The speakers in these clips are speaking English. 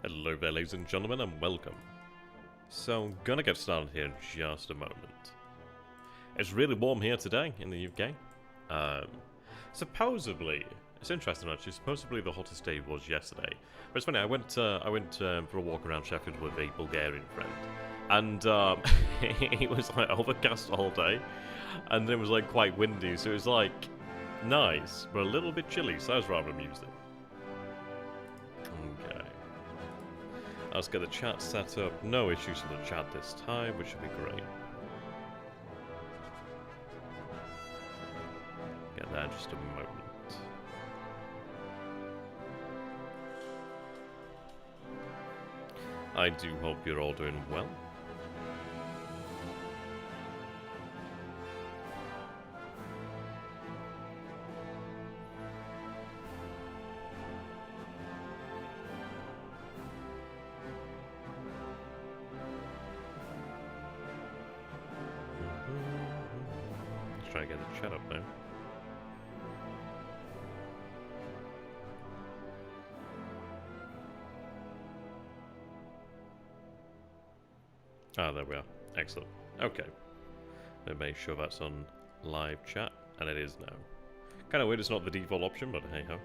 Hello there, ladies and gentlemen, and welcome. So, gonna get started here in just a moment. It's really warm here today in the UK. Supposedly, it's interesting actually, supposedly the hottest day was yesterday. But it's funny, I went for a walk around Sheffield with a Bulgarian friend. And it was like overcast all day. And it was like quite windy, so it was like nice, but a little bit chilly, so I was rather amused. Okay. Let's get the chat set up. No issues with the chat this time, which should be great. Get that in just a moment. I do hope you're all doing well. Let's try to get the chat up now. Ah, there we are. Excellent. Okay. Let me make sure that's on live chat, and it is now. Kind of weird it's not the default option, but hey ho.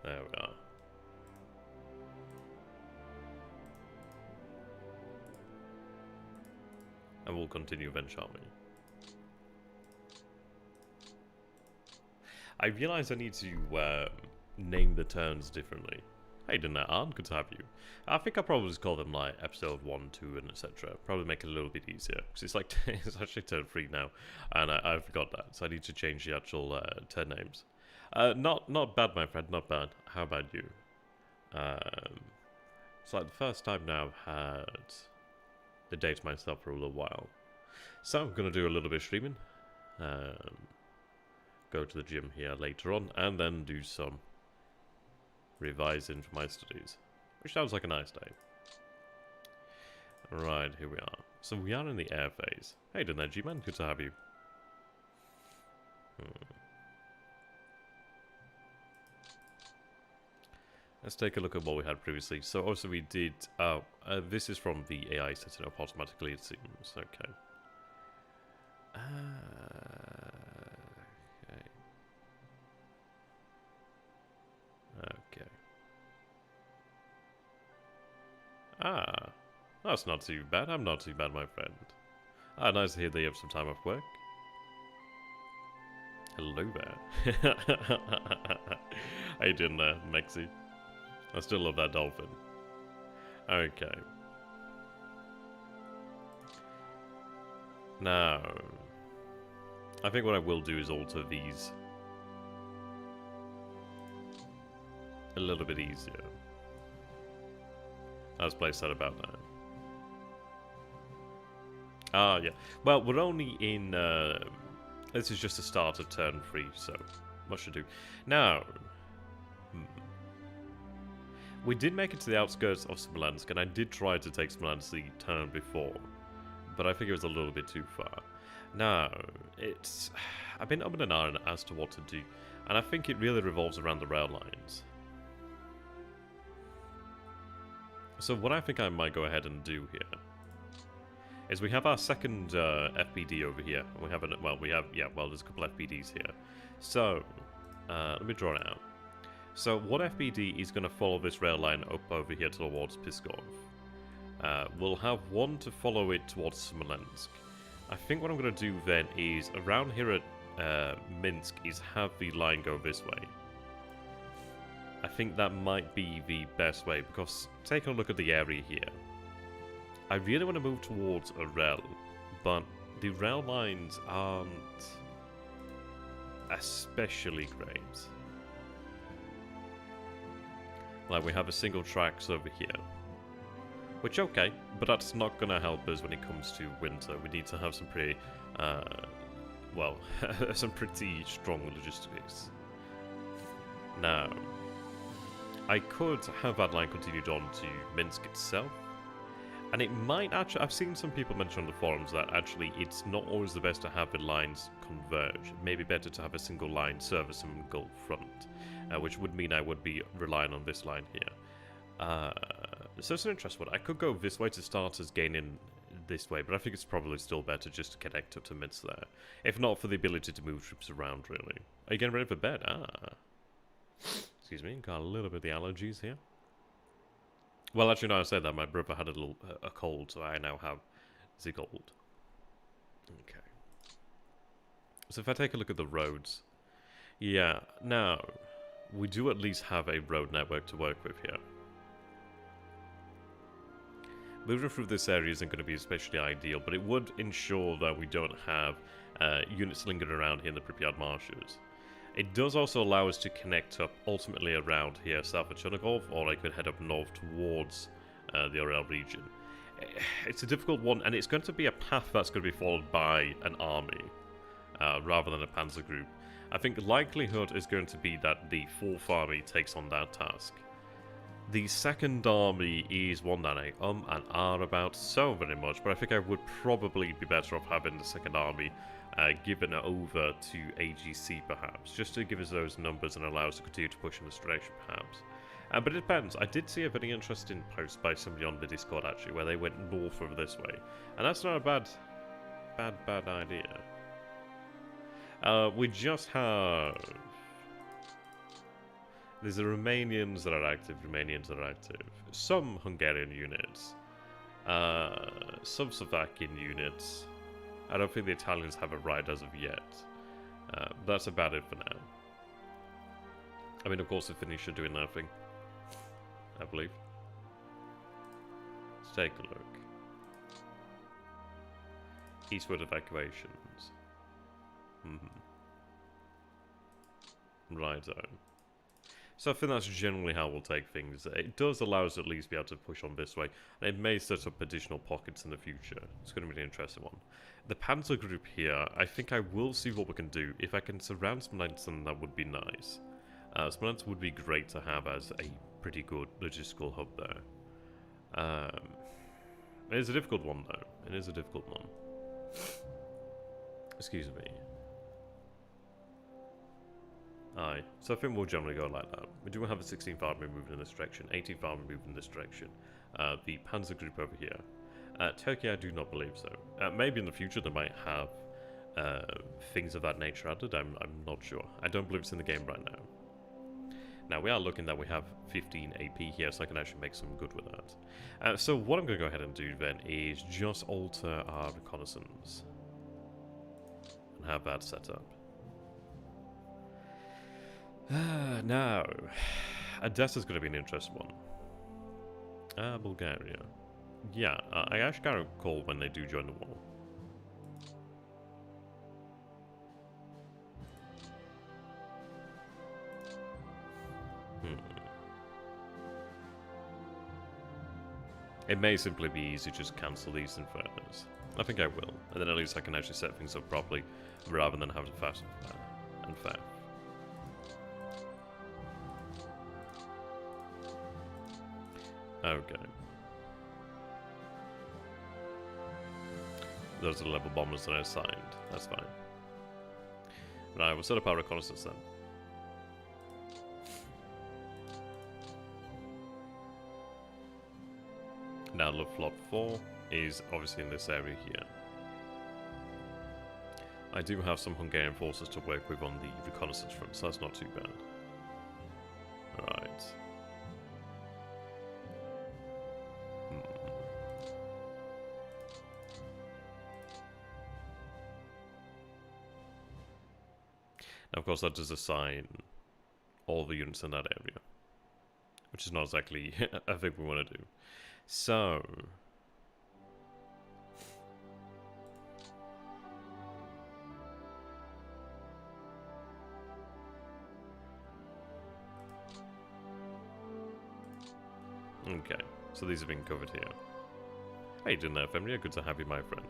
There we are. And we'll continue then, shall we? I realise I need to name the turns differently. Hey, didn't that on? Good to have you. I think I'll probably just call them like episode 1, 2, and etc. Probably make it a little bit easier because it's like it's actually turn 3 now, and I forgot that, so I need to change the actual turn names. Not bad, my friend. Not bad. How about you? It's like the first time now I've had the day to myself for a little while, so I'm gonna do a little bit of streaming. Go to the gym here later on, and then do some revising for my studies, which sounds like a nice day. Right, here we are. So we are in the air phase. Hey, didn't G-Man? Good to have you. Let's take a look at what we had previously. So also we did... this is from the AI setting up automatically, it seems. Okay. Okay. Ah, that's not too bad. I'm not too bad, my friend. Ah, nice to hear that you have some time off work. Hello there. How you doing there, Mexi? I still love that dolphin. Okay. Now, I think what I will do is alter these a little bit easier. Let's place that about now. Ah, yeah. Well, we're only in... this is just the start of turn 3, so what should do? Now, we did make it to the outskirts of Smolensk, and I did try to take Smolensk the turn before, but I think it was a little bit too far. Now, it's... I've been up and down as to what to do, and I think it really revolves around the rail lines. So what I think I might go ahead and do here is we have our second FPD over here. We have there's a couple FPDs here. So let me draw it out. So what FPD is going to follow this rail line up over here towards Pskov? We'll have one to follow it towards Smolensk. I think what I'm going to do then is around here at Minsk is have the line go this way. I think that might be the best way, because taking a look at the area here, I really want to move towards a rail, but the rail lines aren't especially great. Like, we have a single tracks over here, which okay, but that's not going to help us when it comes to winter. We need to have some pretty, well, some pretty strong logistics. Now, I could have that line continued on to Minsk itself, And it might actually... I've seen some people mention on the forums that actually it's not always the best to have the lines converge. It may be better to have a single line serve a single front, which would mean I would be relying on this line here. So it's an interesting one. I could go this way to start as gaining this way, but I think it's probably still better just to connect up to mids there. If not for the ability to move troops around, really. Are you getting ready for bed? Excuse me, got a little bit of the allergies here. Well, actually, no, I said that. My brother had a cold, so I now have the cold. Okay. So if I take a look at the roads. Yeah, now, we do at least have a road network to work with here. Moving through this area isn't going to be especially ideal, but it would ensure that we don't have units lingering around here in the Pripyat marshes. It does also allow us to connect up ultimately around here south of Chernigov, or I could head up north towards the Orel region. It's a difficult one, and it's going to be a path that's going to be followed by an army rather than a panzer group. I think the likelihood is going to be that the 4th army takes on that task. The 2nd army is one that I and are about so very much, but I think I would probably be better off having the 2nd army given over to AGC perhaps, just to give us those numbers and allow us to continue to push in this direction perhaps. But it depends. I did see a very interesting post by somebody on the Discord actually, where they went north over this way, and that's not a bad idea. We just have... There's the Romanians that are active, some Hungarian units, some Slovakian units. I don't think the Italians have a right as of yet. That's about it for now. I mean, of course, the Finnish are doing their thing, I believe. Let's take a look. Eastward evacuations. Right zone. So I think that's generally how we'll take things. It does allow us at least be able to push on this way, and it may set up additional pockets in the future. It's going to be an interesting one. The Panzer group here, I think I will see what we can do. If I can surround Blinson, that would be nice. Blinson would be great to have as a pretty good logistical hub there. It is a difficult one, though. It is a difficult one. Excuse me. Aye, so I think we'll generally go like that. We do have a 16th army moving in this direction, 18th army moving in this direction. The Panzer group over here. Turkey, I do not believe so. Maybe in the future they might have things of that nature added, I'm not sure. I don't believe it's in the game right now. Now, we are looking that we have 15 AP here, so I can actually make some good with that. So what I'm going to go ahead and do then is just alter our reconnaissance. And have that set up. Now, Odessa's going to be an interesting one. Bulgaria. Yeah, I actually got a call when they do join the war. It may simply be easy to just cancel these infernos. I think I will, and then at least I can actually set things up properly, rather than have to fast and fair. Okay. Those are the level bombers that I assigned. That's fine. Right, we'll set up our reconnaissance then. Now, Lot 4 is obviously in this area here. I do have some Hungarian forces to work with on the reconnaissance front, so that's not too bad. Alright. Now, of course, that does assign all the units in that area, which is not exactly a thing we want to do. So, okay, so these have been covered here. How you doing there, Femria? Good to have you, my friend.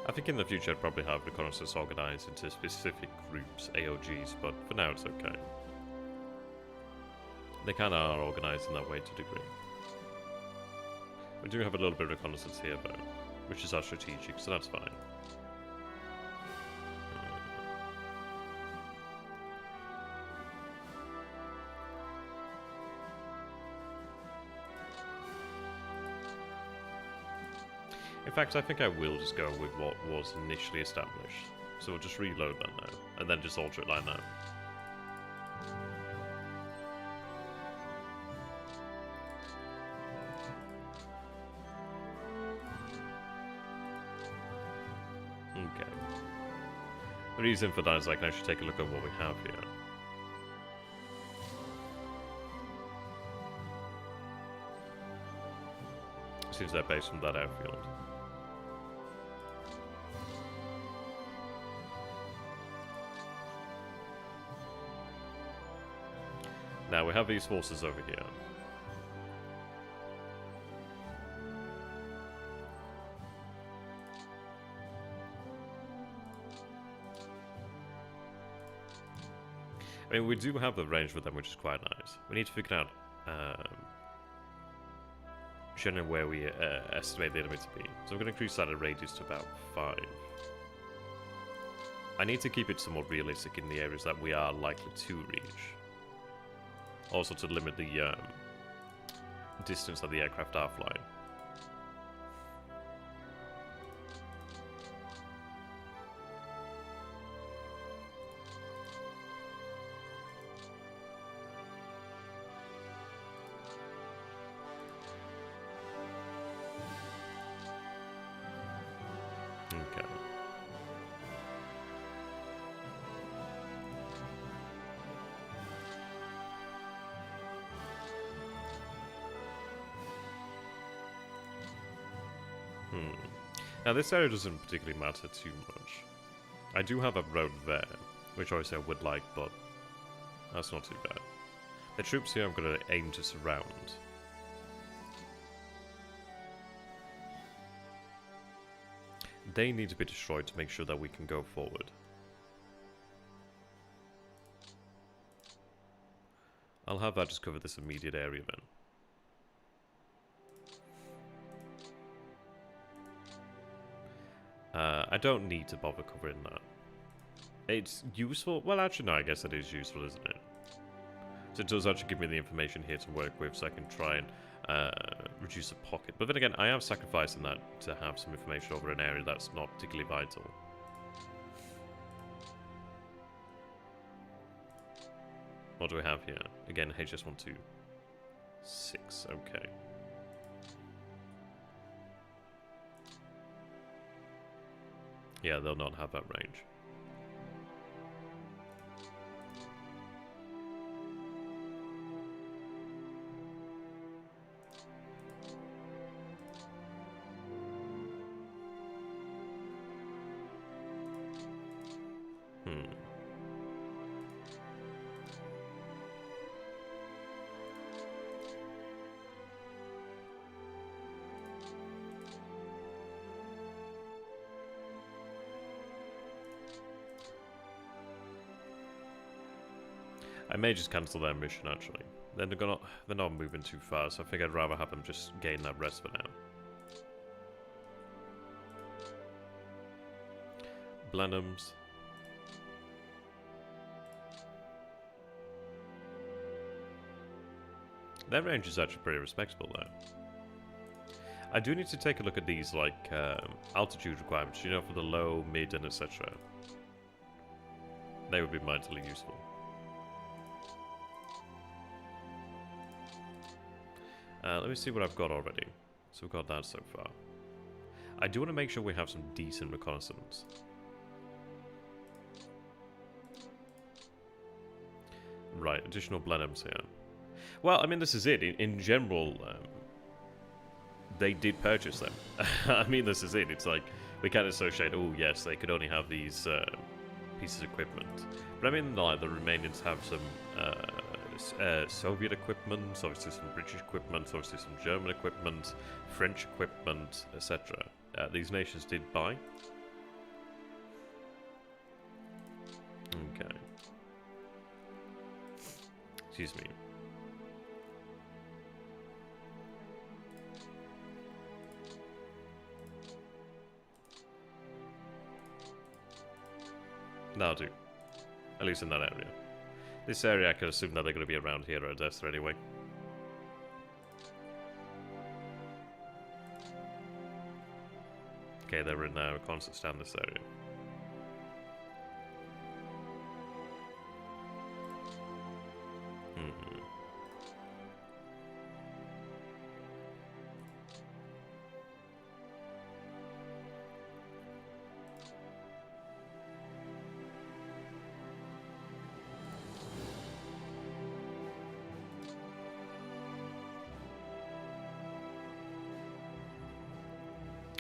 I think in the future I'd probably have reconnaissance organized into specific groups, AOGs, but for now it's okay. They kind of are organized in that way to a degree. We do have a little bit of reconnaissance here though, which is our strategic, so that's fine. In fact, I think I will just go with what was initially established. So we'll just reload that now, and then just alter it like that. Okay. The reason for that is I can actually take a look at what we have here. Seems they're based from that airfield. Now we have these forces over here. I mean, we do have the range with them, which is quite nice. We need to figure out generally where we estimate the enemy to be. So I'm going to increase that radius to about 5. I need to keep it somewhat realistic in the areas that we are likely to reach. Also to limit the distance that the aircraft are flying. Okay. Now this area doesn't particularly matter too much. I do have a road there, which obviously I would like, but that's not too bad. The troops here I'm going to aim to surround. They need to be destroyed to make sure that we can go forward. I'll have that just cover this immediate area then. I don't need to bother covering that. It's useful. Well, actually, no, I guess it is useful, isn't it? So it does actually give me the information here to work with, so I can try and reduce the pocket. But then again, I am sacrificing that to have some information over an area that's not particularly vital. What do we have here? Again, HS126. Okay. Yeah, they'll not have that range. I may just cancel their mission actually. They're not moving too far, so I think I'd rather have them just gain that rest for now. Blenheims. Their range is actually pretty respectable there. I do need to take a look at these like altitude requirements, you know, for the low, mid, and etc. They would be mightily useful. Let me see what I've got already. So we've got that so far. I do want to make sure we have some decent reconnaissance. Right, additional Blenheims here. Well, I mean, this is it. In general, they did purchase them. I mean, this is it. It's like, we can't associate, oh yes, they could only have these pieces of equipment. But I mean, like, the Romanians have some Soviet equipment, obviously some British equipment, obviously some German equipment, French equipment, etc. These nations did buy. Okay. Excuse me. That'll do. At least in that area. This area, I can assume that they're going to be around here at Esther anyway. Okay, they're in constant stand this area.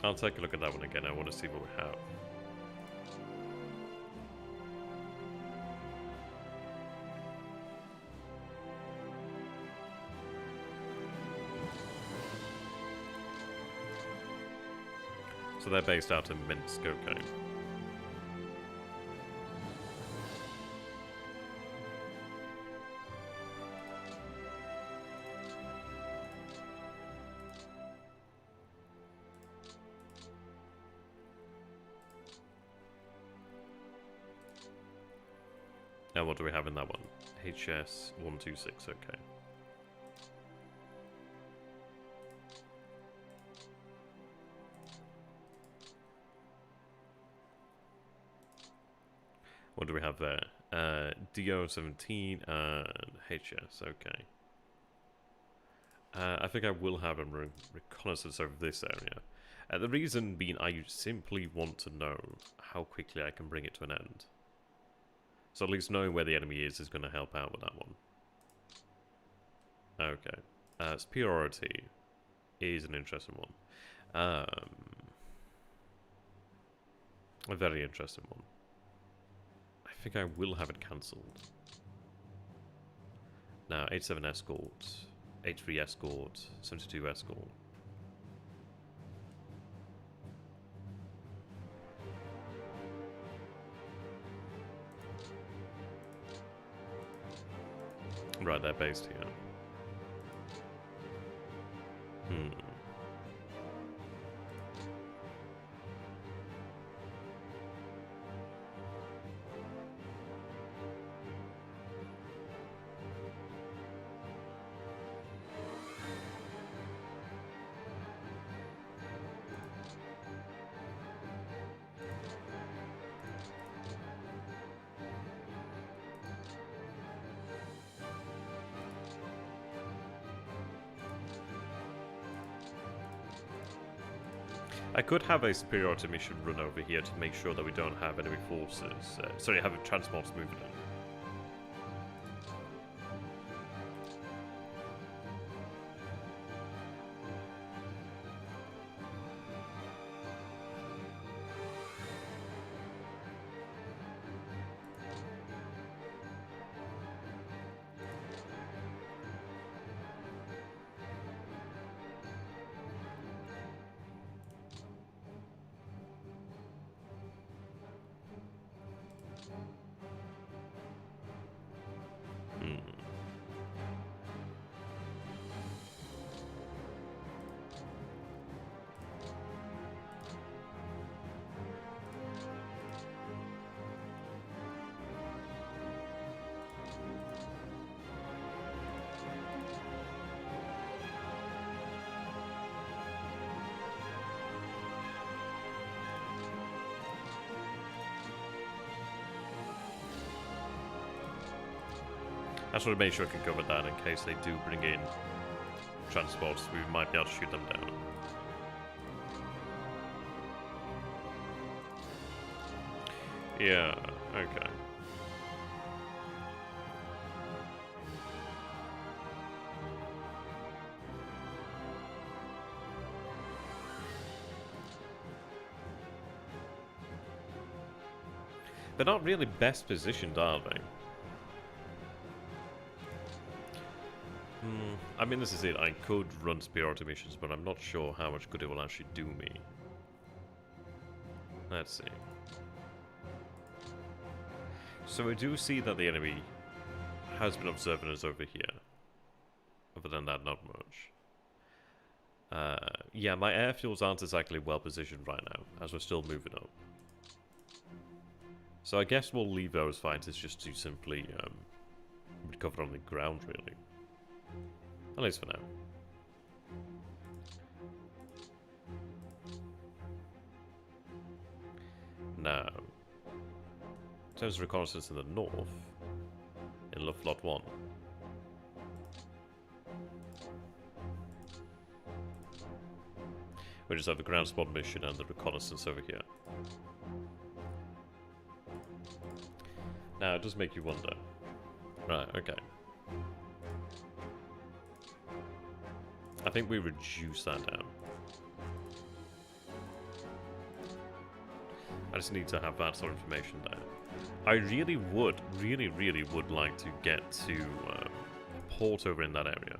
I'll take a look at that one again. I want to see what we have. So they're based out in Minsk, okay. Now what do we have in that one? HS 126, okay. What do we have there? DO 17 and HS, okay. I think I will have a reconnaissance over this area. The reason being I simply want to know how quickly I can bring it to an end. So at least knowing where the enemy is going to help out with that one. Okay. Superiority is an interesting one. A very interesting one. I think I will have it cancelled. Now, 87 escort, 83 escort, 72 escort. Right, they're based here. I could have a superiority mission run over here to make sure that we don't have enemy forces. Sorry, have transports moving in. I just want to make sure I can cover that in case they do bring in transports. We might be able to shoot them down. Yeah, okay. They're not really best positioned, are they? I mean, this is it. I could run superiority missions, but I'm not sure how much good it will actually do me. Let's see. So we do see that the enemy has been observing us over here. Other than that, not much. Yeah, my airfields aren't exactly well positioned right now, as we're still moving up. So I guess we'll leave those fighters just to simply recover on the ground, really. At least for now. Now, in terms of reconnaissance in the north, in Lot 1, we just have the ground spot mission and the reconnaissance over here. Now, it does make you wonder. Right, okay. I think we reduce that down. I just need to have that sort of information there. I really would like to get to a port over in that area.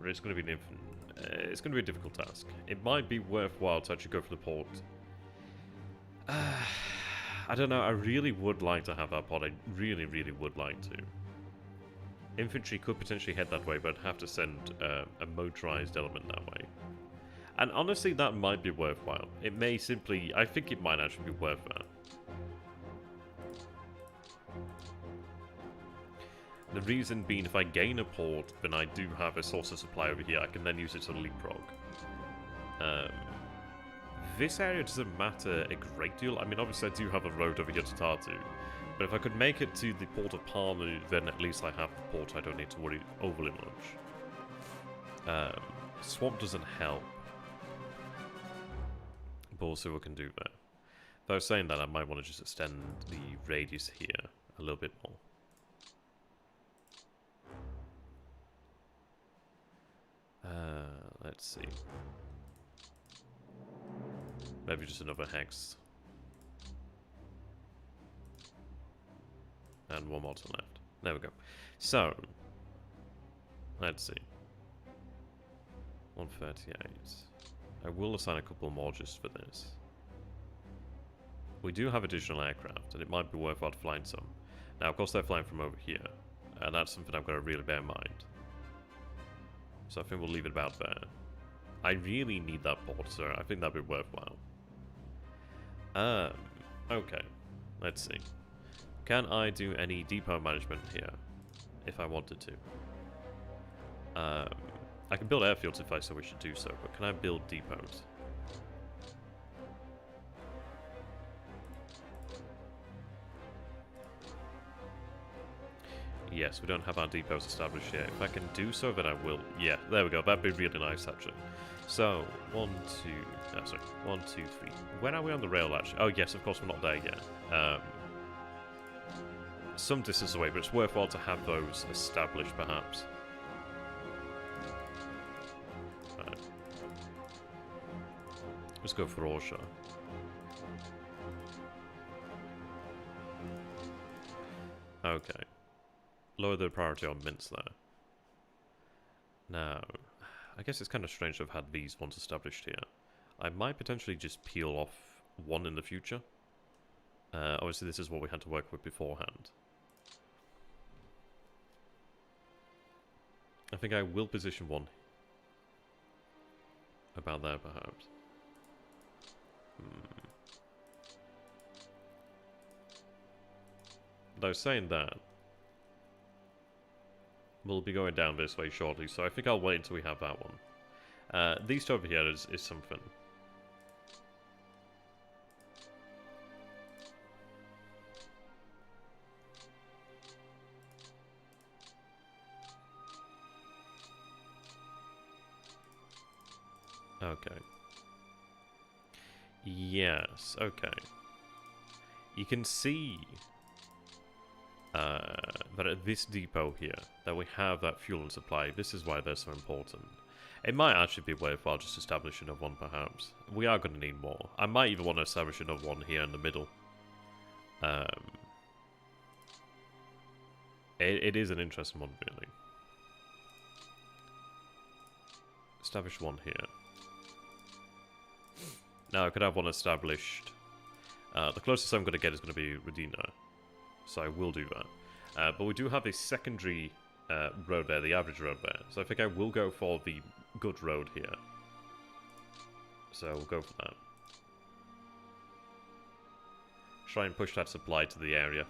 But it's going to be it's going to be a difficult task. It might be worthwhile to actually go for the port. I don't know, I really would like to have that port. I really would like to. Infantry could potentially head that way, but I'd have to send a motorized element that way. And honestly, that might be worthwhile. It may simply... I think it might actually be worth that. The reason being, if I gain a port, then I do have a source of supply over here. I can then use it to leapfrog. This area doesn't matter a great deal. I mean, obviously I do have a road over here to Tartu. But if I could make it to the port of Palma, then at least I have the port. I don't need to worry overly much. Swamp doesn't help. But we'll see what we can do there. If I was saying that, I might want to just extend the radius here a little bit more. Let's see. Maybe just another hex. And one more to the left. There we go. So, let's see. 138. I will assign a couple more just for this. We do have additional aircraft, and it might be worthwhile flying some. Now, of course, they're flying from over here, and that's something I've got to really bear in mind. So I think we'll leave it about there. I really need that port, so I think that'd be worthwhile. Okay. Let's see. Can I do any depot management here, if I wanted to? I can build airfields if I so wish to do so, but can I build depots? Yes, we don't have our depots established yet. If I can do so, then I will. Yeah, there we go. That'd be really nice, actually. So, 1, 2, 3. When are we on the rail, actually? Oh, yes, of course, we're not there yet. Some distance away, but it's worthwhile to have those established, perhaps. Right. Let's go for Orsha. Okay. Lower the priority on mints there. Now, I guess it's kind of strange to have had these ones established here. I might potentially just peel off one in the future. Obviously, this is what we had to work with beforehand. I think I will position one. About there, perhaps. Though saying that, we'll be going down this way shortly, so I think I'll wait until we have that one. These two over here is something. Okay. Yes, okay. You can see that at this depot here, that we have that fuel and supply. This is why they're so important. It might actually be worthwhile just establishing another one, perhaps. We are going to need more. I might even want to establish another one here in the middle. It is an interesting one, really. Establish one here. Now, I could have one established The closest I'm going to get is going to be Redina, so I will do that. But we do have a secondary road there, the average road there, so I think I will go for the good road here. So we'll go for that. Try and push that supply to the area.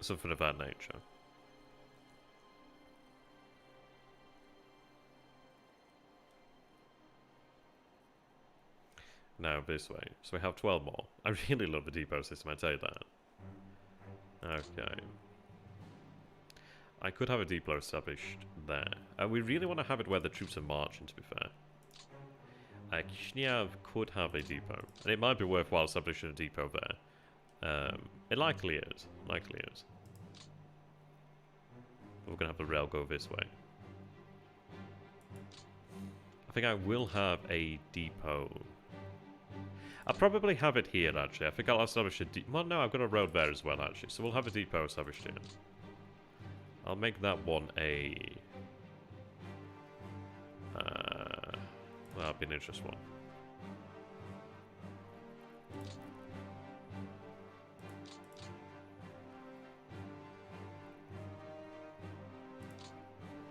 Something of that nature. Now this way. So we have 12 more. I really love the depot system, I tell you that. Okay. I could have a depot established there. We really want to have it where the troops are marching, to be fair. Kishniev could have a depot. And it might be worthwhile establishing a depot there. It likely is. Likely is. We're going to have the rail go this way. I think I will have a depot. I'll probably have it here, actually. I think I'll establish a depot. Well, no, I've got a road there as well, actually. So we'll have a depot established here. I'll make that one a... that'll be an interesting one.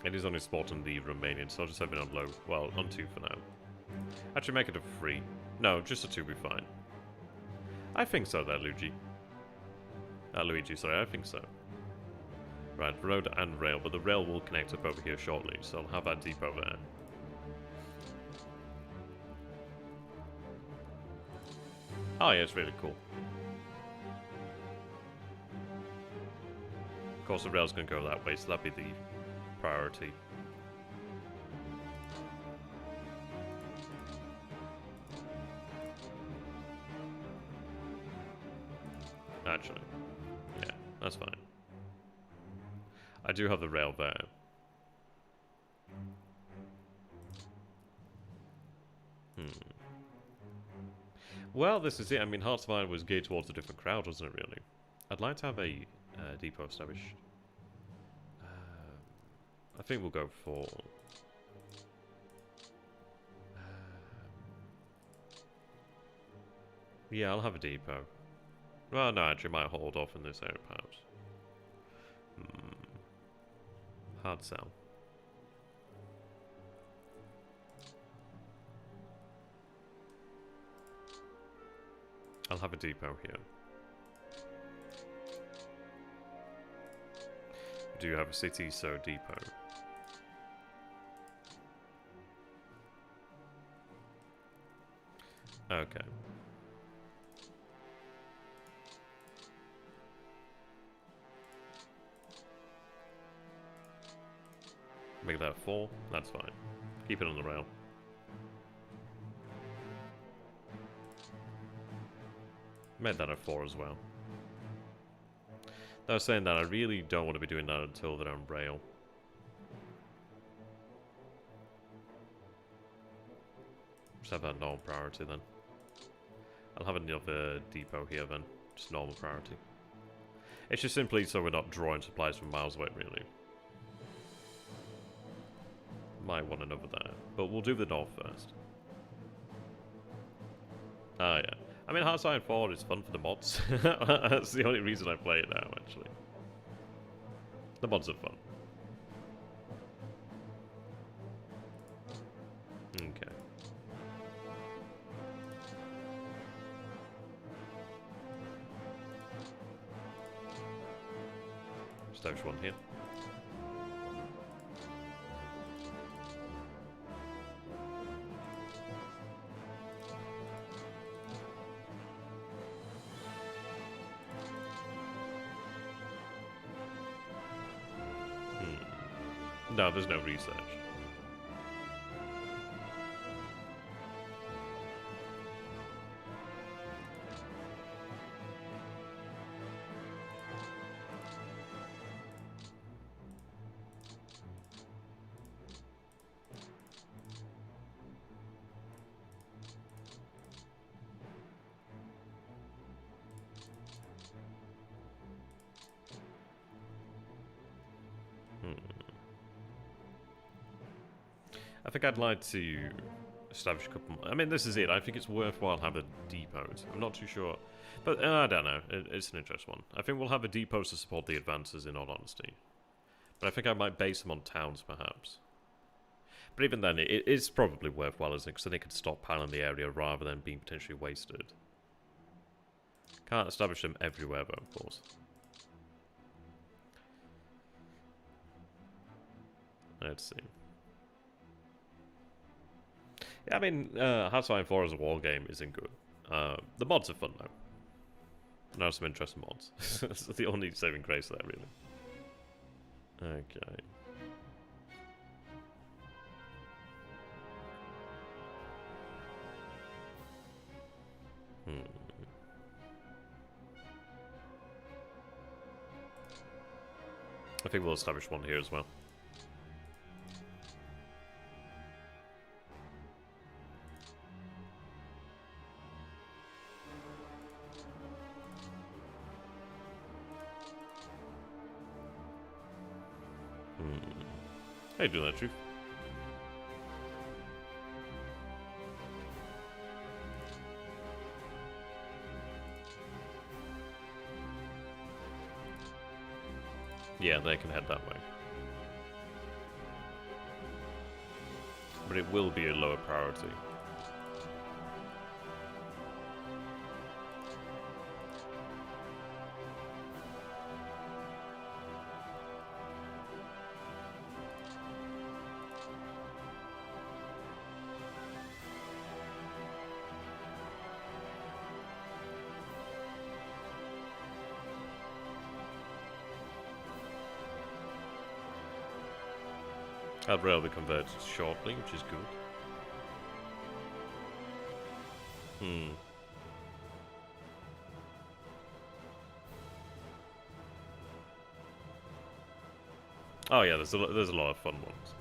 It is only spot on the Romanian, so I'll just have it on low. Well, on 2 for now. Actually, make it a 3. No, just a 2 will be fine. I think so there, Luigi. Luigi, sorry, I think so. Right, road and rail, but the rail will connect up over here shortly, so I'll have that depot there. Oh yeah, it's really cool. Of course, the rail's going to go that way, so that'll be the priority. Actually, yeah, that's fine. I do have the rail there. Well, this is it. I mean, Hearts of Iron was geared towards a different crowd, wasn't it, really? I'd like to have a depot established. I think we'll go for... yeah, I'll have a depot. Well, no, actually, I might hold off in this area, perhaps. Hard sell. I'll have a depot here. Do you have a city, so depot? Okay. Make that 4. That's fine. Keep it on the rail. Made that a 4 as well. I was saying that I really don't want to be doing that until they're on rail. Just have that normal priority then. I'll have another depot here then. Just normal priority. It's just simply so we're not drawing supplies from miles away, really. Might want another there. But we'll do the north first. Ah, yeah. I mean, Hearts of Iron 4 is fun for the mods. That's the only reason I play it now, actually. The mods are fun. Okay. Establish one here. No, there's no research. I think I'd like to establish a couple more. I mean, this is it. I think it's worthwhile to have a depot. I'm not too sure. But I don't know. It's an interesting one. I think we'll have a depot to support the advances, in all honesty. But I think I might base them on towns, perhaps. But even then, it is probably worthwhile, isn't it? Because then it could stockpile in the area rather than being potentially wasted. Can't establish them everywhere, though, of course. Let's see. Yeah, I mean, Hearts of Iron 4 as a war game isn't good. The mods are fun, though. There are some interesting mods. That's the only saving grace there, really. Okay. I think we'll establish one here as well. How you doing that, Truth? Yeah, they can head that way. But it will be a lower priority. Rail will be converted shortly, which is good. Oh yeah, there's a lot of fun ones.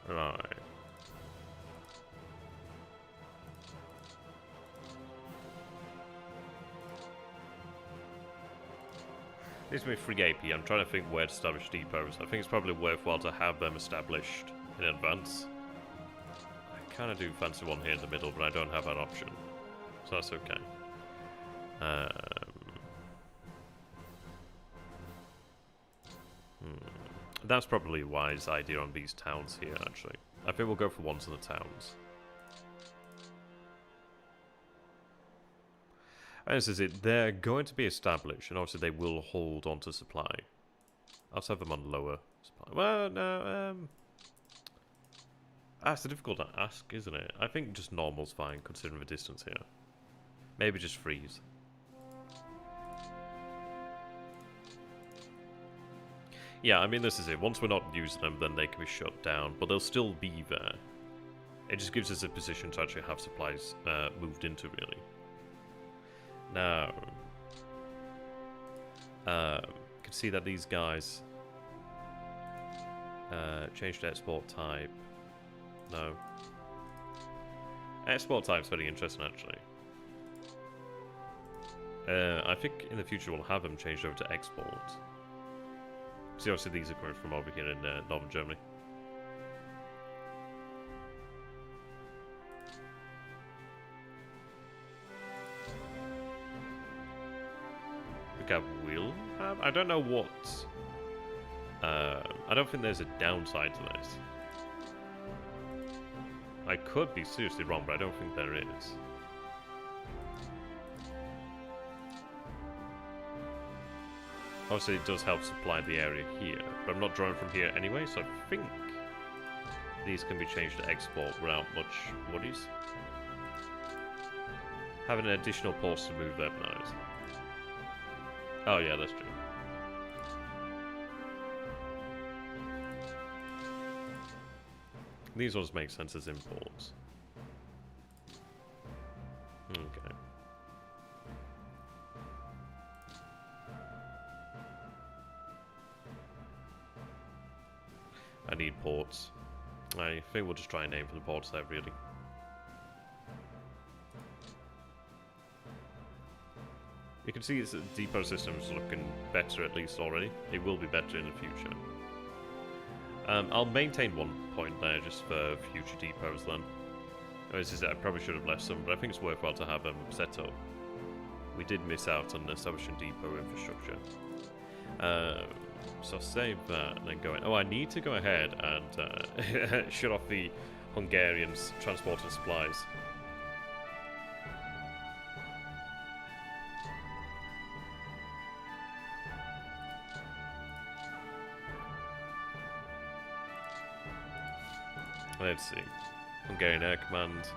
Right. Needs to be free AP. I'm trying to think where to establish depots. I think it's probably worthwhile to have them established in advance. I kind of do fancy one here in the middle, but I don't have that option. So that's okay. That's probably a wise idea on these towns here, actually. I think we'll go for one to the towns. And this is it. They're going to be established, and obviously they will hold on to supply. I'll have them on lower supply. Well, no, that's difficult to ask, isn't it? I think just normal's fine, considering the distance here. Maybe just freeze. Yeah, I mean, this is it. Once we're not using them, then they can be shut down, but they'll still be there. It just gives us a position to actually have supplies moved into, really. Now, you can see that these guys changed export type. No. Export type's very interesting, actually. I think in the future we'll have them changed over to export. See, obviously these are coming from over here in northern Germany. I will have. I don't know what. I don't think there's a downside to this. I could be seriously wrong, but I don't think there is. Obviously, it does help supply the area here, but I'm not drawing from here anyway, so I think these can be changed to export without much worries. Having an additional ports to move there, nice. Oh yeah, that's true. These ones make sense as imports. Okay. I need ports. I think we'll just try and aim for the ports there, really. You can see the depot system is looking better, at least already. It will be better in the future. I'll maintain 1 point there just for future depots then. I probably should have left some, but I think it's worthwhile to have them set up. We did miss out on establishing depot infrastructure. So I'll save that and then go in. Oh, I need to go ahead and shut off the Hungarians transporting supplies. Let's see. Hungarian Air Command.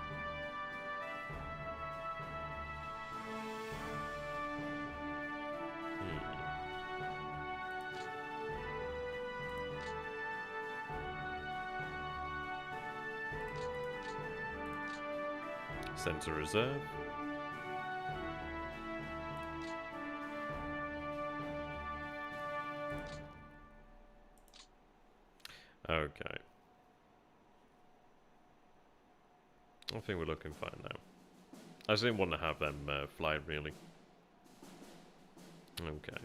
Center Reserve. Okay. I think we're looking fine now. I just didn't want to have them fly, really. Okay.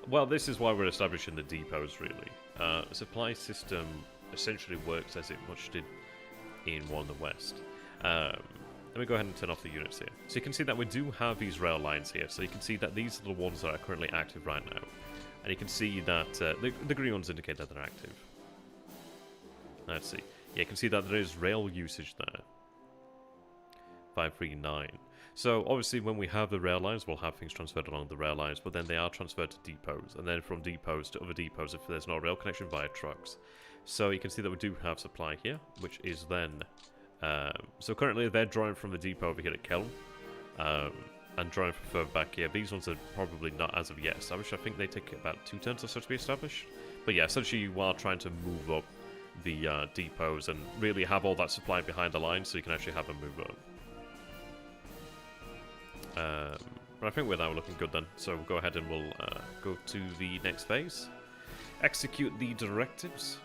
Well, this is why we're establishing the depots, really. The supply system essentially works as it much did in War in the West. Let me go ahead and turn off the units here. So you can see that we do have these rail lines here. So you can see that these are the ones that are currently active right now. And you can see that the green ones indicate that they're active. Let's see. Yeah, you can see that there is rail usage there. 539. So obviously when we have the rail lines, we'll have things transferred along the rail lines, but then they are transferred to depots, and then from depots to other depots if there's no rail connection via trucks. So you can see that we do have supply here, which is then... so currently they're drawing from the depot over here at Kelm, and drawing from further back here. These ones are probably not as of yet established. I think they take about 2 turns or so to be established. But yeah, essentially you are trying to move up the depots and really have all that supply behind the line so you can actually have them move up. But I think we're now looking good then, so we'll go ahead and we'll go to the next phase. Execute the directives.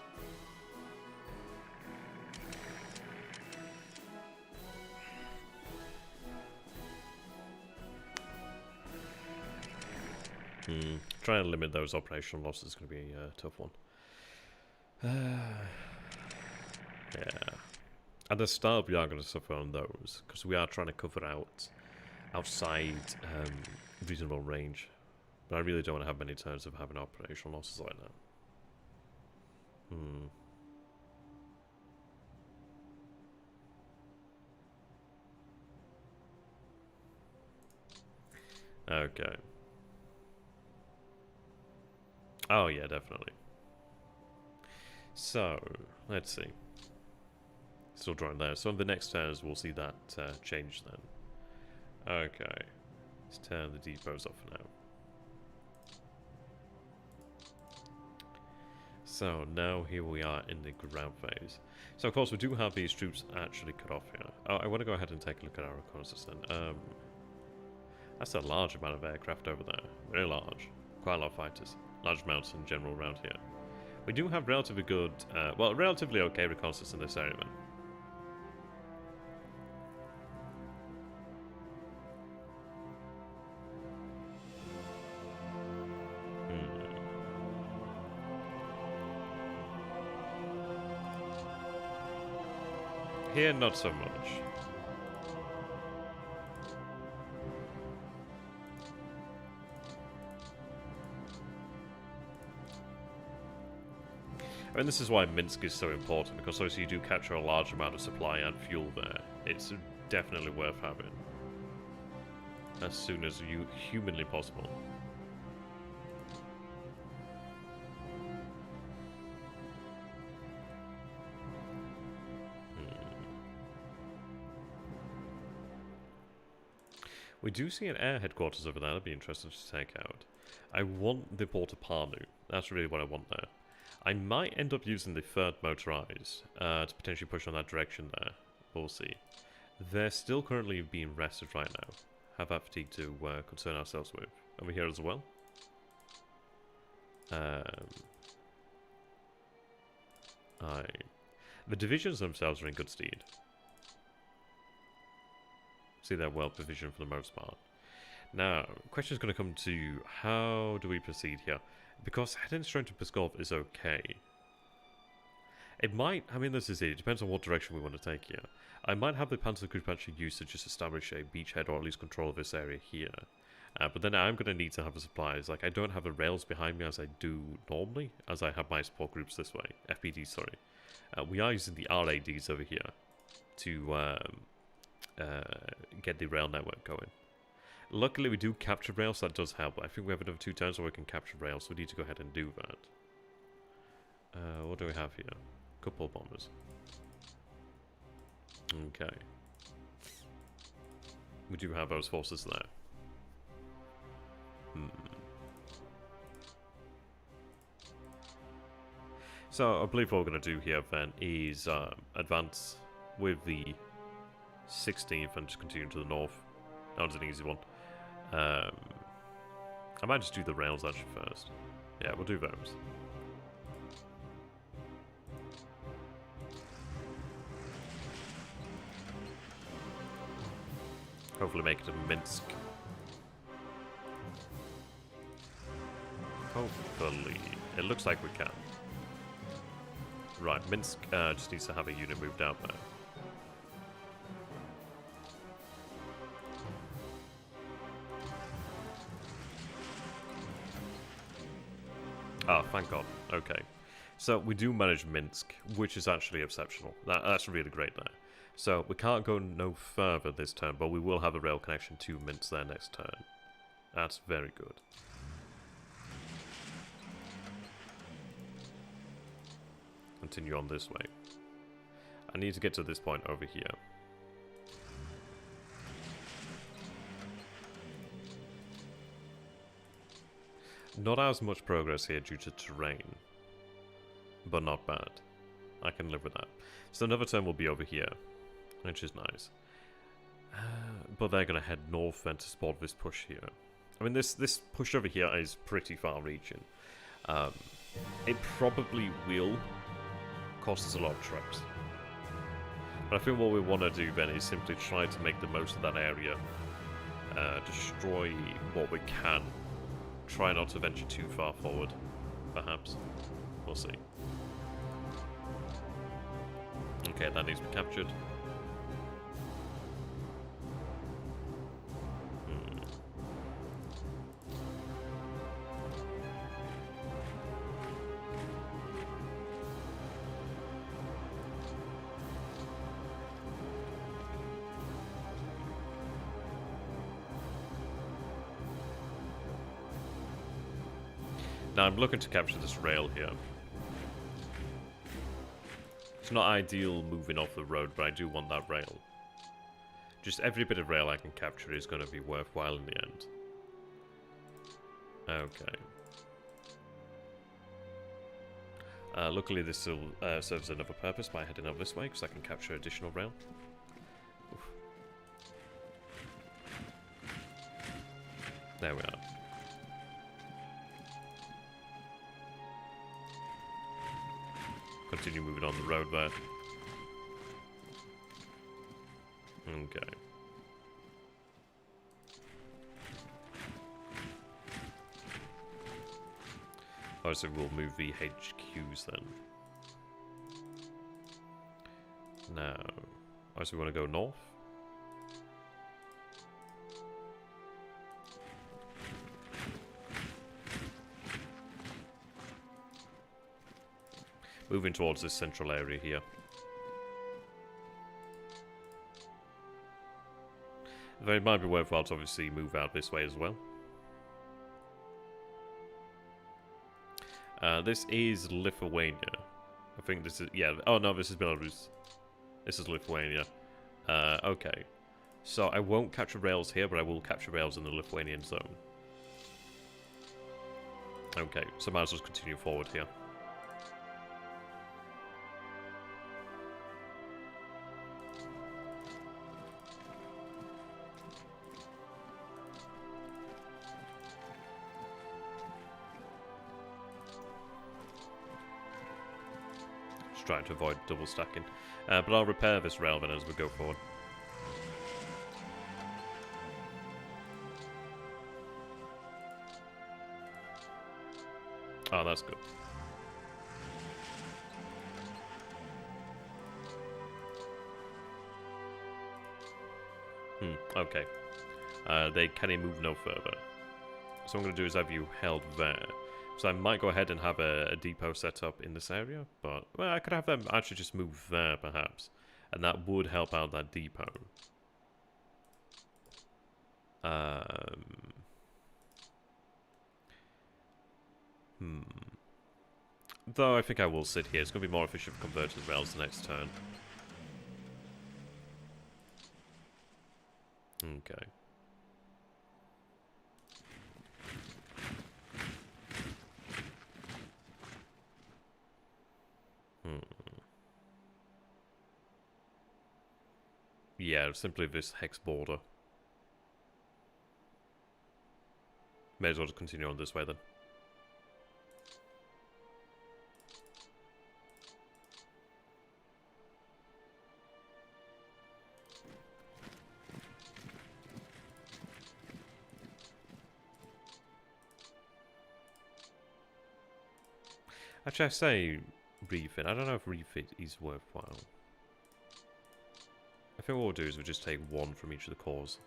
Trying to limit those operational losses is going to be a tough one. Yeah. At the start we are going to suffer on those, because we are trying to cover out outside reasonable range. But I really don't want to have many turns of having operational losses like that. Okay. Oh yeah, definitely. So, let's see. Still drawing there. So on the next turns we'll see that change then. Okay. Let's turn the depots off for now. So now here we are in the ground phase. So of course we do have these troops actually cut off here. Oh, I want to go ahead and take a look at our reconnaissance then. That's a large amount of aircraft over there. Very large. Quite a lot of fighters. Large amounts in general around here. We do have relatively good, well, relatively okay reconnaissance in this area then. Here, not so much. I mean, this is why Minsk is so important, because obviously you do capture a large amount of supply and fuel there. It's definitely worth having. As soon as humanly possible. We do see an air headquarters over there. That'd be interesting to take out. I want the Port of Parnu. That's really what I want there. I might end up using the third motorized to potentially push on that direction there. We'll see. They're still currently being rested right now. Have that fatigue to concern ourselves with. Over here as well. The divisions themselves are in good stead. See, they're well provisioned for the most part. Now, the question is going to come to how do we proceed here? Because heading straight to Pskov is okay. It might, I mean this is it depends on what direction we want to take here. I might have the Panzer Group actually used to just establish a beachhead or at least control of this area here. But then I'm going to need to have the supplies. Like, I don't have the rails behind me as I do normally, as I have my support groups this way. FPDs, sorry. We are using the RADs over here to get the rail network going. Luckily, we do capture rails, so that does help. I think we have another 2 turns where we can capture rails, so we need to go ahead and do that. What do we have here? Couple bombers. Okay. We do have those forces there. So, I believe what we're going to do here then is advance with the 16th and just continue to the north. That was an easy one. I might just do the rails actually first. Yeah, we'll do those. Hopefully make it to Minsk. Hopefully. It looks like we can. Right, Minsk just needs to have a unit moved out there. Ah, thank God. Okay. So, we do manage Minsk, which is actually exceptional. That's really great there. So, we can't go no further this turn, but we will have a rail connection to Minsk there next turn. That's very good. Continue on this way. I need to get to this point over here. Not as much progress here due to terrain, but not bad. I can live with that. So another turn will be over here, which is nice. But they're going to head north then to support this push here. I mean, this push over here is pretty far-reaching. It probably will cost us a lot of trucks. But I think what we want to do then is simply try to make the most of that area. Destroy what we can. Try not to venture too far forward, perhaps. We'll see. Okay, that needs to be captured. Now I'm looking to capture this rail here. It's not ideal moving off the road, but I do want that rail. Just every bit of rail I can capture is going to be worthwhile in the end. Okay. Luckily this still serves another purpose by heading up this way, because I can capture additional rail. Oof. There we are. Continue moving on the road there. Okay. Obviously we'll move the HQs then. Now, obviously we want to go north. Moving towards this central area here. Though it might be worthwhile to obviously move out this way as well. This is Lithuania. I think this is... yeah. Oh no, this is Belarus. This is Lithuania. Okay. So I won't capture rails here, but I will capture rails in the Lithuanian zone. Okay, so might as well continue forward here. Trying to avoid double stacking, but I'll repair this rail then as we go forward. Oh, that's good. Okay. Can he move no further? So what I'm going to do is have you held there. So I might go ahead and have a depot set up in this area, but well, I could have them actually just move there, perhaps. And that would help out that depot. Though I think I will sit here. It's going to be more efficient for converting rails the next turn. Okay. Yeah, simply this hex border. May as well just continue on this way then. Actually, I say refit. I don't know if refit is worthwhile. I think what we'll do is we'll just take one from each of the cores.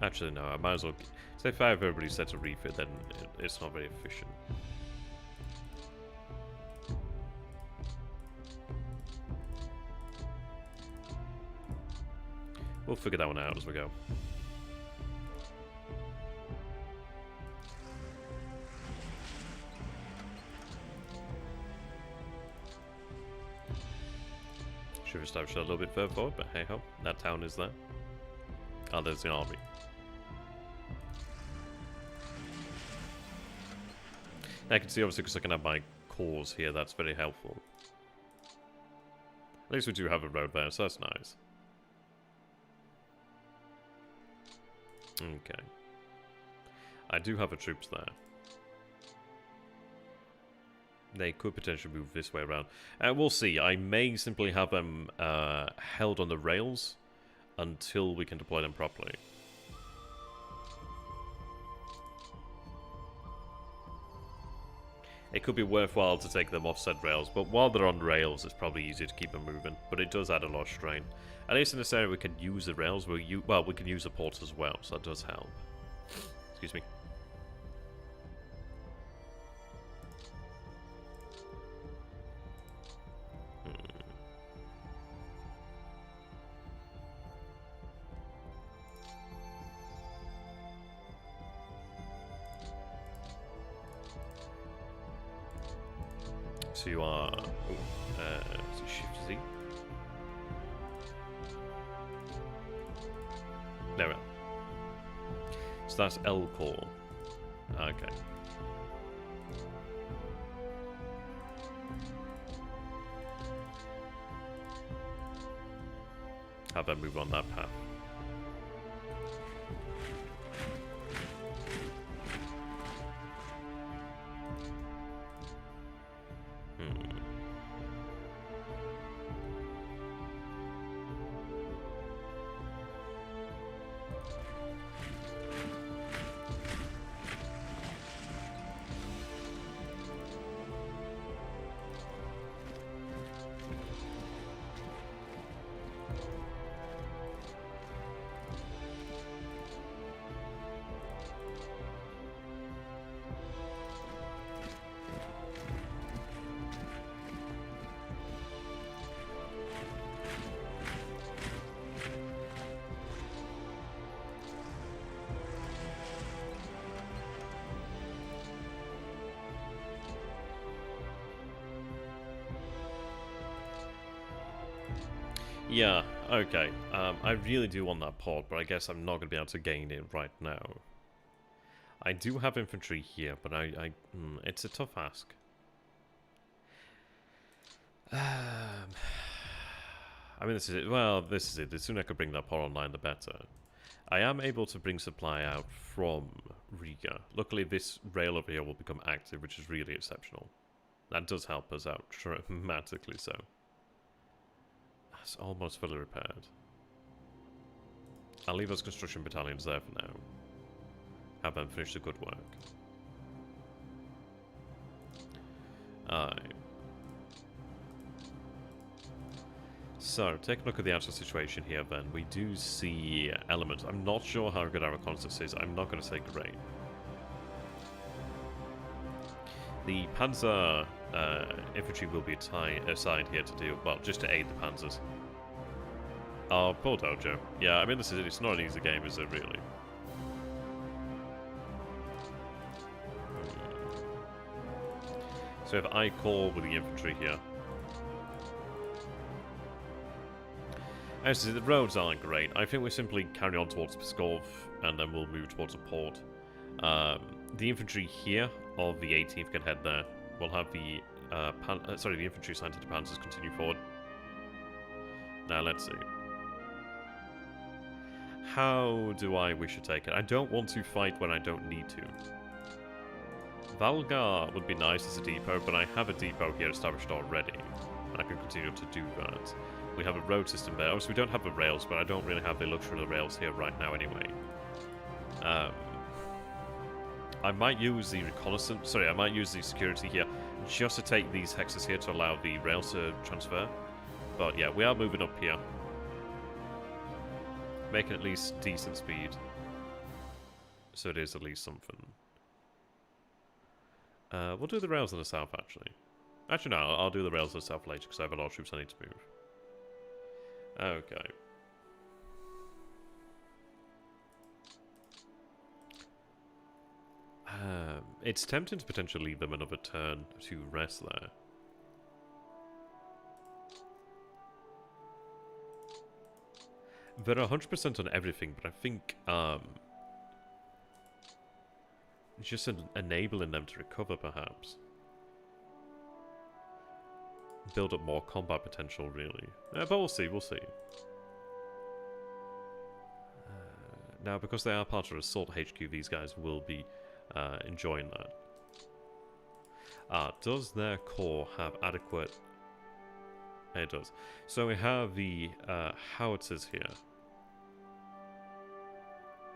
Actually, no, I might as well... So if I have everybody set to refit, then it's not very efficient. We'll figure that one out as we go. Should have established that a little bit further forward, but hey ho, that town is there. Oh, there's the army. Now I can see, obviously, because I can have my cores here, that's very helpful. At least we do have a road there, so that's nice. Okay. I do have the troops there. They could potentially move this way around. We'll see. I may simply have them held on the rails until we can deploy them properly. It could be worthwhile to take them off said rails, but while they're on rails, it's probably easier to keep them moving. But it does add a lot of strain. At least in this area, we can use the rails. We can use the ports as well, so that does help. Excuse me. So you are... is it Shift Z? There we are. So that's L core. Okay. Have them move on that path. Yeah, okay. I really do want that pod, but I guess I'm not going to be able to gain it right now. I do have infantry here, but it's a tough ask. I mean, this is it. Well, this is it. The sooner I could bring that pod online, the better. I am able to bring supply out from Riga. Luckily, this rail over here will become active, which is really exceptional. That does help us out dramatically so. That's almost fully repaired. I'll leave those construction battalions there for now. Have them finish the good work. Aye. So, take a look at the actual situation here then. We do see elements. I'm not sure how good our reconnaissance is. I'm not going to say great. The Panzer infantry will be assigned here to do, well, just to aid the Panzers. Oh, poor Dojo. Yeah, I mean, it's not an easy game, is it, really? So if I call with the infantry here. Actually, the roads aren't great. I think we simply carry on towards Pskov, and then we'll move towards a port. The infantry here of the 18th can head there. We'll have the the infantry assigned to the Panzers continue forward. Now let's see. How do I wish to take it? I don't want to fight when I don't need to. Valgar would be nice as a depot, but I have a depot here established already, and I can continue to do that. We have a road system there. Obviously, we don't have the rails, but I don't really have the luxury of the rails here right now anyway. I might use the reconnaissance. Sorry, I might use the security here just to take these hexes here to allow the rails to transfer. But yeah, we are moving up here, making at least decent speed, so it is at least something. We'll do the rails in the south, actually. Actually, no, I'll do the rails in the south later, because I have a lot of troops I need to move. Okay. It's tempting to potentially leave them another turn to rest there. They're 100% on everything, but I think just enabling them to recover, perhaps. Build up more combat potential, really. But we'll see, we'll see. Now, because they are part of Assault HQ, these guys will be enjoying that. Does their core have adequate... It does. So we have the howitzers here.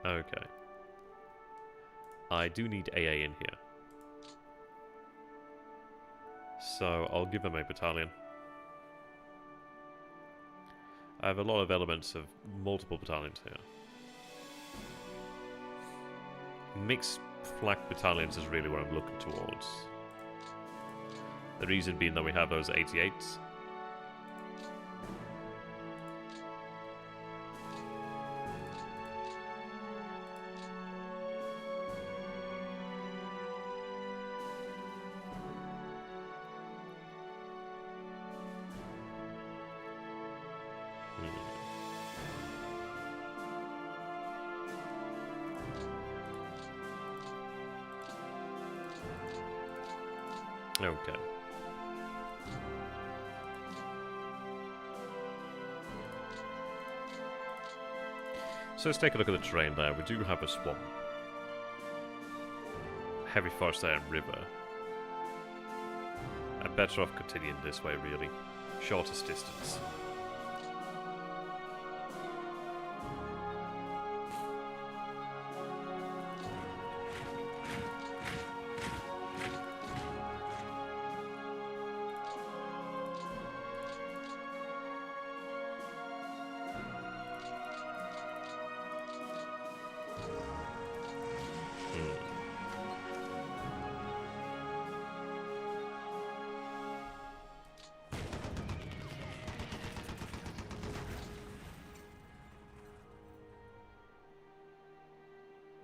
Okay. I do need AA in here. So I'll give them a battalion. I have a lot of elements of multiple battalions here. Mixed flak battalions is really what I'm looking towards. The reason being that we have those 88s. Okay. So let's take a look at the terrain there. We do have a swamp. Heavy forest there and river. I'm better off continuing this way, really. Shortest distance.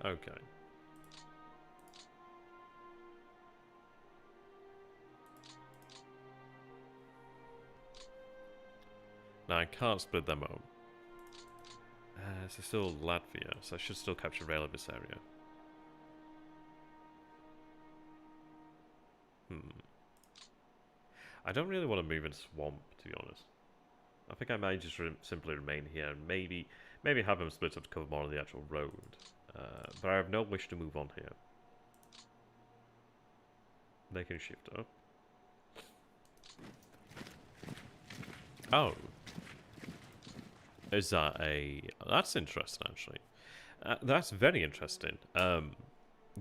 Okay. Now I can't split them up. So still Latvia, so I should still capture rail of this area. I don't really want to move into swamp, to be honest. I think I might just simply remain here and maybe have them split up to cover more of the actual road. But I have no wish to move on here. They can shift up. Oh. Is that a... That's interesting, actually. That's very interesting.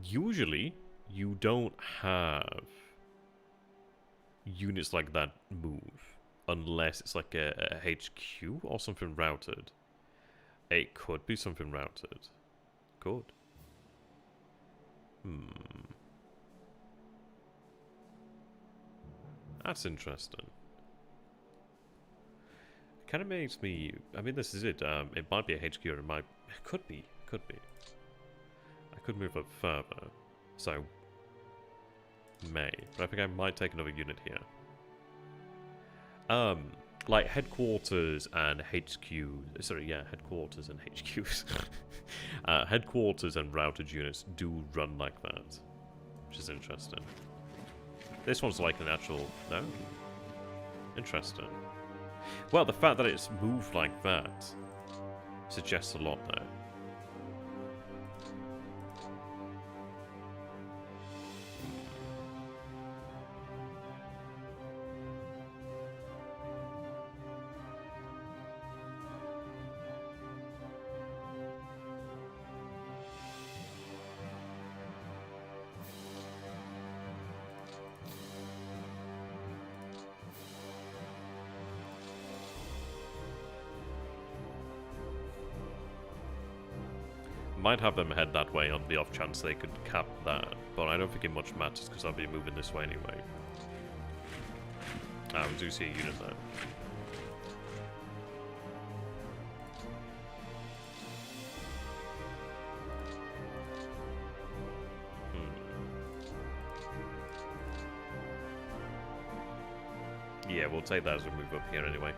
Usually, you don't have units like that move unless it's like a HQ or something routed. It could be something routed. Could. That's interesting. Kind of makes me... I mean, this is it. It might be a HQ, or it might... It could be. Could be. I could move up further. So... May. But I think I might take another unit here. Like, headquarters and HQ... Sorry, yeah, headquarters and HQs. Headquarters and routed units do run like that. Which is interesting. This one's like an actual... No? Interesting. Well, the fact that it's moved like that suggests a lot there. Might have them head that way on the off chance they could cap that, but I don't think it much matters because I'll be moving this way anyway. We do see a unit there. Yeah, we'll take that as we move up here anyway.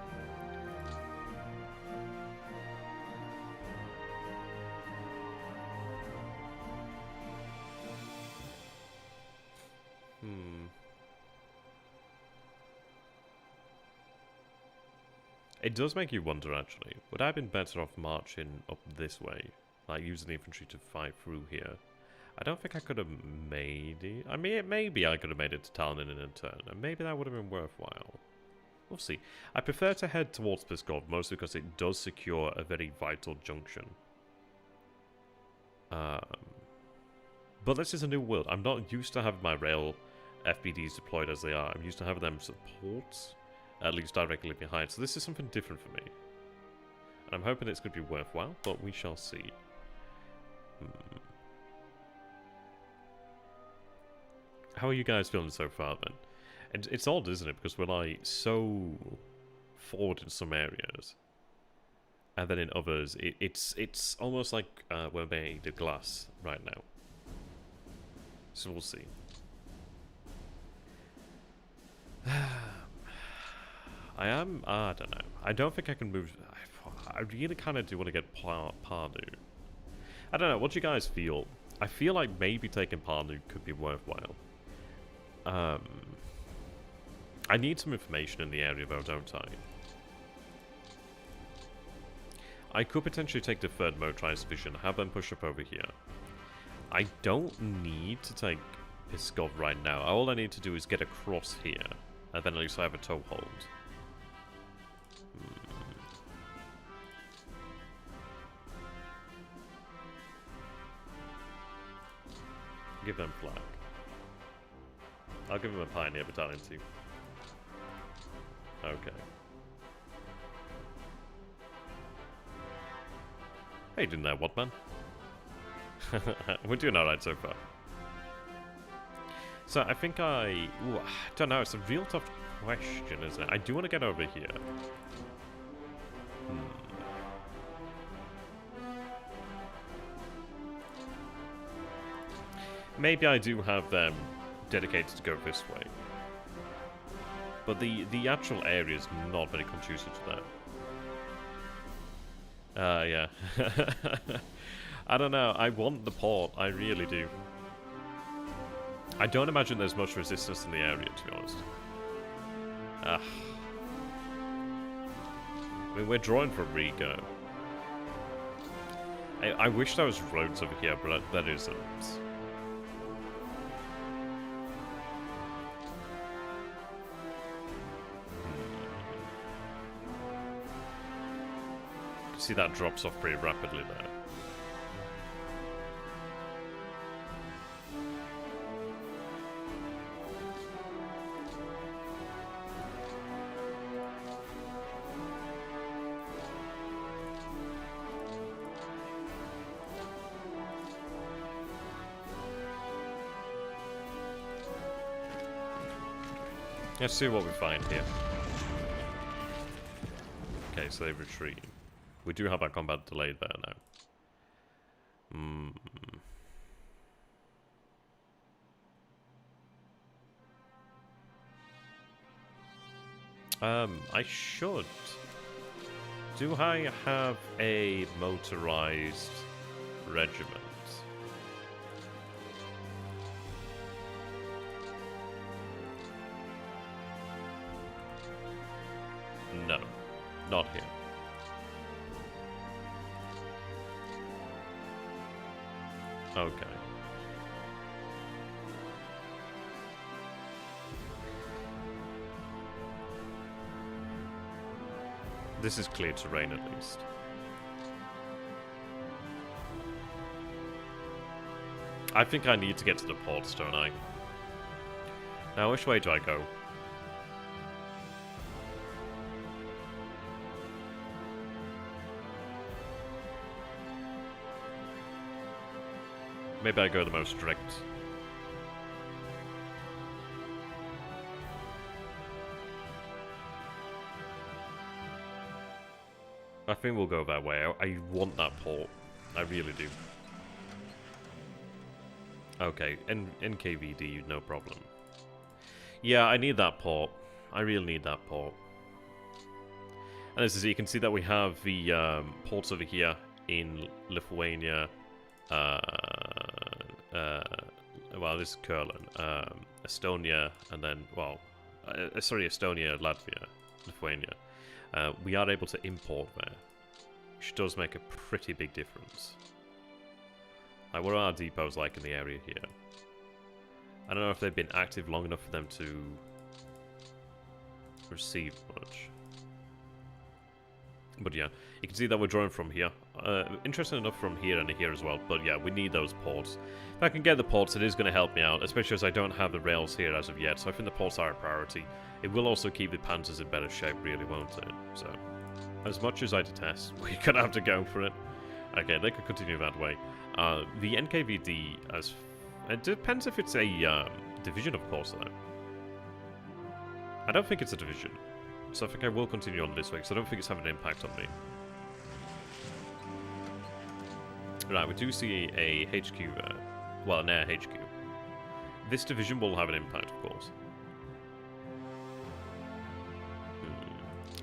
It does make you wonder, actually. Would I have been better off marching up this way? Like, using the infantry to fight through here? I don't think I could have made it. I mean, maybe I could have made it to Talon in a turn, and maybe that would have been worthwhile. We'll see. I prefer to head towards Pskov, mostly because it does secure a very vital junction. But this is a new world. I'm not used to having my rail FBDs deployed as they are. I'm used to having them support, at least directly behind. So this is something different for me. And I'm hoping it's going to be worthwhile, but we shall see. How are you guys feeling so far, then? And it's odd, isn't it? Because we're, like, so forward in some areas. And then in others, it's almost like we're made of glass right now. So we'll see. I don't know. I don't think I can move... I really kind of do want to get Parnu. I don't know. What do you guys feel? I feel like maybe taking Parnu could be worthwhile. I need some information in the area, though, don't I? I could potentially take the 3rd Motorized Division, have them push up over here. I don't need to take Pskov right now. All I need to do is get across here, and then at least I have a toehold. Give them flag. I'll give them a Pioneer Battalion too. Okay. Hey, didn't know what, man? We're doing alright so far. So, I think I don't know, it's a real tough question, isn't it? I do want to get over here. Maybe I do have them dedicated to go this way. But the actual area is not very conducive to that. Yeah. I don't know. I want the port. I really do. I don't imagine there's much resistance in the area, to be honest. I mean, we're drawing for Riga. I wish there was roads over here, but that isn't. can see that drops off pretty rapidly there. Let's see what we find here. Okay, so they've retreated. We do have our combat delayed there now. I should. Do I have a motorized regiment? No, not here. Okay. This is clear terrain at least. I think I need to get to the ports, don't I? Now, which way do I go? Maybe I go the most direct. I think we'll go that way. I want that port. I really do. Okay, NKVD, no problem. Yeah, I need that port. I really need that port. And as you can see that we have the ports over here in Lithuania. Well, this is Kurland, Estonia, and then, well, sorry, Estonia, Latvia, Lithuania. We are able to import there, which does make a pretty big difference. Like, what are our depots like in the area here? I don't know if they've been active long enough for them to receive much. But yeah, you can see that we're drawing from here. Interesting enough from here and here as well. But yeah, we need those ports. If I can get the ports, it is going to help me out, especially as I don't have the rails here as of yet. So I think the ports are a priority. It will also keep the Panthers in better shape, really, won't it? So, as much as I detest, we're going to have to go for it. Okay, they could continue that way. The NKVD, it depends if it's a division, of course, though. I don't think it's a division. So I think I will continue on this way, because I don't think it's having an impact on me. Right, we do see a HQ there. Well, an air HQ. This division will have an impact, of course.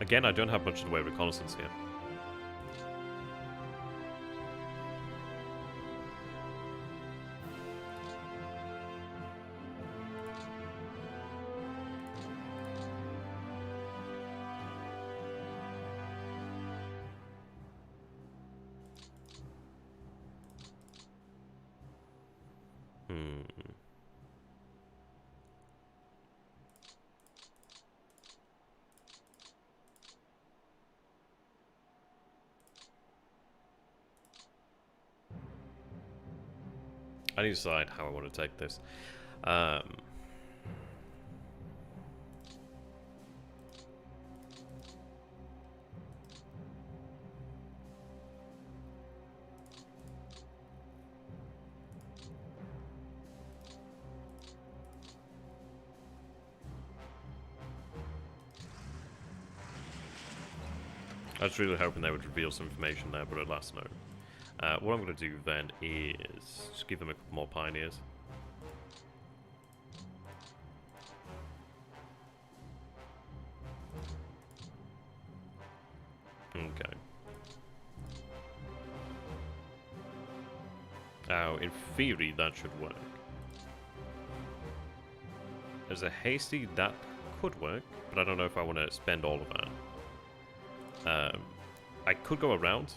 Again, I don't have much in the way of reconnaissance here. I need to decide how I want to take this. I was really hoping they would reveal some information there, but alas no. What I'm going to do then is just give them a couple more pioneers. Okay. Now, in theory, that should work. As a hasty, that could work, but I don't know if I want to spend all of that. I could go around.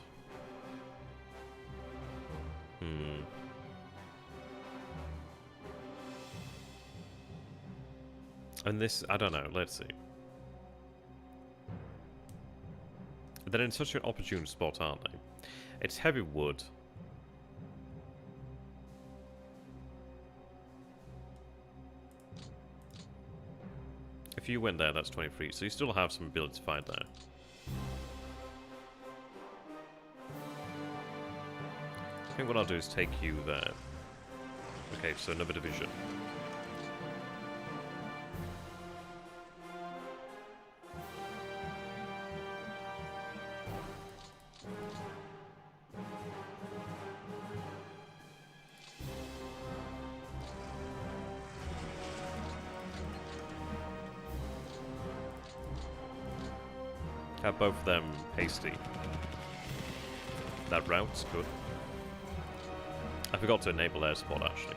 And this, I don't know, let's see. They're in such an opportune spot, aren't they? It's heavy wood. If you win there, that's 23, so you still have some ability to fight there. I think what I'll do is take you there. Okay, so another division. Have both of them hasty. That route's good. I forgot to enable air support actually.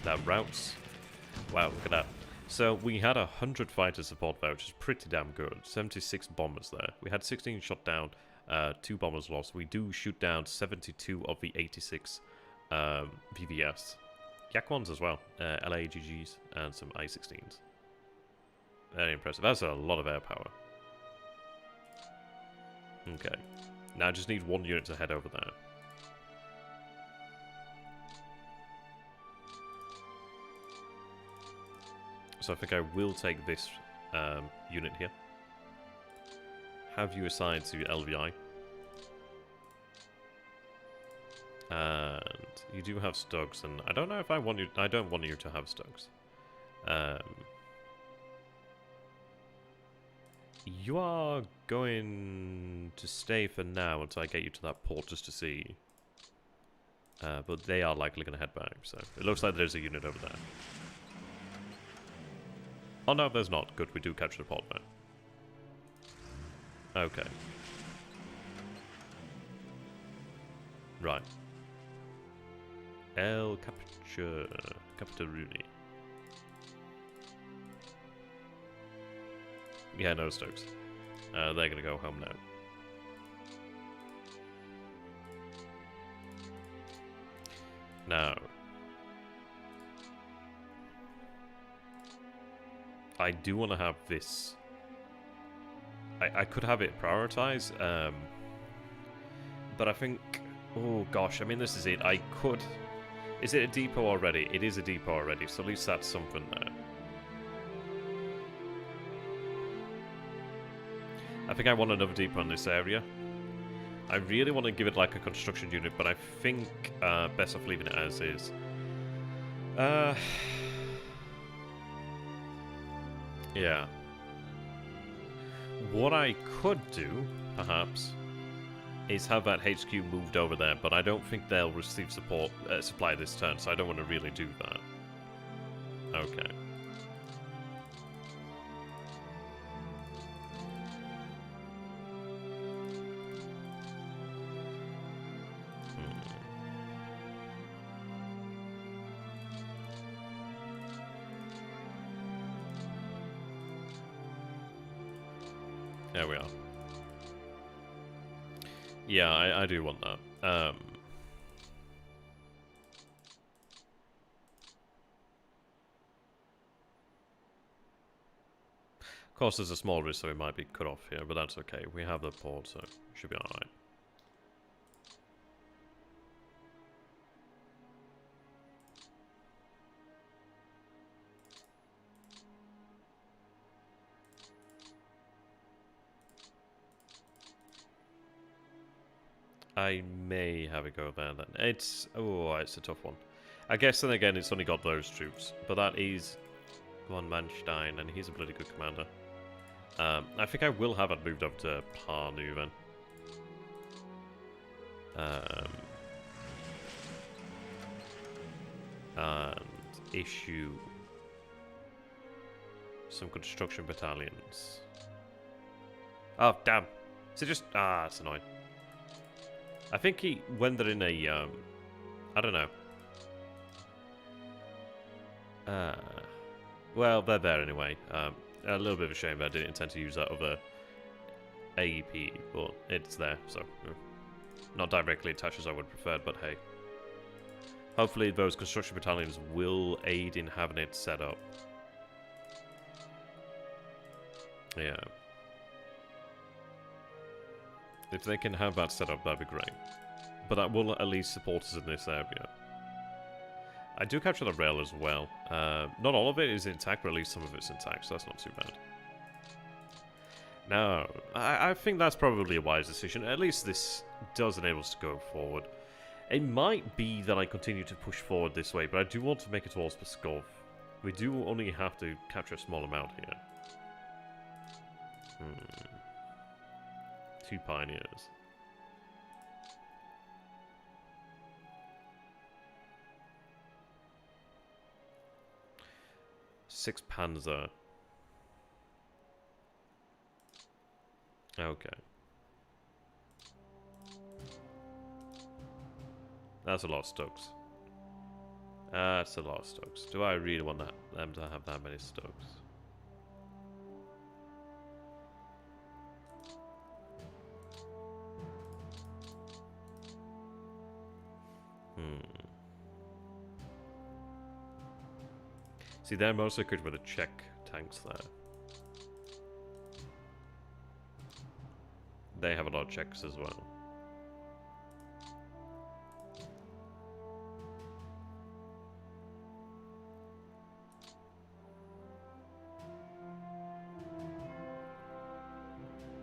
That routes. Wow, look at that. So we had 100 fighter support there, which is pretty damn good. 76 bombers there. We had 16 shot down, 2 bombers lost. We do shoot down 72 of the 86 PVS. Yak ones as well. LAGGs and some I-16s. Very impressive. That's a lot of air power. Okay. Now I just need 1 unit to head over there. So I think I will take this unit here. Have you assigned to LVI. And you do have Stugs, and I don't know if I want you. I don't want you to have Stugs. You are going to stay for now until I get you to that port just to see. But they are likely going to head back, so it looks like there's a unit over there. Oh no, there's not. Good, we do capture the port now. Okay. Right. El Capitaruni. Yeah, no Stokes. They're gonna go home now. Now, I do want to have this. I could have it prioritized, but I think. Oh gosh, I mean this is it. I could. Is it a depot already? It is a depot already, so at least that's something there. I think I want another depot in this area. I really want to give it like a construction unit, but I think best off leaving it as is. Yeah. What I could do, perhaps, is have that HQ moved over there, but I don't think they'll receive support supply this turn, so I don't want to really do that. Okay. There we are. Yeah, I do want that. Of course, there's a small risk, so it might be cut off here, but that's okay. We have the port, so it should be alright. I may have it go there then. It's a tough one. I guess then again it's only got those troops, but that is von Manstein, and he's a bloody good commander. I think I will have it moved up to Parnu then. And issue some construction battalions. Oh damn! So just it's annoying. I think when they're in a, I don't know. Well, they're there anyway. A little bit of a shame that I didn't intend to use that other AEP, but it's there, so not directly attached as I would prefer, but hey. Hopefully those construction battalions will aid in having it set up. Yeah. If they can have that set up, that'd be great. But that will at least support us in this area. I do capture the rail as well. Not all of it is intact, but at least some of it's intact, so that's not too bad. Now, I think that's probably a wise decision. At least this does enable us to go forward. It might be that I continue to push forward this way, but I do want to make it towards Pskov. We do only have to capture a small amount here. 2 pioneers. Six Panzer. Okay. That's a lot of Stokes. That's a lot of Stokes. Do I really want them to have that many Stokes? See, they're mostly good with the Czech tanks there. They have a lot of Czechs as well.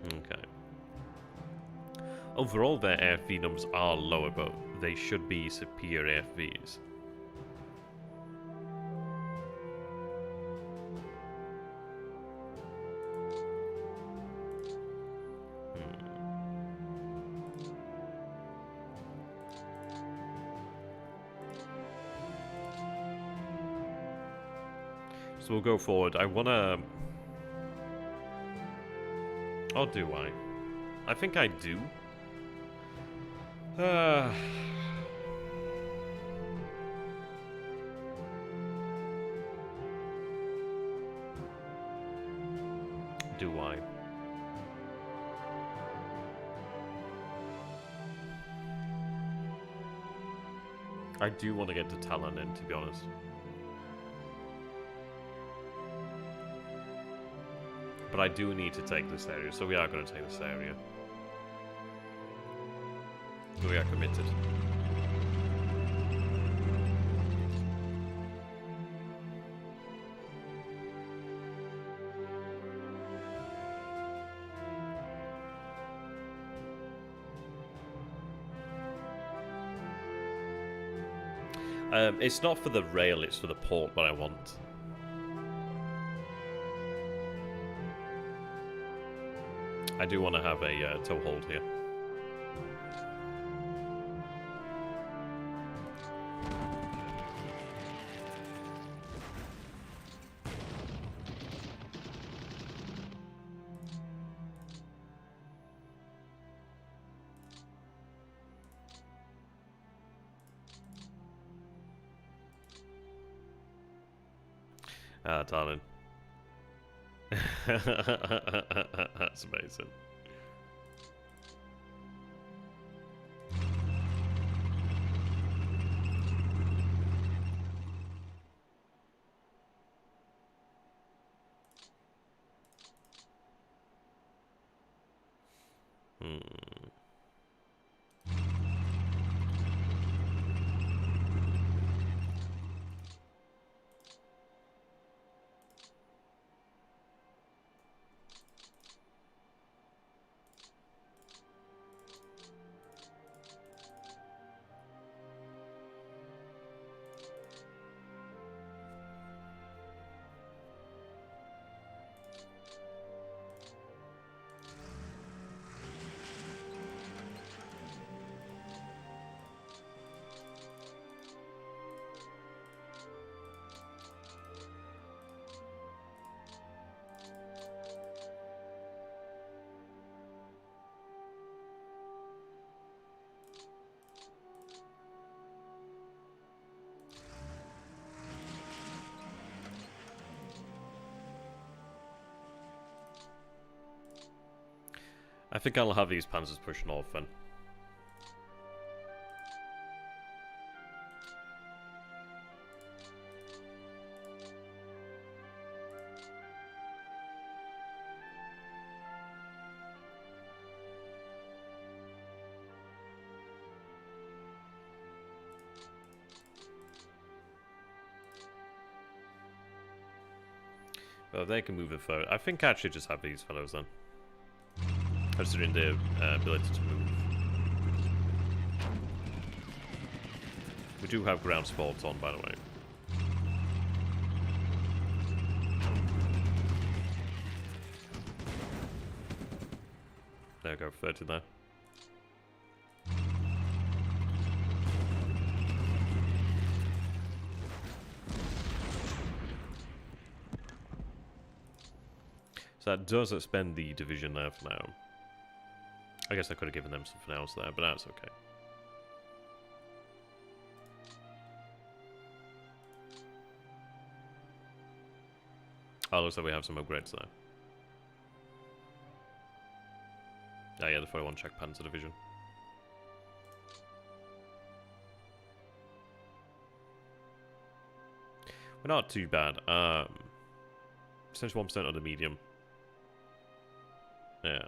Okay. Overall, their AFV numbers are lower, but they should be superior AFVs. So we'll go forward. I wanna... Or do I? I think I do. Do I? I do want to get to Talon in, to be honest. But I do need to take this area, so we are going to take this area. We are committed. It's not for the rail, it's for the port that I want. I do want to have a toehold here. Ah, darling. That's amazing. I think I'll have these panzers push north then. Well, they can move it forward. I think I should just have these fellows then. Considering their ability to move. We do have ground sports on, by the way. There we go, 30 there. So that does expend the division there for now. I guess I could have given them something else there, but that's okay. Oh, looks like we have some upgrades there. Oh yeah, the 41 Czech Panzer Division. We're not too bad. Essentially 1% on the medium. Yeah.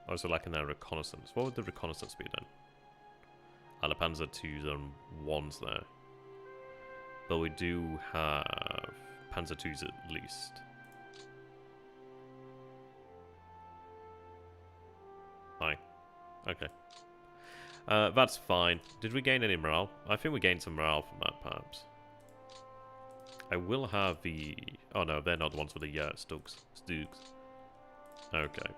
Also lacking their reconnaissance. What would the reconnaissance be then? The Panzer 2s and 1s there. But we do have Panzer 2s at least. Hi. Okay. That's fine. Did we gain any morale? I think we gained some morale from that, perhaps. I will have the... Oh no, they're not the ones with the Stooks. Okay.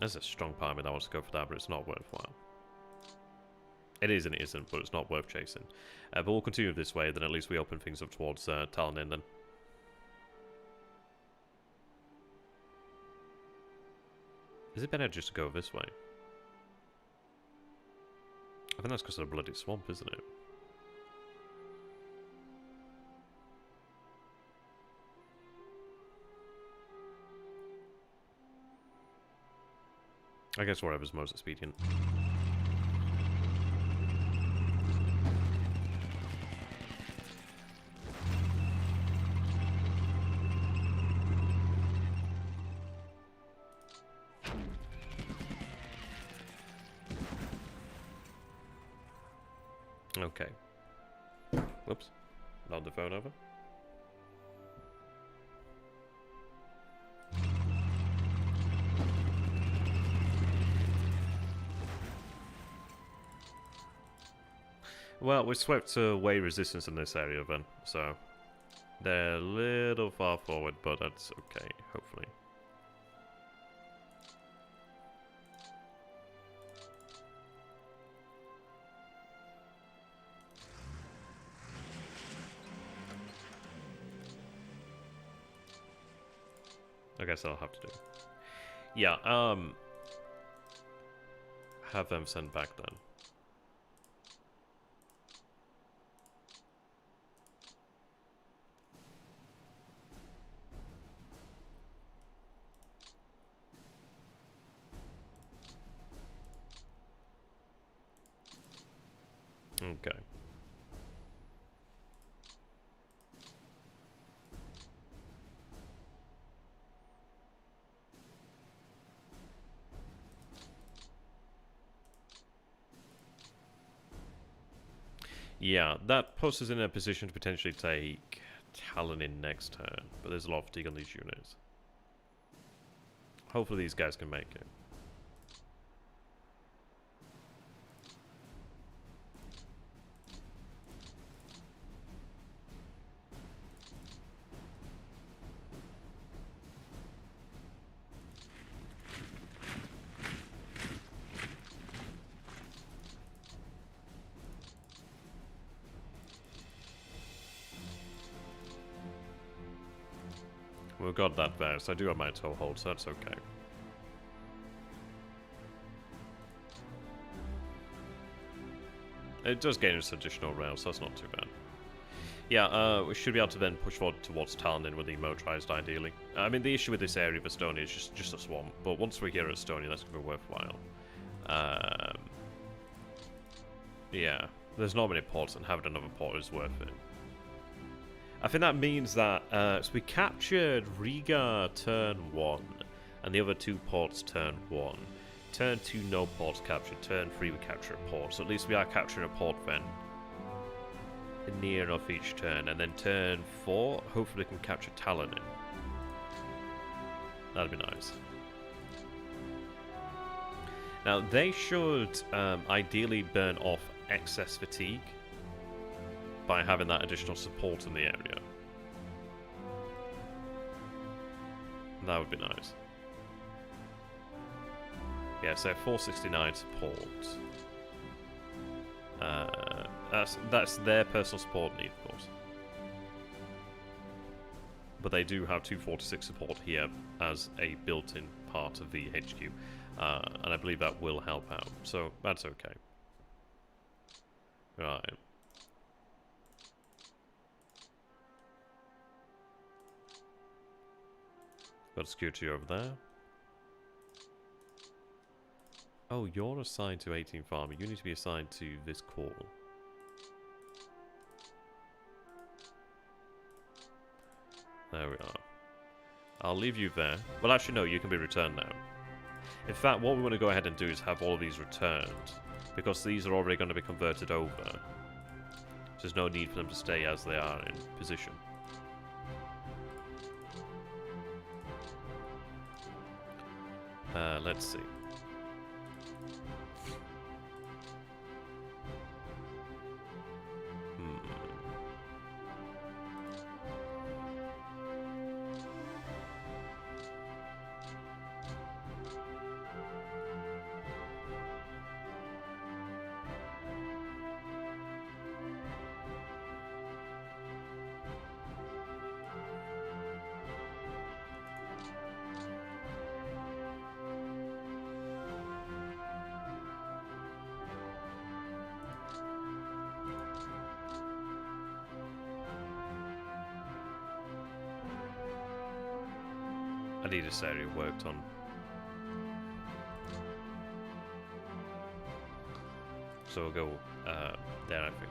There's a strong part of me that wants to go for that, but it's not worthwhile. It is and it isn't, but it's not worth chasing. But we'll continue this way, then at least we open things up towards Talnin then. Is it better just to go this way? I think that's because of the bloody swamp, isn't it? I guess whatever's most expedient. Okay. Whoops. Knocked the phone over. Well, we swept away resistance in this area then, so they're a little far forward, but that's okay, hopefully. I guess I'll have to do. Yeah, have them send back then. Okay. Yeah, that puts us in a position to potentially take Talon in next turn, but there's a lot of fatigue on these units. Hopefully these guys can make it. We've got that there, so I do have my toehold, so that's okay. It does gain us additional rail, so that's not too bad. Yeah, we should be able to then push forward towards Talnin with the motorized, ideally. I mean, the issue with this area of Estonia is just a swamp, but once we're here at Estonia, that's going to be worthwhile. Yeah, there's not many ports, and having another port is worth it. I think that means that so we captured Riga turn 1, and the other 2 ports turn 1. Turn 2, no ports captured. Turn 3, we capture a port. So at least we are capturing a port then. near enough each turn, and then turn 4, hopefully can capture Talon in. That'd be nice. Now, they should ideally burn off excess fatigue by having that additional support in the area. That would be nice. Yeah, so 469 support. That's their personal support need, of course. But they do have 246 support here as a built-in part of the HQ. And I believe that will help out. So, that's okay. Right. Got security over there. Oh, you're assigned to 18 Farmer. You need to be assigned to this call. There we are. I'll leave you there. Well, actually, no, you can be returned now. In fact, what we want to go ahead and do is have all of these returned, because these are already going to be converted over. So there's no need for them to stay as they are in position. Let's see. I need this area worked on. So we'll go there, I think.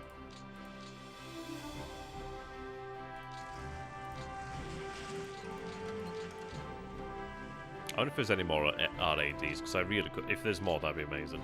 I wonder if there's any more RADs, because I really could. If there's more, that'd be amazing.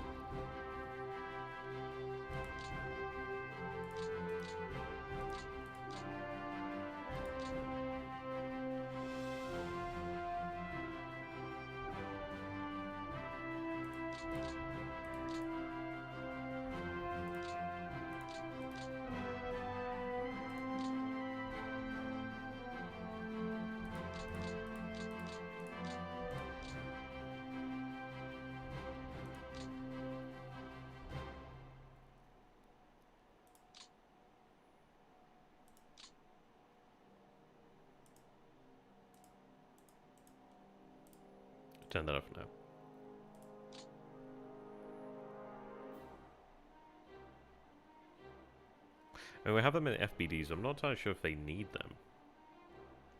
Turn that off now. And we have them in FBDs. I'm not entirely sure if they need them.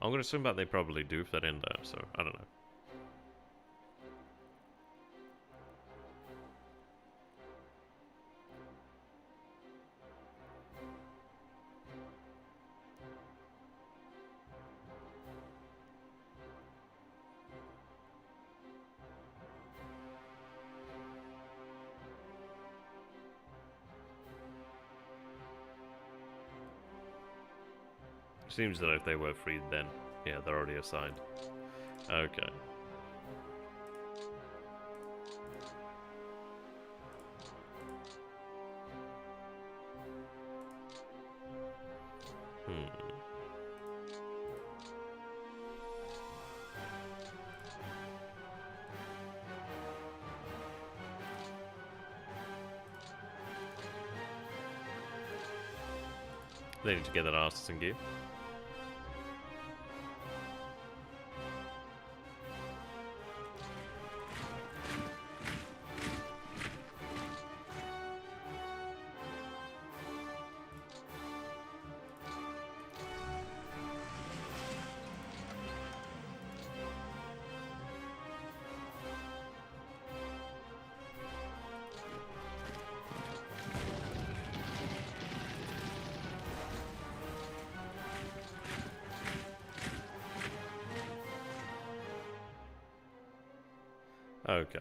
I'm going to assume that they probably do if they're in there, so I don't know. Seems that if they were freed, then yeah, they're already assigned. Okay. They need to get that artist in gear. Okay.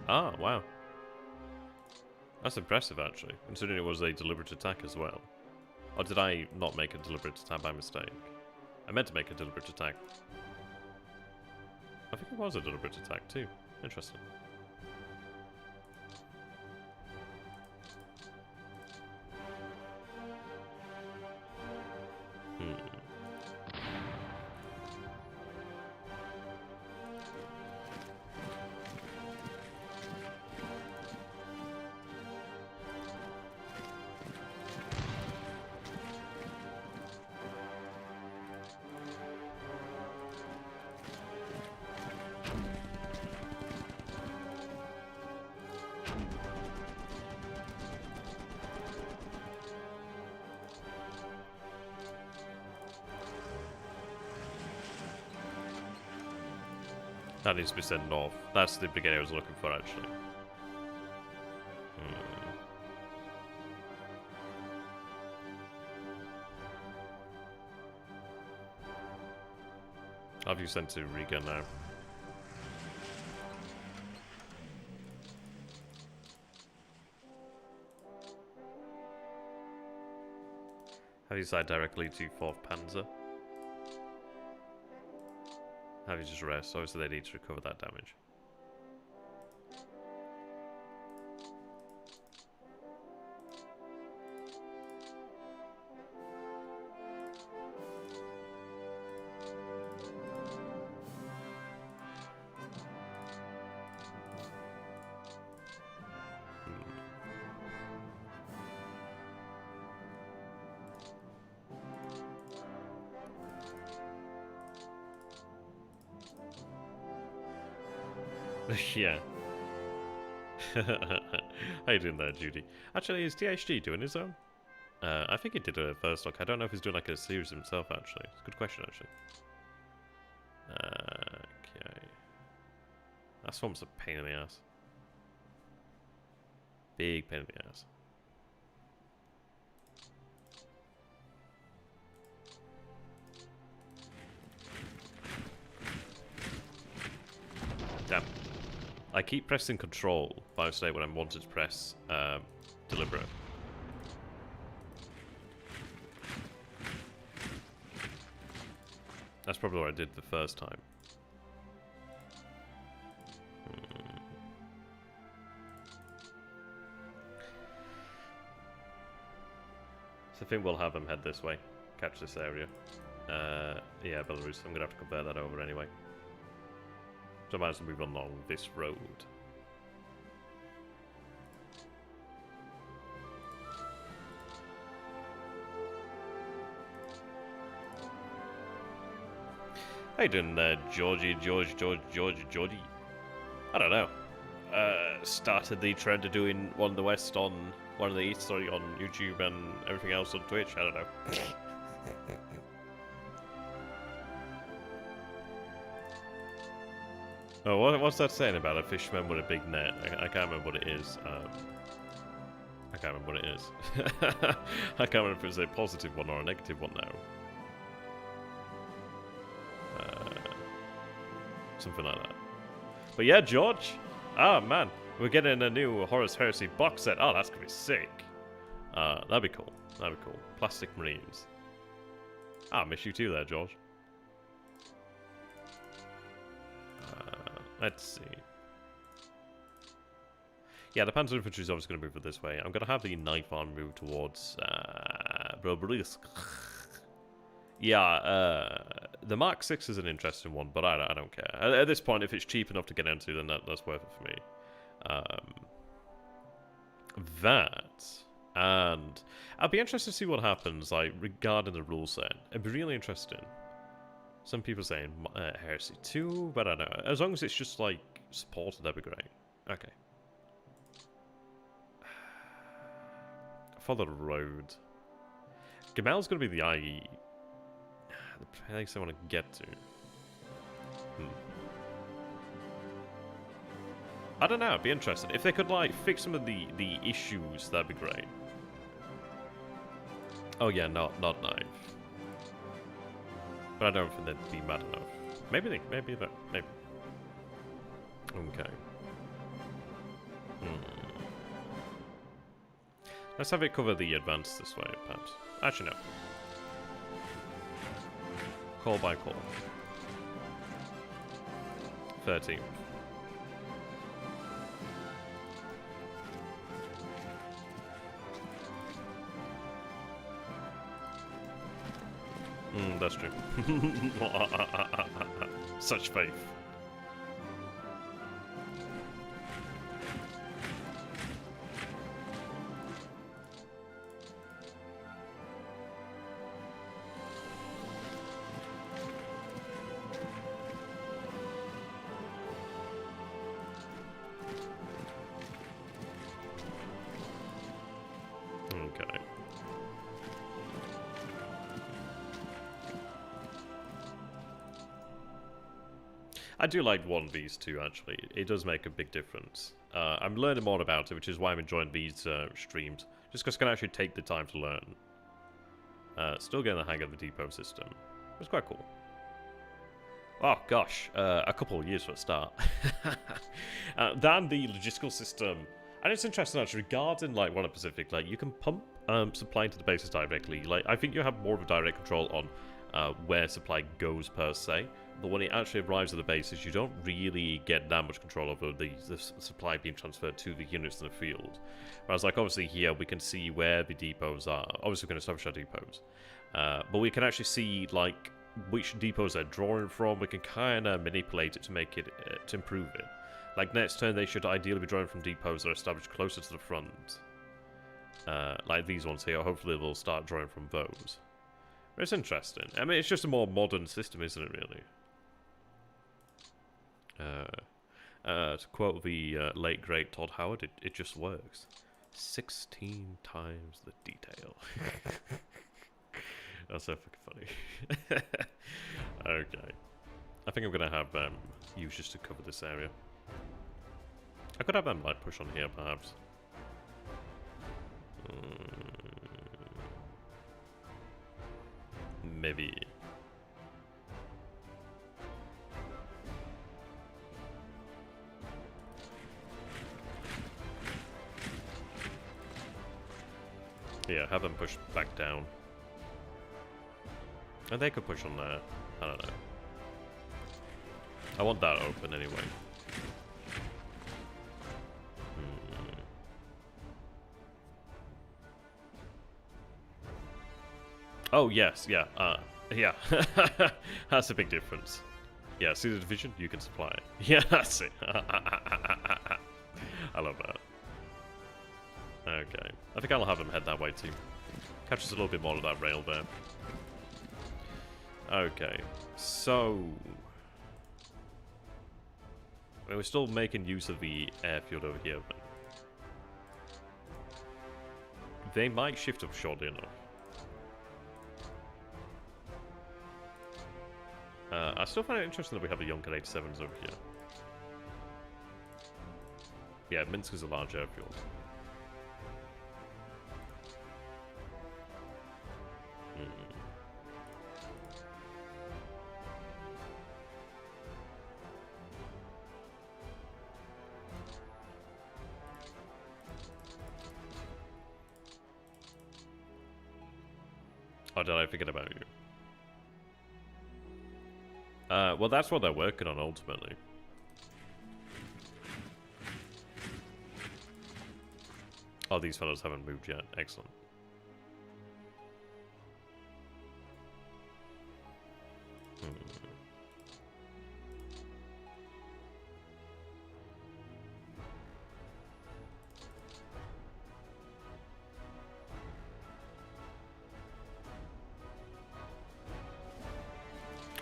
Ah, wow. That's impressive, actually, considering it was a deliberate attack as well. Or did I not make a deliberate attack by mistake? I meant to make a deliberate attack. I think it was a deliberate attack too. Interesting. That needs to be sent north. That's the brigade I was looking for, actually. Have you sent to recon now? Have you side directly to 4th Panzer? Have you just rest? Obviously they need to recover that damage. Yeah. How you doing there, Judy? Actually, is THG doing his own? I think he did a first look. I don't know if he's doing like a series himself, actually. It's a good question, actually. Okay. That swamp's a pain in the ass. Big pain in the ass. Damn. I keep pressing control by mistake when I wanted to press deliberate. That's probably what I did the first time. So I think we'll have them head this way, catch this area. Yeah, Belarus, I'm going to have to compare that over anyway. So I might as well move along this road. How you doing there, Georgie? I don't know. Started the trend of doing one in the west on one in the east, sorry, on YouTube and everything else on Twitch. I don't know. Oh, what's that saying about a fisherman with a big net? I can't remember what it is. I can't remember what it is. I can't remember if it's a positive one or a negative one now. Something like that. But yeah, George. Ah, man. We're getting a new Horus Heresy box set. Oh, that's going to be sick. That'd be cool. That'd be cool. Plastic Marines. I miss you too there, George. Let's see. Yeah, the Panzer Infantry is obviously going to move it this way. I'm going to have the Knife Arm move towards Brobrizk. Yeah, the Mark 6 is an interesting one, but I don't care. At this point, if it's cheap enough to get into, then that's worth it for me. That, and I'll be interested to see what happens, like, regarding the rule set. It'd be really interesting. Some people saying Heresy 2, but I don't know. As long as it's just, like, supported, that'd be great. Okay. Follow the road. Gamel's going to be the IE. The place I want to get to. I don't know, it'd be interesting. If they could, like, fix some of the issues, that'd be great. Oh yeah, not knife. But I don't think they'd be mad enough. Maybe maybe. Okay. Let's have it cover the advance this way, perhaps. Actually, no. Call by call. 13. That's true. Such faith. Okay. I do like 1Vs too, actually. It does make a big difference. I'm learning more about it, which is why I'm enjoying these streams. Just because I can actually take the time to learn. Still getting the hang of the depot system. It's quite cool. Oh, gosh. A couple of years for a start. Then the logistical system. And it's interesting, actually, regarding, like, One Pacific, like, you can pump supply into the bases directly. Like, I think you have more of a direct control on where supply goes, per se. But when it actually arrives at the bases, you don't really get that much control over the supply being transferred to the units in the field. Whereas, like, obviously here, we can see where the depots are. Obviously, we can establish our depots. But we can actually see, like, which depots they're drawing from. We can kind of manipulate it to make it, to improve it. Like, next turn, they should ideally be drawing from depots that are established closer to the front. Like these ones here. Hopefully, they'll start drawing from those. But it's interesting. I mean, it's just a more modern system, isn't it, really? To quote the late, great Todd Howard, it just works. 16 times the detail. That's so fucking funny. Okay. I think I'm going to have use just to cover this area. I could have them like push on here, perhaps. Maybe. Yeah, have them push back down. And they could push on there. I don't know. I want that open anyway. Oh, yes, yeah. Yeah. That's a big difference. Yeah, see the division? You can supply it. Yeah, that's it. I love that. Okay. I think I'll have them head that way too. Captures a little bit more of that rail there. Okay. So... we're still making use of the airfield over here, but... they might shift up shortly enough. I still find it interesting that we have the Yonker 87s over here. Yeah, Minsk is a large airfield. Oh, did I forget about you? Well, that's what they're working on, ultimately. Oh, these fellows haven't moved yet. Excellent.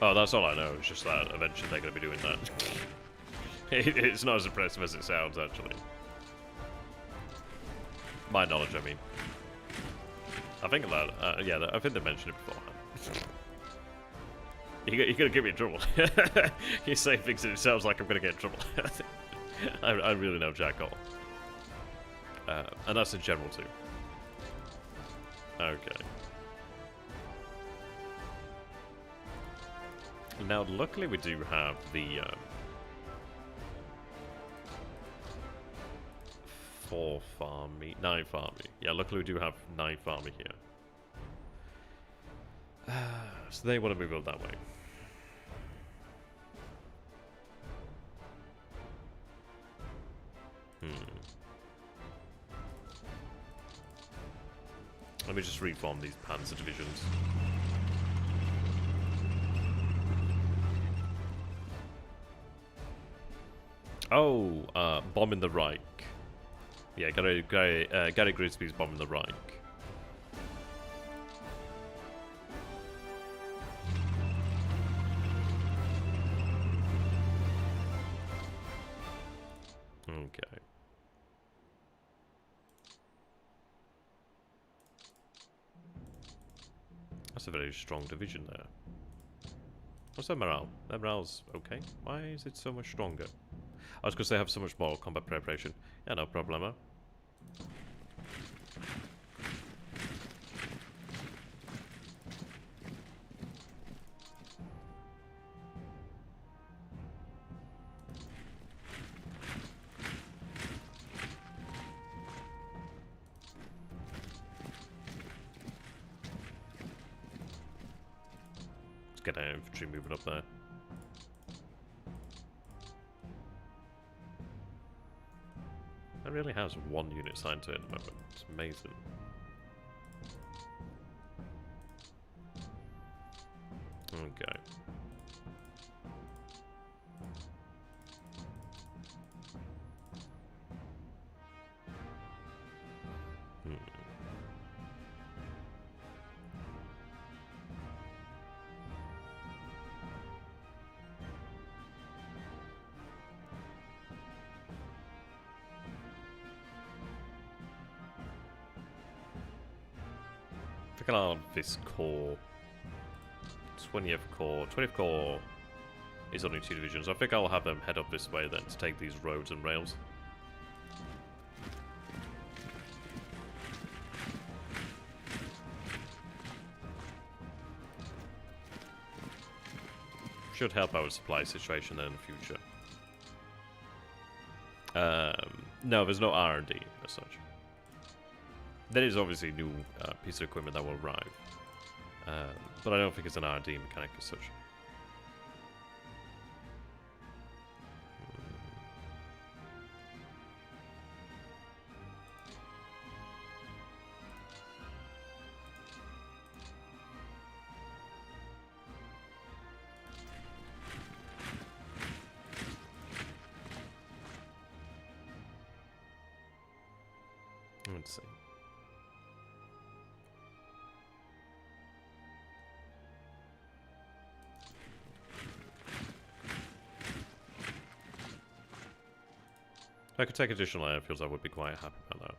Oh, that's all I know. It's just that eventually they're going to be doing that. It's not as impressive as it sounds, actually. My knowledge, I mean. I think that, yeah, I think they mentioned it beforehand. You're going to get me in trouble. You say things and it sounds like I'm going to get in trouble. I really know Jack all. And that's in general, too. Okay. Now, luckily we do have the 4 farmy, 9 farmy. Yeah, luckily we do have 9 farmy here. So they want to move up that way. Let me just reform these panzer divisions. Oh, bombing the Reich. Yeah, Gary Grisby's bombing the Reich. Okay. That's a very strong division there. What's their morale? Their morale's okay. Why is it so much stronger? I was because they have so much more combat preparation. Yeah, no problemo. Let's get our infantry moving up there. It really has 1 unit assigned to it at the moment. It's amazing. Okay. I think I'll have this core. 20th Corps is only 2 divisions. I think I'll have them head up this way then to take these roads and rails. Should help our supply situation then in the future. No, there's no R&D as such. There is obviously new piece of equipment that will arrive. But I don't think it's an R&D mechanic as such. Let's see. If I could take additional airfields, I would be quite happy about that.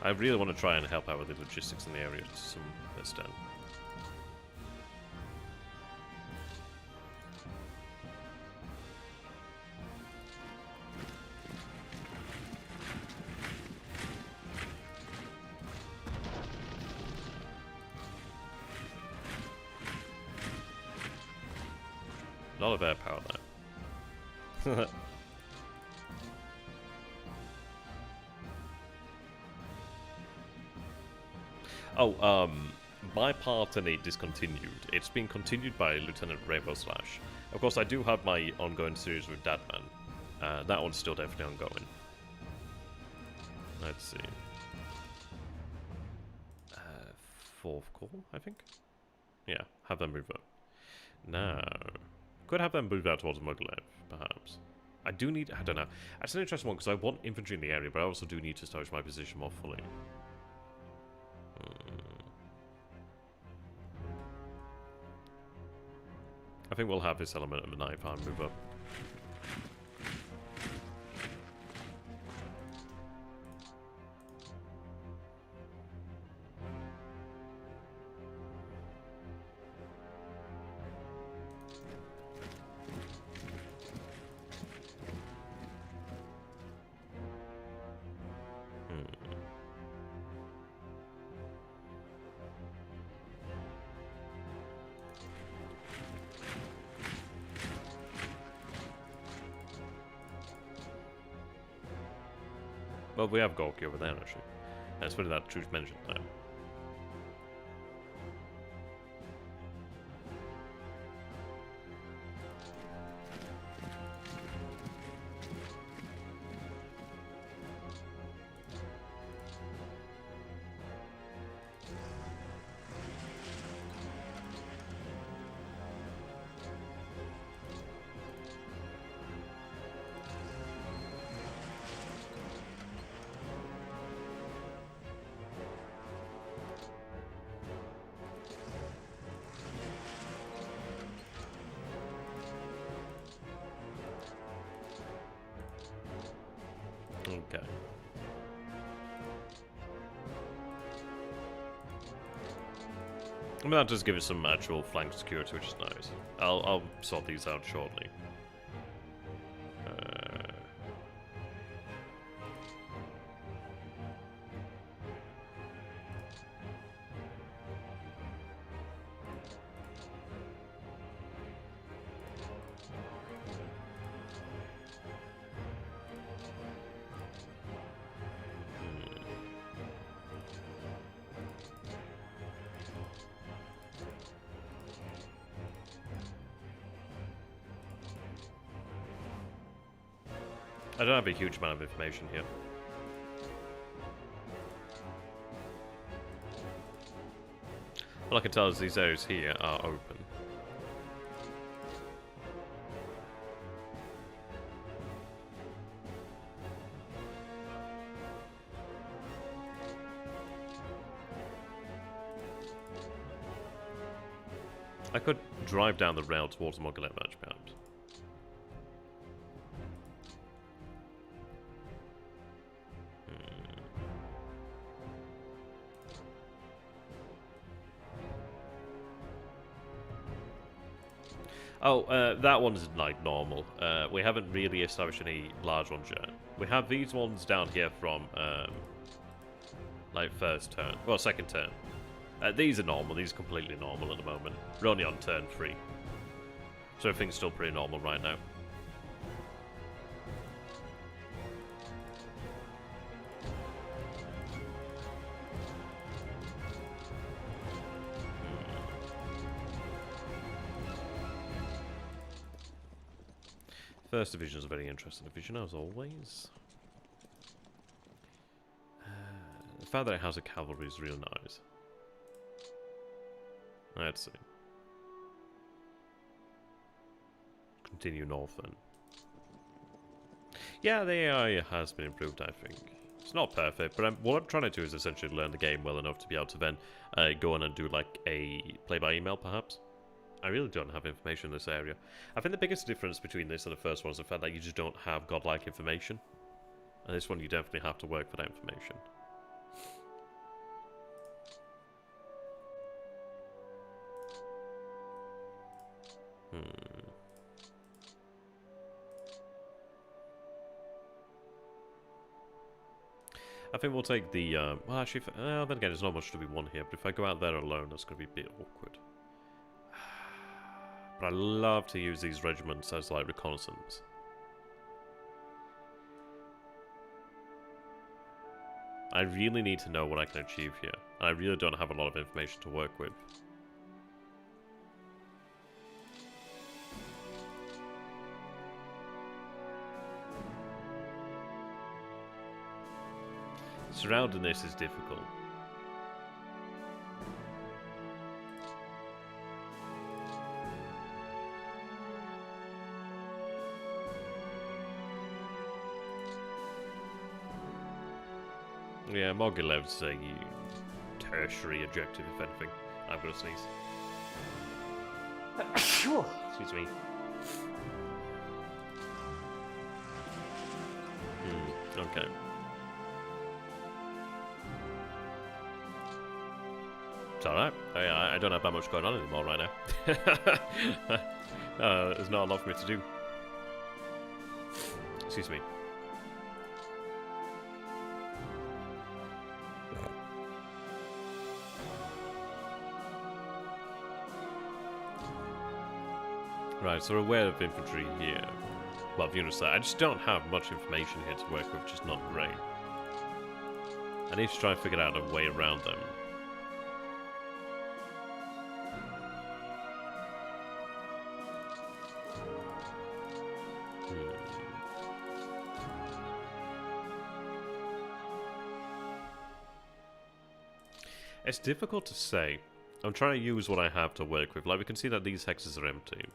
I really want to try and help out with the logistics in the area to some extent. A lot of air power there. Oh, my part in it discontinued. It's been continued by Lieutenant Raphael Slash. Of course, I do have my ongoing series with Dadman. That one's still definitely ongoing. Let's see. 4th Corps, I think? Yeah, have them move up. Now, could have them move out towards Mogilev, perhaps. I do need... I don't know. That's an interesting one, because I want infantry in the area, but I also do need to establish my position more fully. I think we'll have this element of the knife arm move up. Well, we have Gorky over there, actually. It's funny that Truth mentioned that. Okay. I mean, that does give us some actual flank security, which is nice. I'll sort these out shortly. I don't have a huge amount of information here. All I can tell is these areas here are open. I could drive down the rail towards the Mogulet match, perhaps. Oh, that one's like normal. We haven't really established any large ones yet. We have these ones down here from like first turn, well, second turn. These are normal. These are completely normal at the moment. We're only on turn 3, so everything's still pretty normal right now. First division is a very interesting division, as always. The fact that it has a cavalry is real nice. Let's see. Continue north then. Yeah, the AI has been improved, I think. It's not perfect, but what I'm trying to do is essentially learn the game well enough to be able to then go on and do like a play-by-email, perhaps. I really don't have information in this area. I think the biggest difference between this and the first one is the fact that you just don't have godlike information. And this one you definitely have to work for that information. I think we'll take the, well actually, then again there's not much to be won here, but if I go out there alone that's going to be a bit awkward. But I love to use these regiments as like reconnaissance. I really need to know what I can achieve here. I really don't have a lot of information to work with. Surrounding this is difficult. Yeah, Mogilev's a tertiary objective, if anything. I'm gonna sneeze. Excuse me. Okay. It's alright. I don't have that much going on anymore right now. There's not a lot for me to do. Excuse me. Right, so we're aware of infantry here. Well, units there. I just don't have much information here to work with, which is not great. I need to try and figure out a way around them. It's difficult to say. I'm trying to use what I have to work with. Like, we can see that these hexes are empty.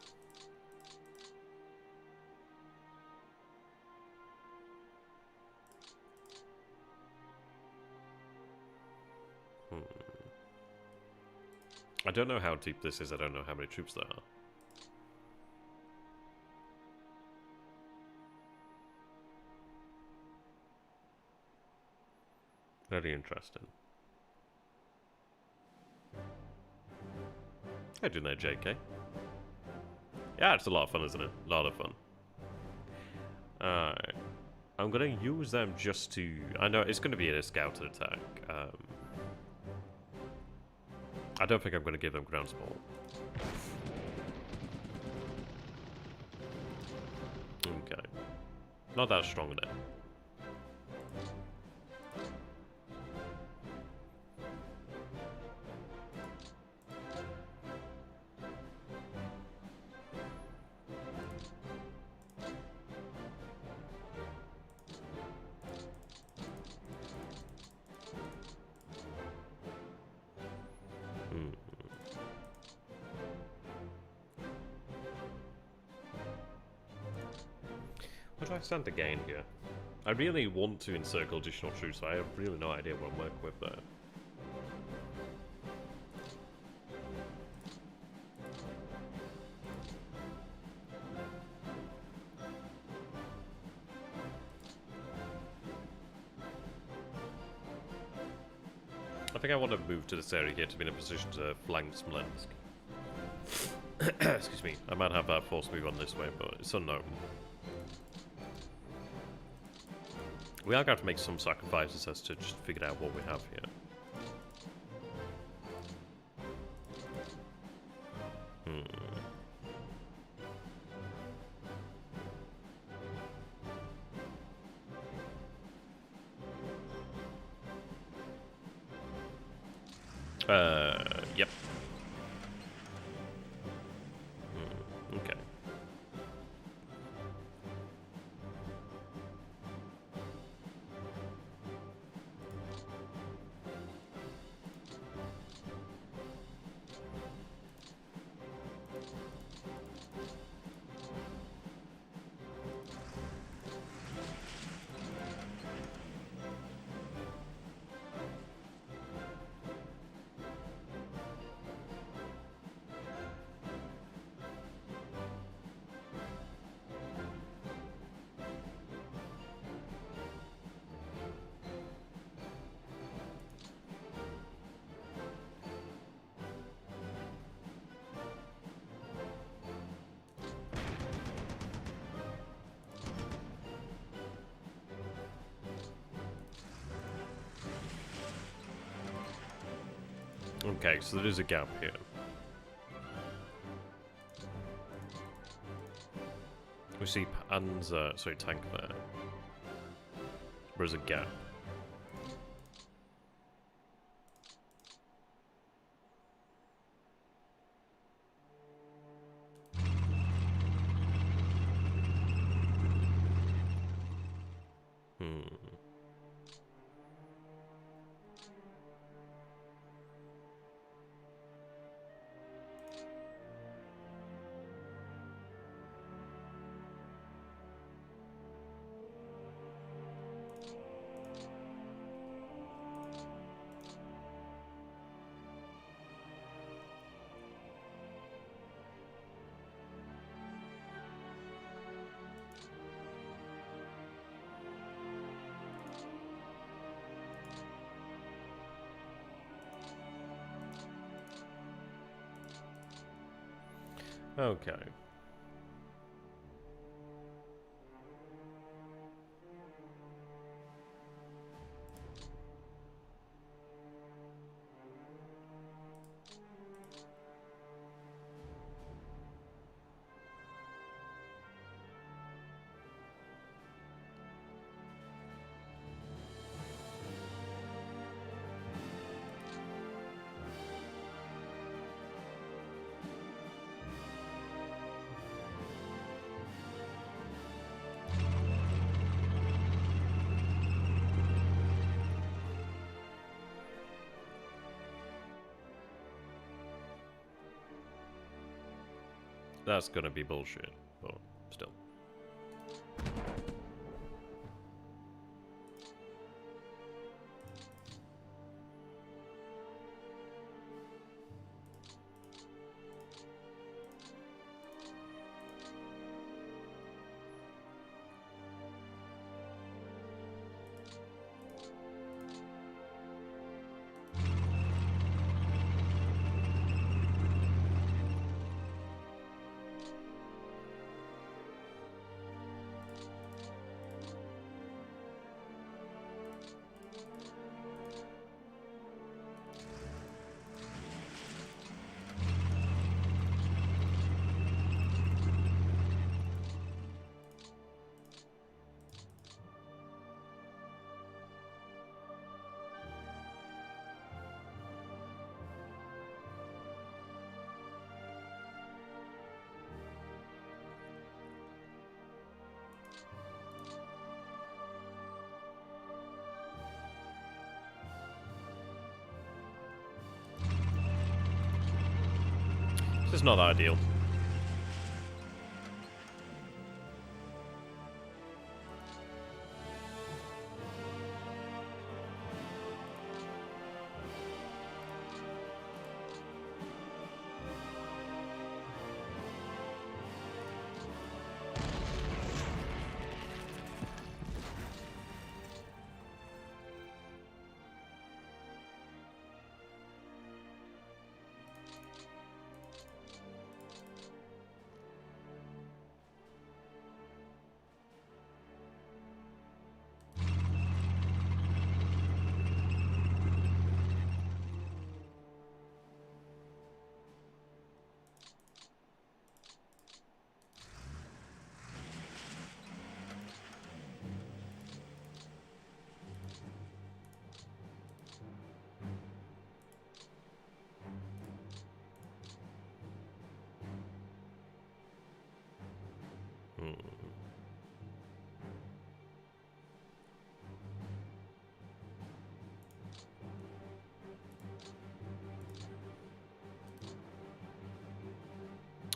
I don't know how deep this is. I don't know how many troops there are. Very interesting. How do you know, JK? Yeah, it's a lot of fun, isn't it? A lot of fun. Alright. I'm going to use them just to... I know it's going to be a scouted attack. I don't think I'm going to give them ground support. Okay. Not that strong then. What do I stand to gain here? I really want to encircle additional troops, so I have really no idea what I'm working with there. I think I want to move to this area here to be in a position to flank Smolensk. Excuse me, I might have that force move on this way, but it's unknown. We are going to have to make some sacrifices as to just figure out what we have here. Yep. Okay. Okay, so there is a gap here. We see Panzer, sorry, tank there. Where's a gap? Okay. That's gonna be bullshit, but still. This is not ideal.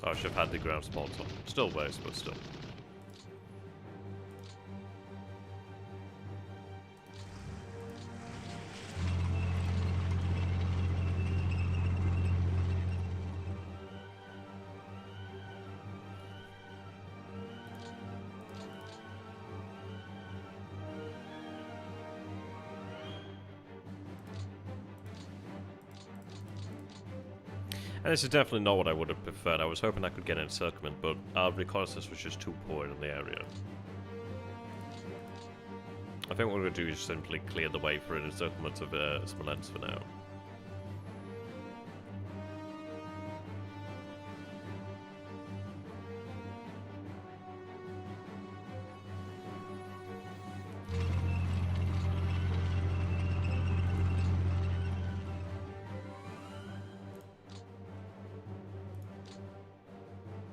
I should have had the ground spots on. Still works, but still. And this is definitely not what I would have preferred. I was hoping I could get an encirclement, but our reconnaissance was just too poor in the area. I think what we're going to do is simply clear the way for an encirclement of Smolensk for now.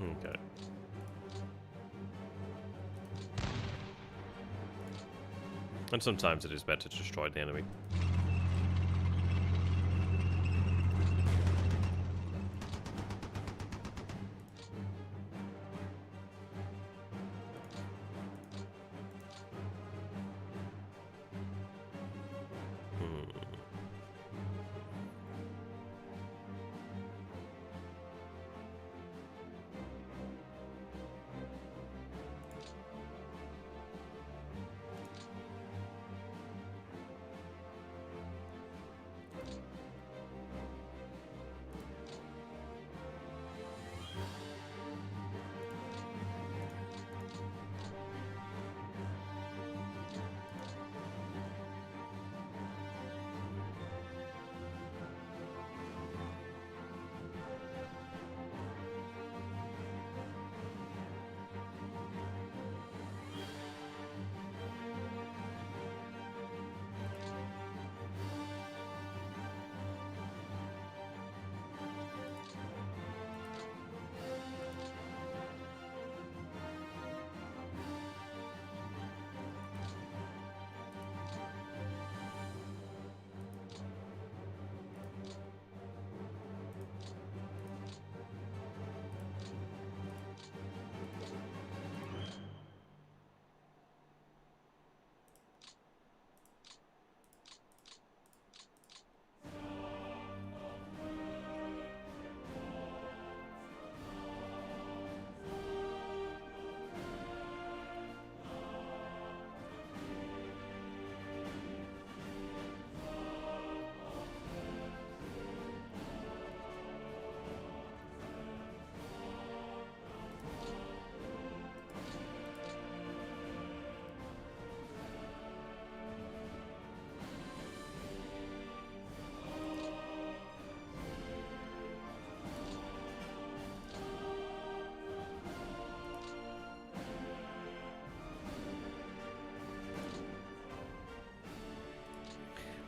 Okay. And sometimes it is better to destroy the enemy.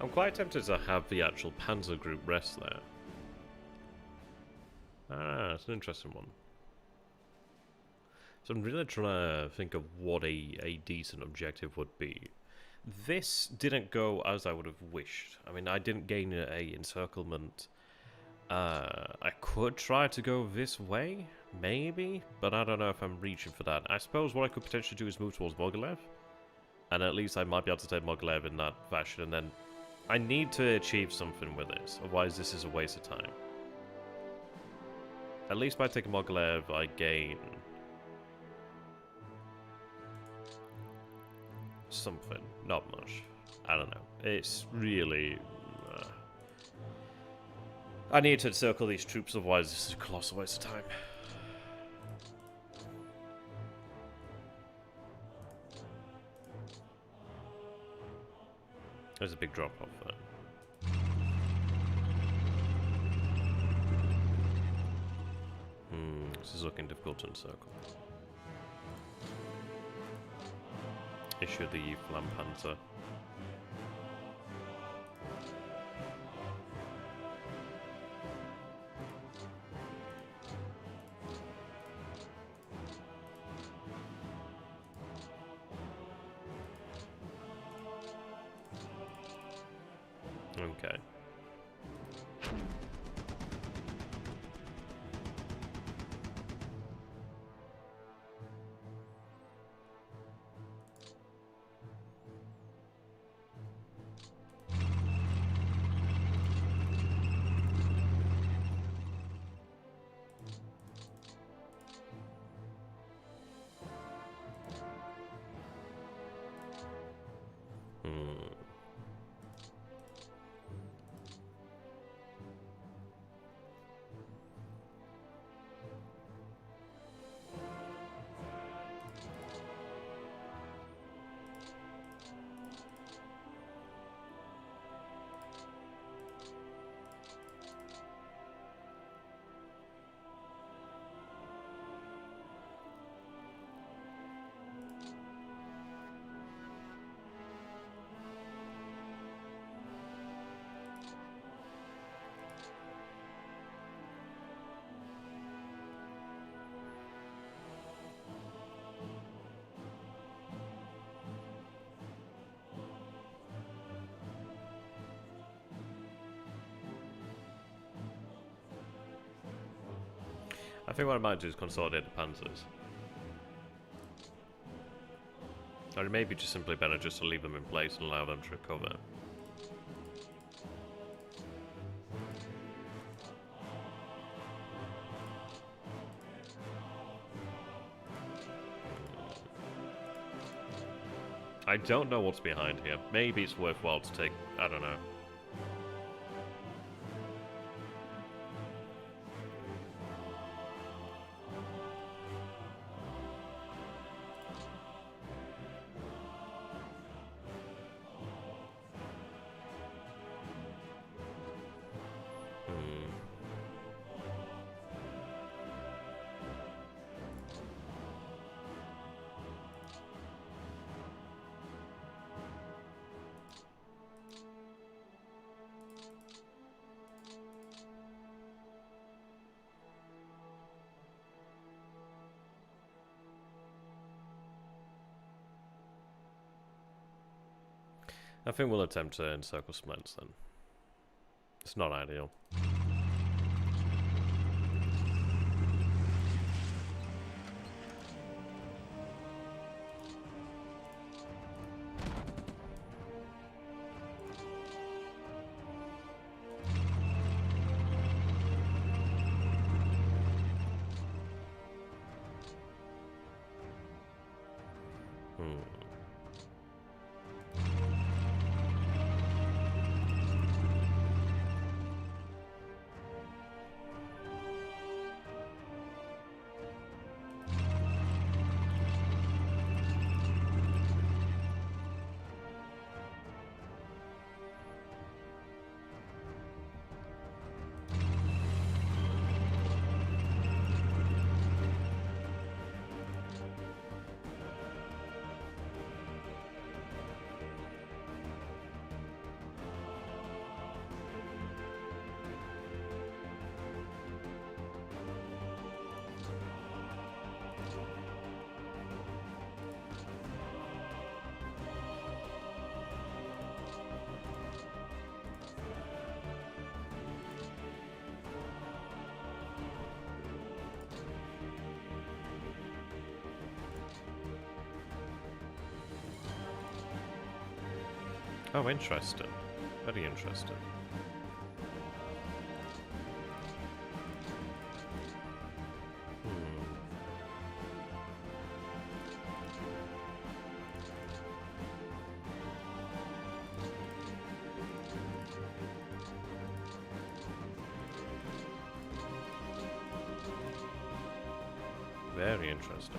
I'm quite tempted to have the actual Panzer group rest there. Ah, it's an interesting one. So I'm really trying to think of what a decent objective would be. This didn't go as I would have wished. I mean, I didn't gain a encirclement. I could try to go this way, maybe, but I don't know if I'm reaching for that. I suppose what I could potentially do is move towards Mogilev, and at least I might be able to take Mogilev in that fashion, and then I need to achieve something with this, otherwise this is a waste of time. At least by taking Mogilev, I gain something. Not much. I don't know. It's really... I need to encircle these troops, otherwise this is a colossal waste of time. There's a big drop-off there. This is looking difficult to encircle. Issue the Flampanzer. Okay. I think what I might do is consolidate the panzers. Or it may be just simply better just to leave them in place and allow them to recover. I don't know what's behind here. Maybe it's worthwhile to take... I don't know. I think we'll attempt to encircle Splints then. It's not ideal. Oh, interesting. Very interesting. Very interesting.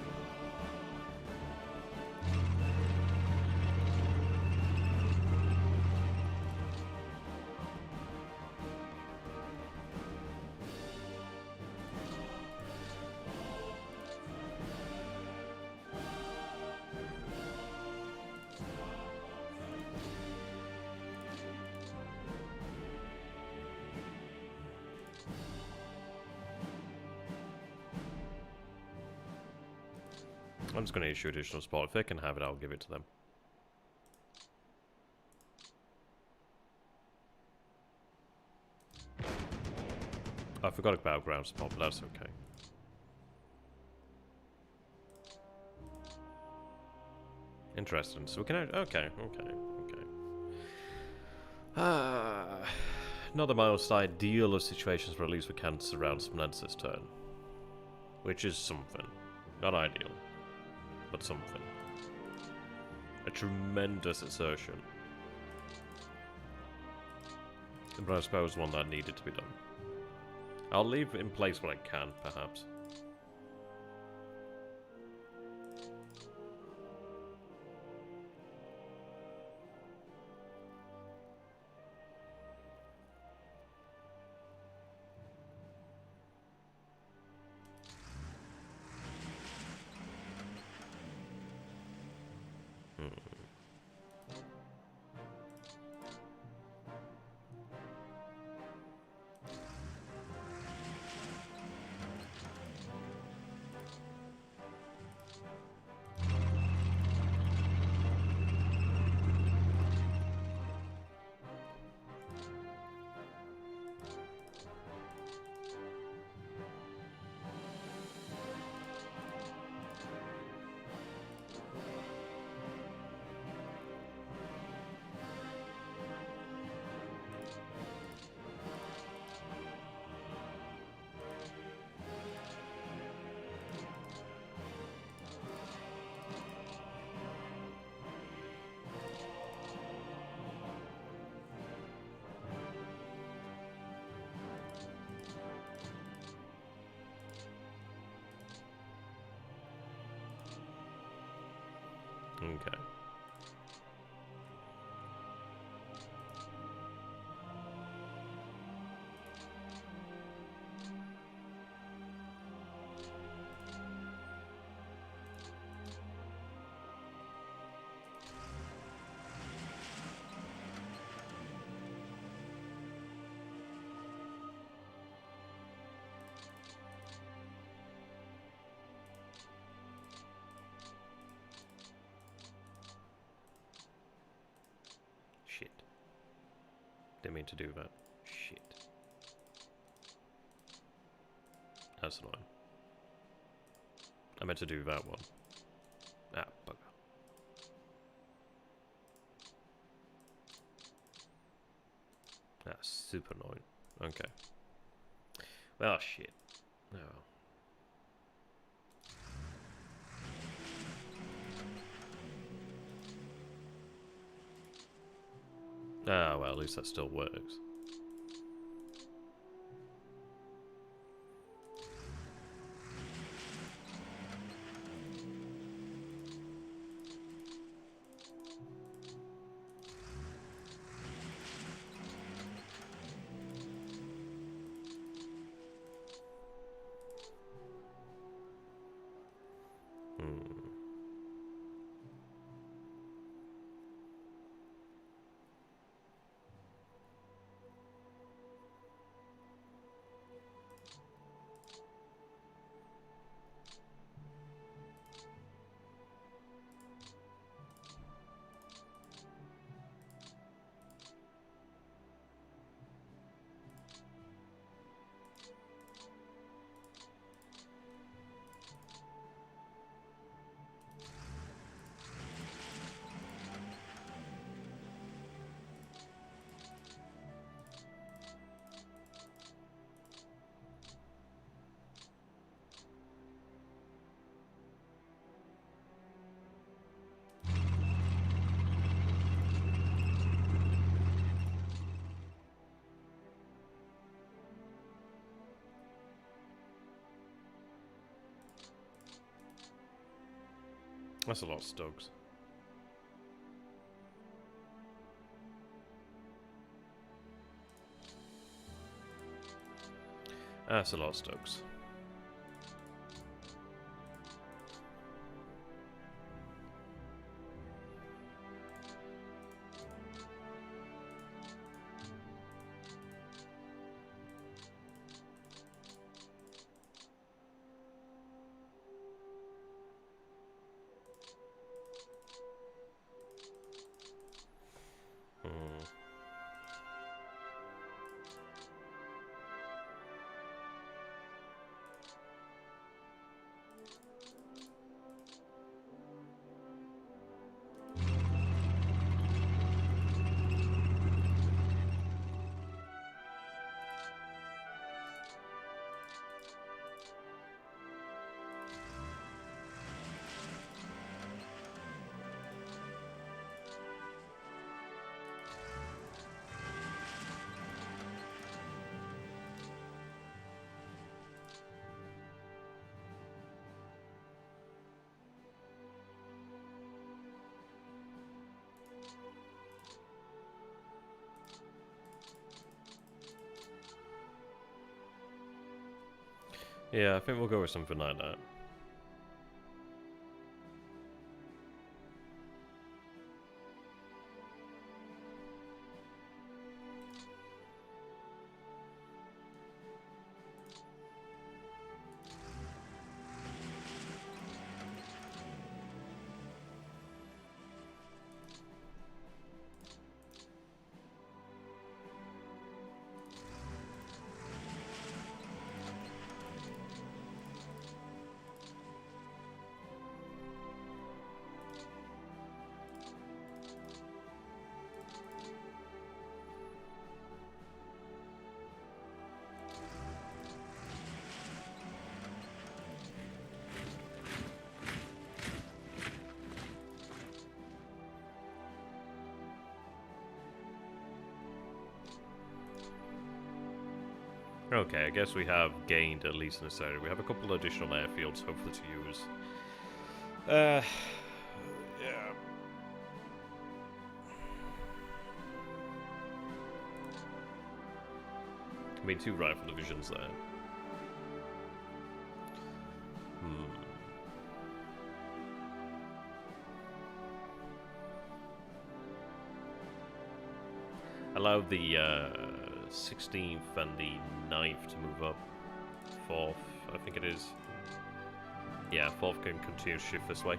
I'm just going to issue additional support. If they can have it, I'll give it to them. I forgot about ground support, but that's okay. Interesting. So we can... Okay. Not the most ideal of situations, but at least we can surround some lands this turn. Which is something. Not ideal, but something. A tremendous assertion. But I suppose one that needed to be done. I'll leave in place what I can, perhaps. Okay. Shit. Didn't mean to do that. Shit. That's annoying. I meant to do that one. Ah, bugger. That's super annoying. Okay. Well, shit. Oh. Ah, well, at least that still works. That's a lot of Stogs. That's a lot of Stogs. Yeah, I think we'll go with something like that. Okay, I guess we have gained at least in this area. We have a couple of additional airfields, hopefully to use. Yeah. I mean, 2 rifle divisions there. Allow the 16th and the 9th to move up. 4th, I think it is. Yeah, 4th can continue to shift this way.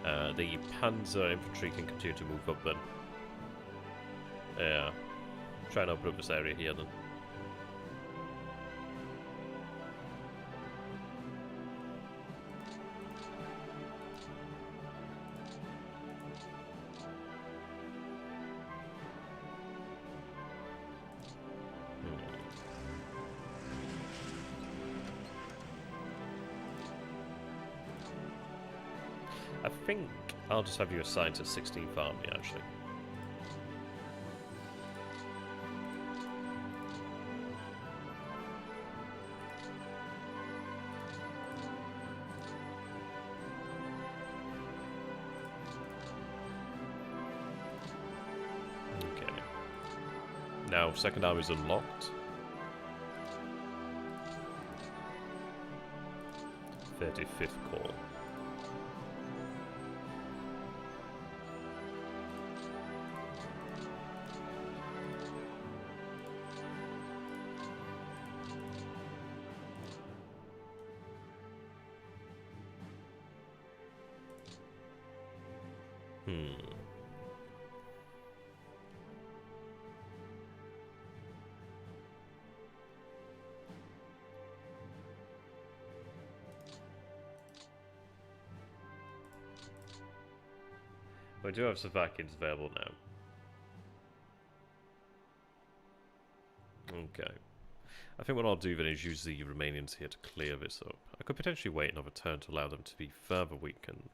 The Panzer infantry can continue to move up then. Yeah. Try and open up this area here then. I think I'll just have you assigned to 16th Army, actually. Okay. Now, 2nd Army is unlocked. 35th Corps. We do have Slovakians available now. Okay. I think what I'll do then is use the Romanians here to clear this up. I could potentially wait another turn to allow them to be further weakened.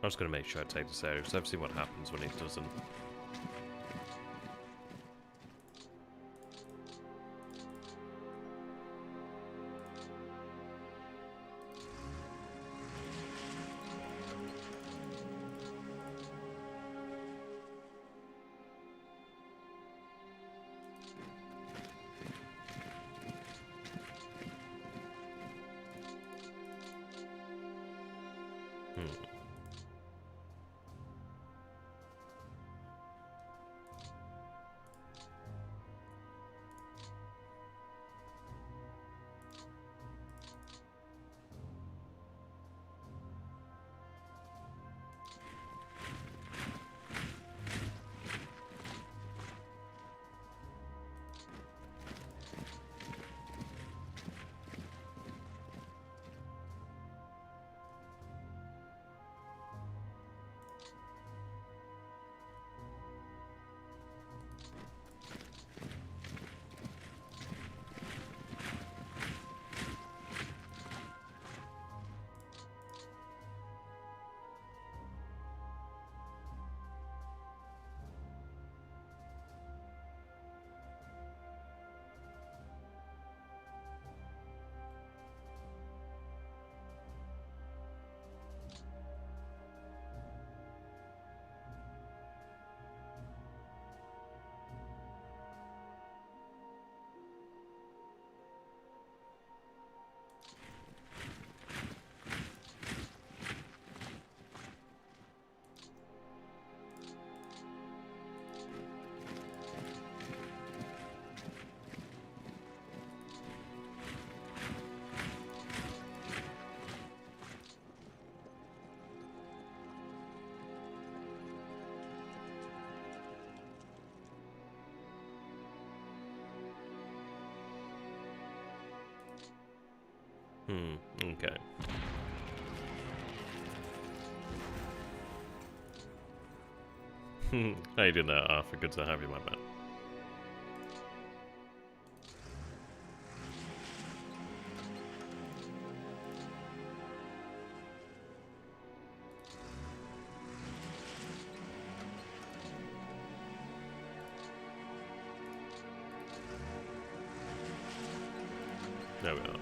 was going to make sure I take this area, because I've seen what happens when it doesn't. Okay. How you doing there, Arthur? Good to have you, my man. There we are.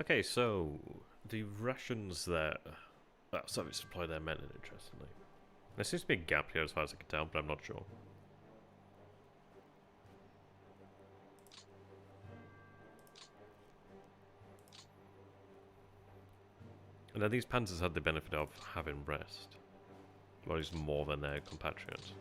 Okay, so the Russians there. Oh, sorry, supply their men, interestingly. There seems to be a gap here as far as I can tell, but I'm not sure. And then these panzers had the benefit of having rest. Well, at least more than their compatriots.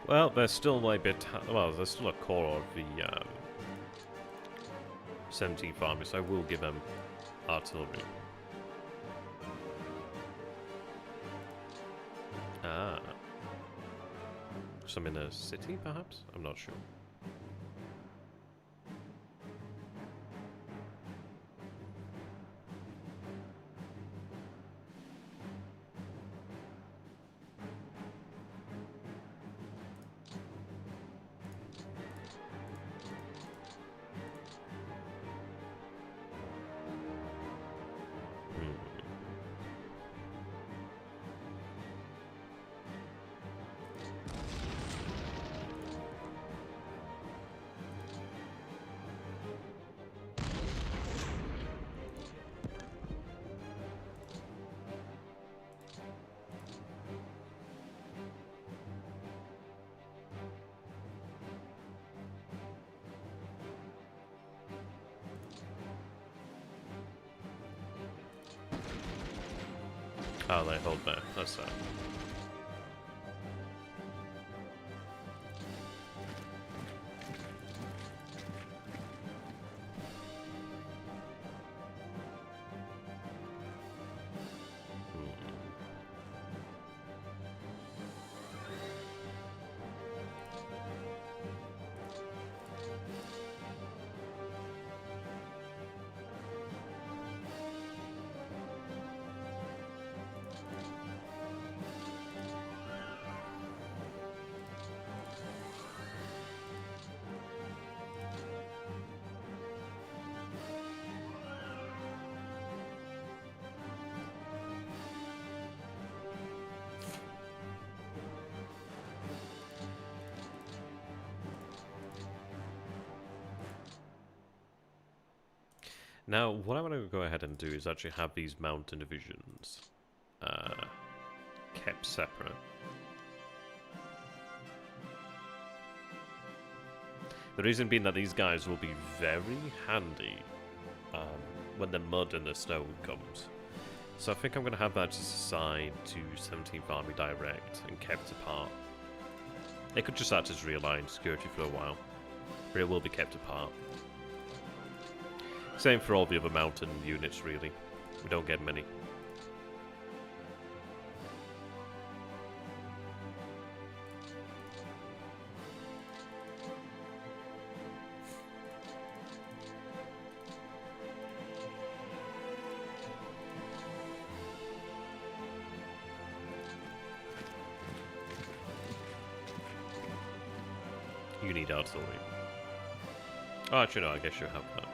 Well, there's still a bit. Well, there's still a core of the 17th Army, so I will give them artillery. Ah. Some in a city, perhaps? I'm not sure. Oh, they hold there. That's sad. Now, what I want to go ahead and do is actually have these mountain divisions kept separate. The reason being that these guys will be very handy when the mud and the snow comes. So I think I'm going to have that just assigned to 17th Army direct and kept apart. It could just act as realigned security for a while, but it will be kept apart. Same for all the other mountain units, really. We don't get many. You need artillery. Oh, actually, no, I guess you have that.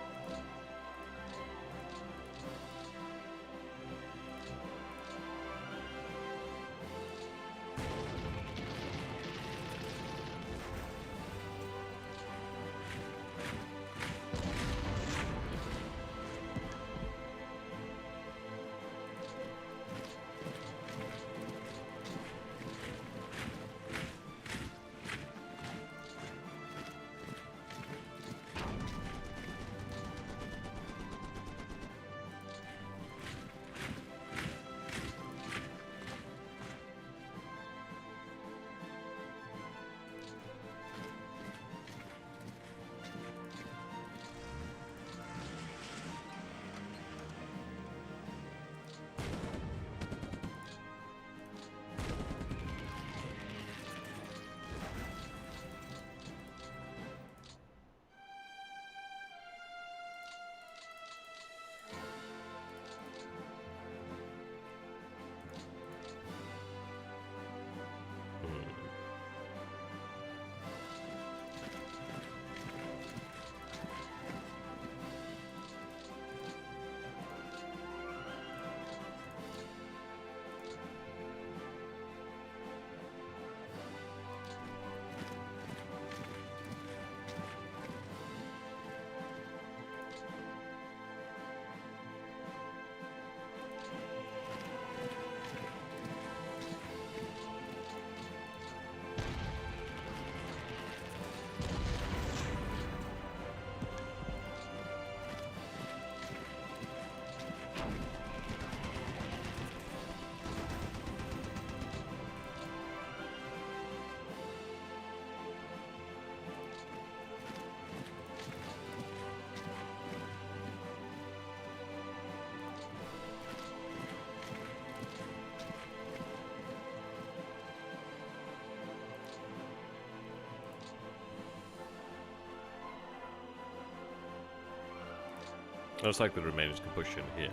Looks like the Remainers can push in here.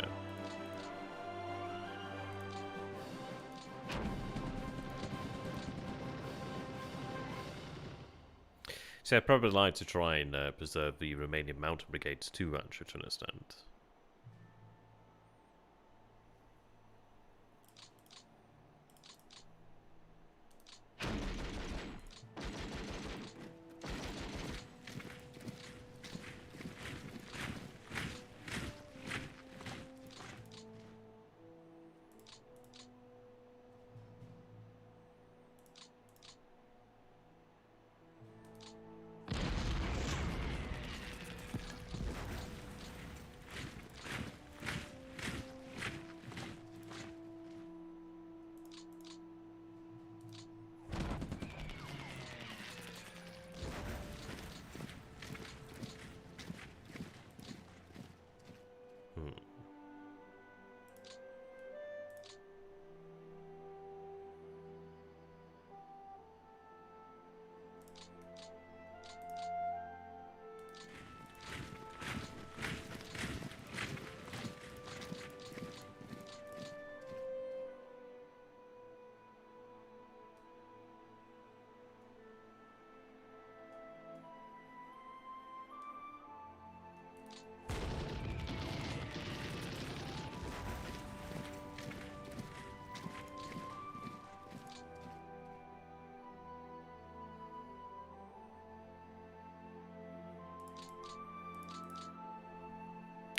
So I'd probably like to try and preserve the Romanian mountain brigades too, actually, to an extent.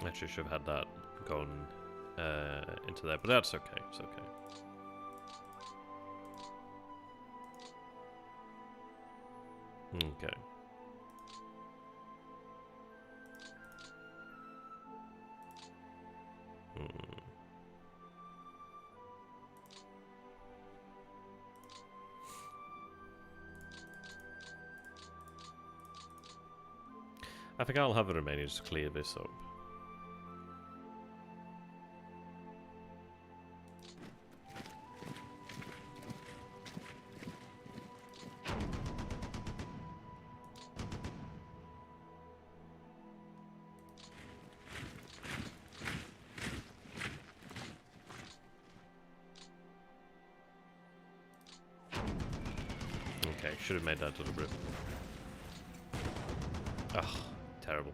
Actually, should have had that gone into there, but that's okay. It's okay. Okay. I think I'll have the Romanians clear this up. Okay, should have made that deliberate. Ugh, terrible.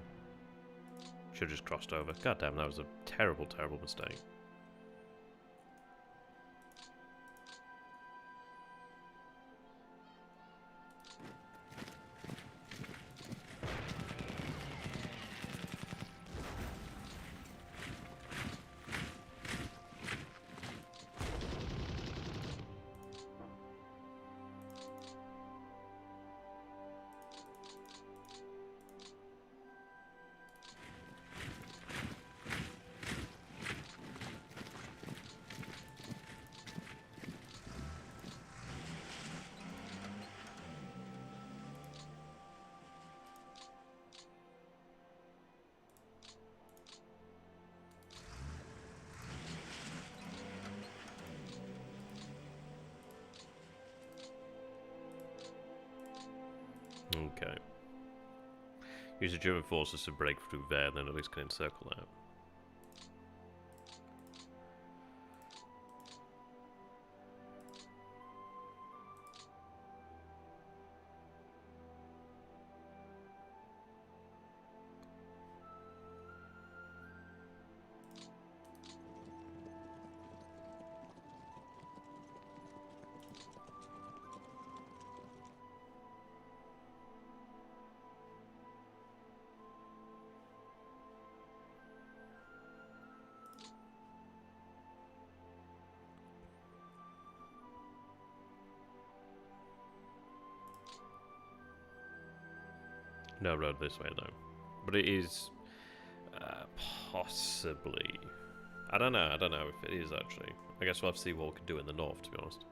Should have just crossed over. God damn, that was a terrible, terrible mistake. Okay. Use the German forces to break through there, and then at least can encircle out. No road this way though, but it is possibly. I don't know if it is actually. I guess we'll have to see what we can do in the north, to be honest.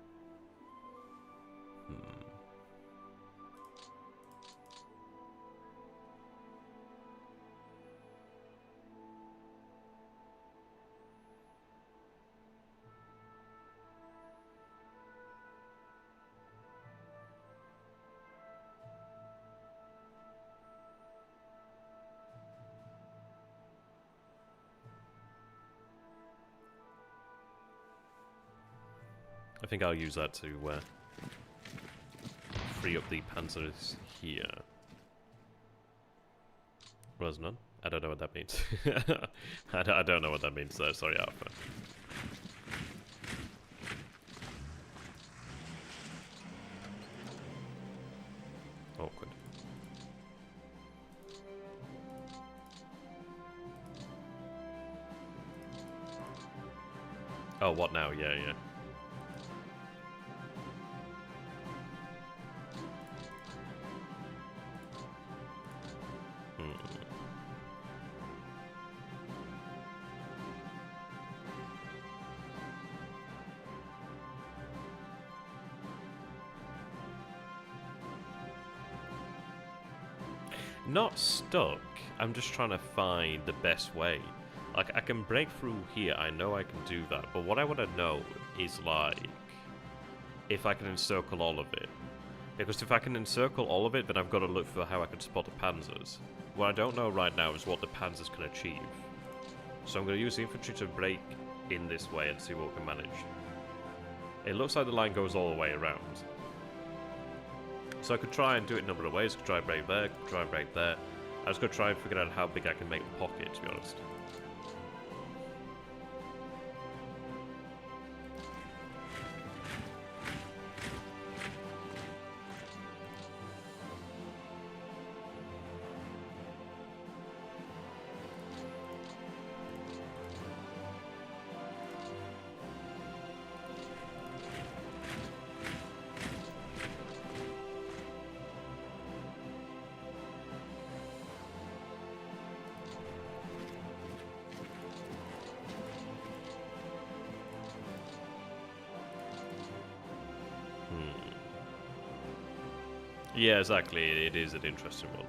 I think I'll use that to free up the panzers here. Was none? I don't know what that means. I don't know what that means though, sorry Alpha. Awkward. Oh, what now? Yeah, yeah. Not stuck, I'm just trying to find the best way. Like, I can break through here, I know I can do that, but what I want to know is, like, if I can encircle all of it. Because if I can encircle all of it, then I've got to look for how I can spot the panzers. What I don't know right now is what the panzers can achieve. So I'm going to use the infantry to break in this way and see what we can manage. It looks like the line goes all the way around. So I could try and do it a number of ways. I could try and break there, could try and break there. I was going to try and figure out how big I can make the pocket, to be honest. Yeah, exactly. It is an interesting one.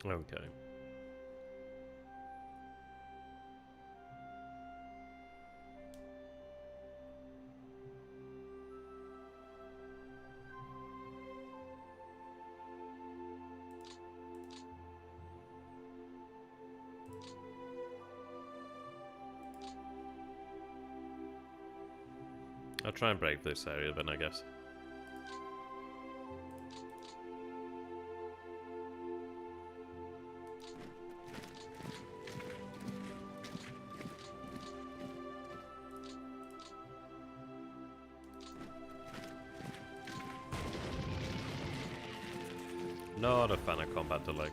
Okay. I'll try and break this area then, I guess. Not a fan of combat delay.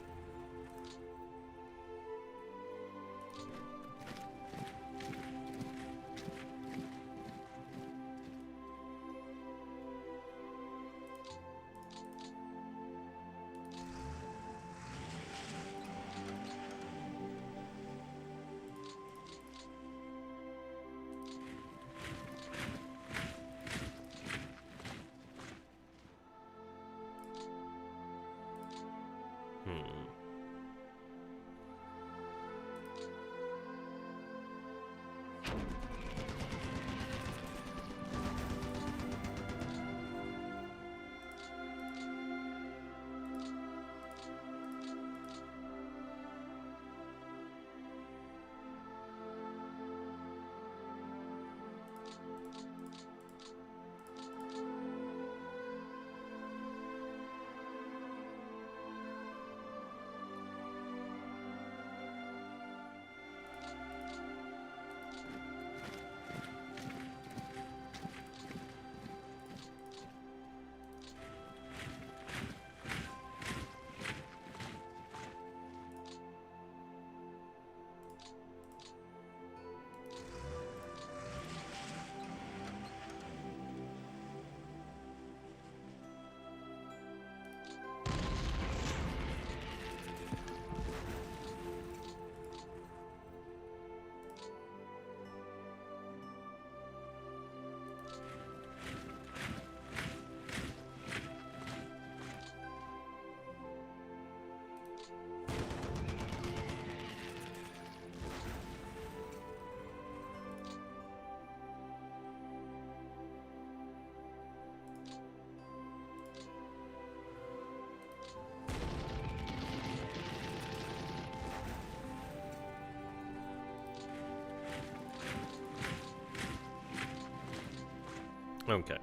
Okay.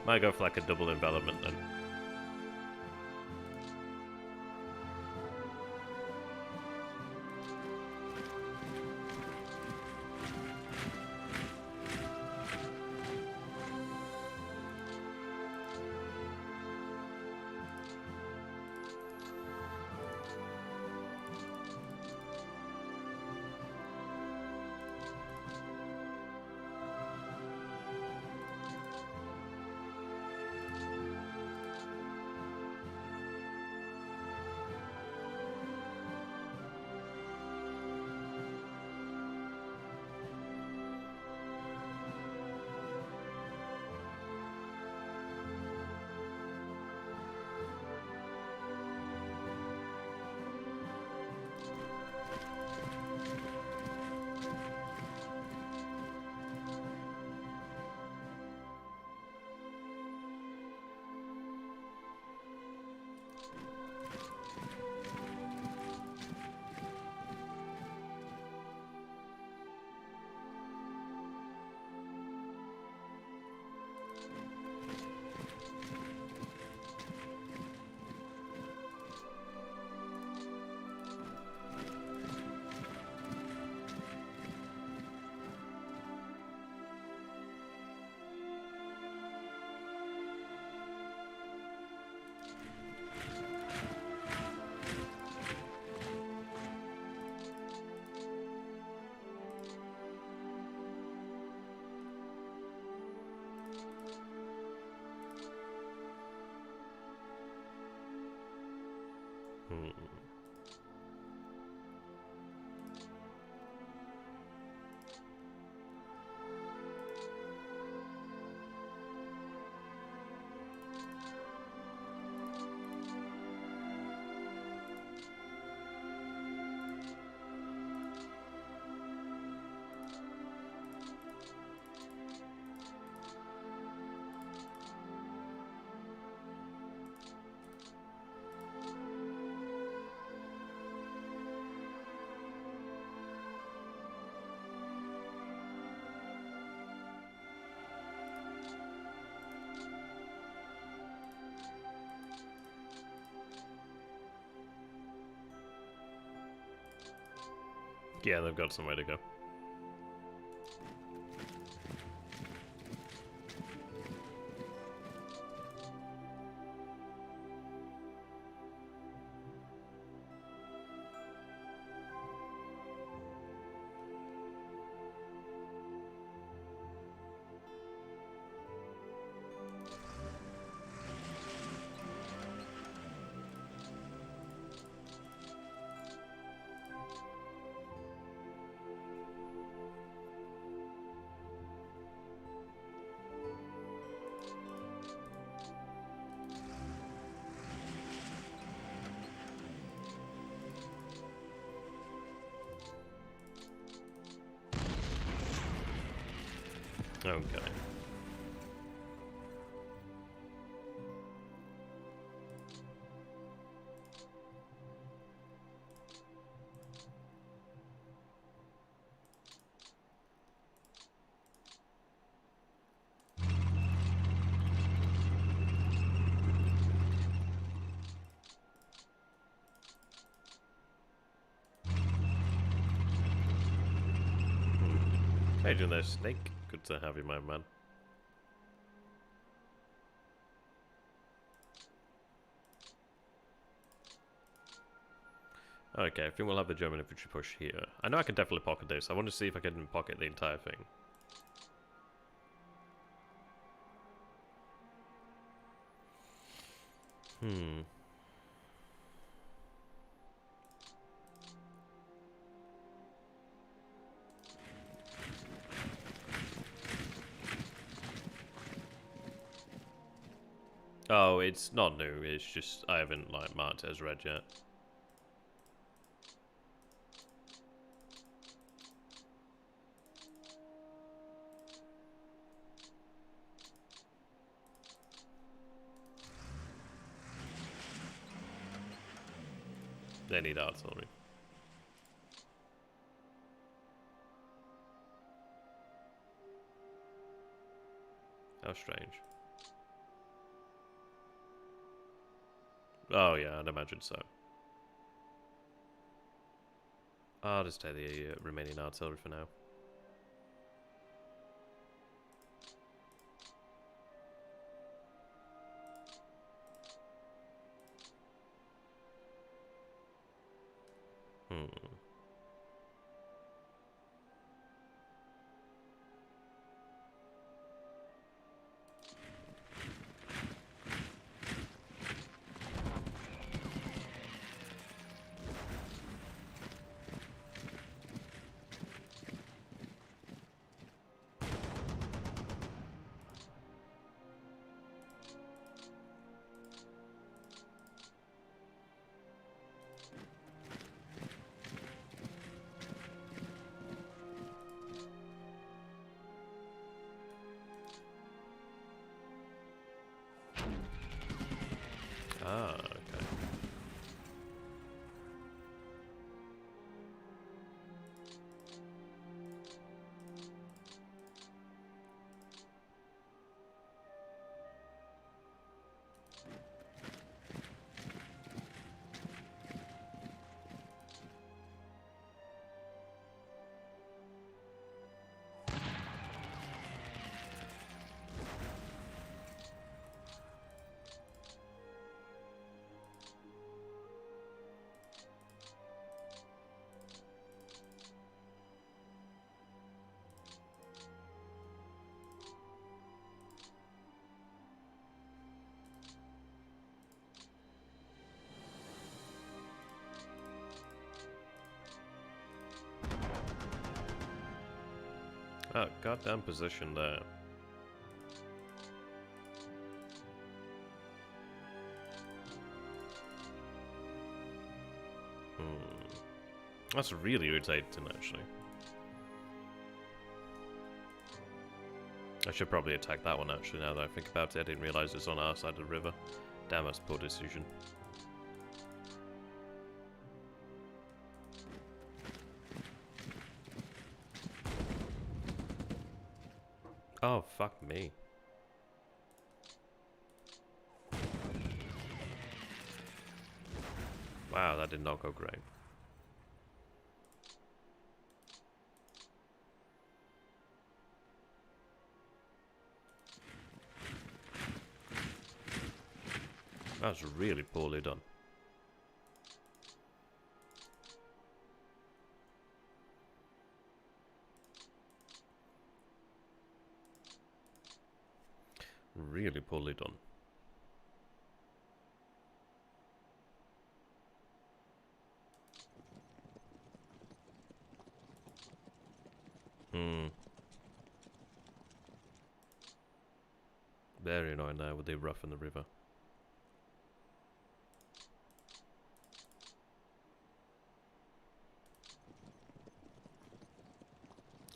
Might go for like a double envelopment then. Hmm. Yeah, they've got some way to go. Okay. How you doing there, Snake? Good to have you, my man. Okay, I think we'll have the German infantry push here. I know I can definitely pocket this. I want to see if I can pocket the entire thing. Hmm. Oh, it's not new. It's just I haven't like marked it as red yet. They need artillery. How strange. Oh yeah, I'd imagine so. I'll just take the remaining artillery for now. Hmm. Oh, goddamn position there. That's really irritating, actually. I should probably attack that one, actually, now that I think about it. I didn't realise it's on our side of the river. Damn, that's a poor decision. Oh, fuck me. Wow, that did not go great. That was really poorly done. Really poorly done. Very annoying there with the rough in the river.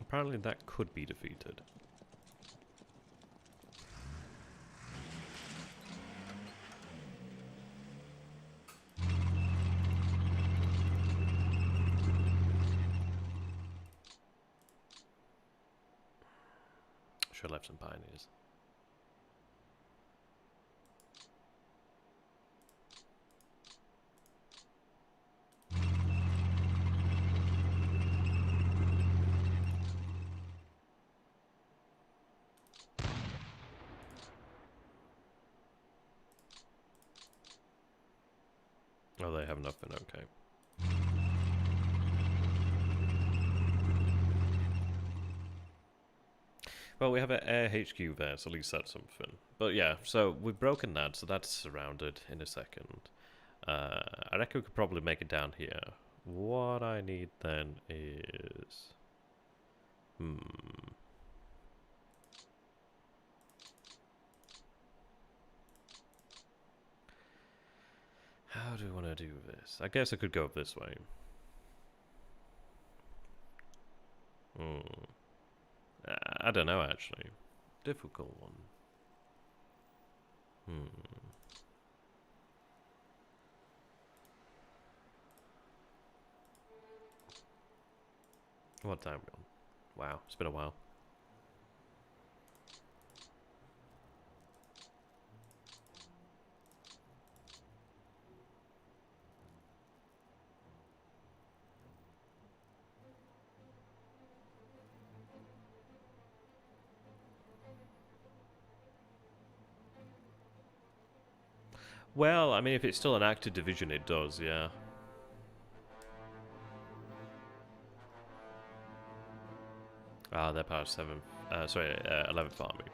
Apparently that could be defeated. Should have left some pioneers. Oh, they have nothing, okay. Well, we have an air HQ there, so at least that's something. But yeah, so we've broken that, so that's surrounded in a second. I reckon we could probably make it down here. What I need then is... How do we want to do this? I guess I could go this way. I don't know, actually. Difficult one. What time are we on? Wow, it's been a while. Well, I mean, if it's still an active division, it does, yeah. Ah, they're part 7th, 11th Army.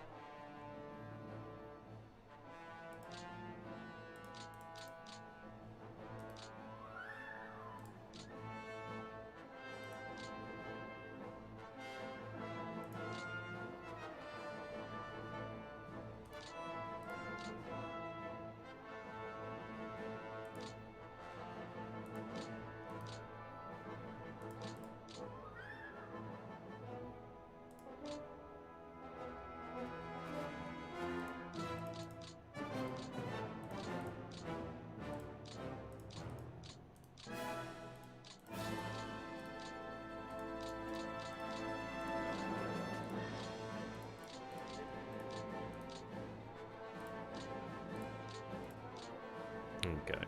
Okay.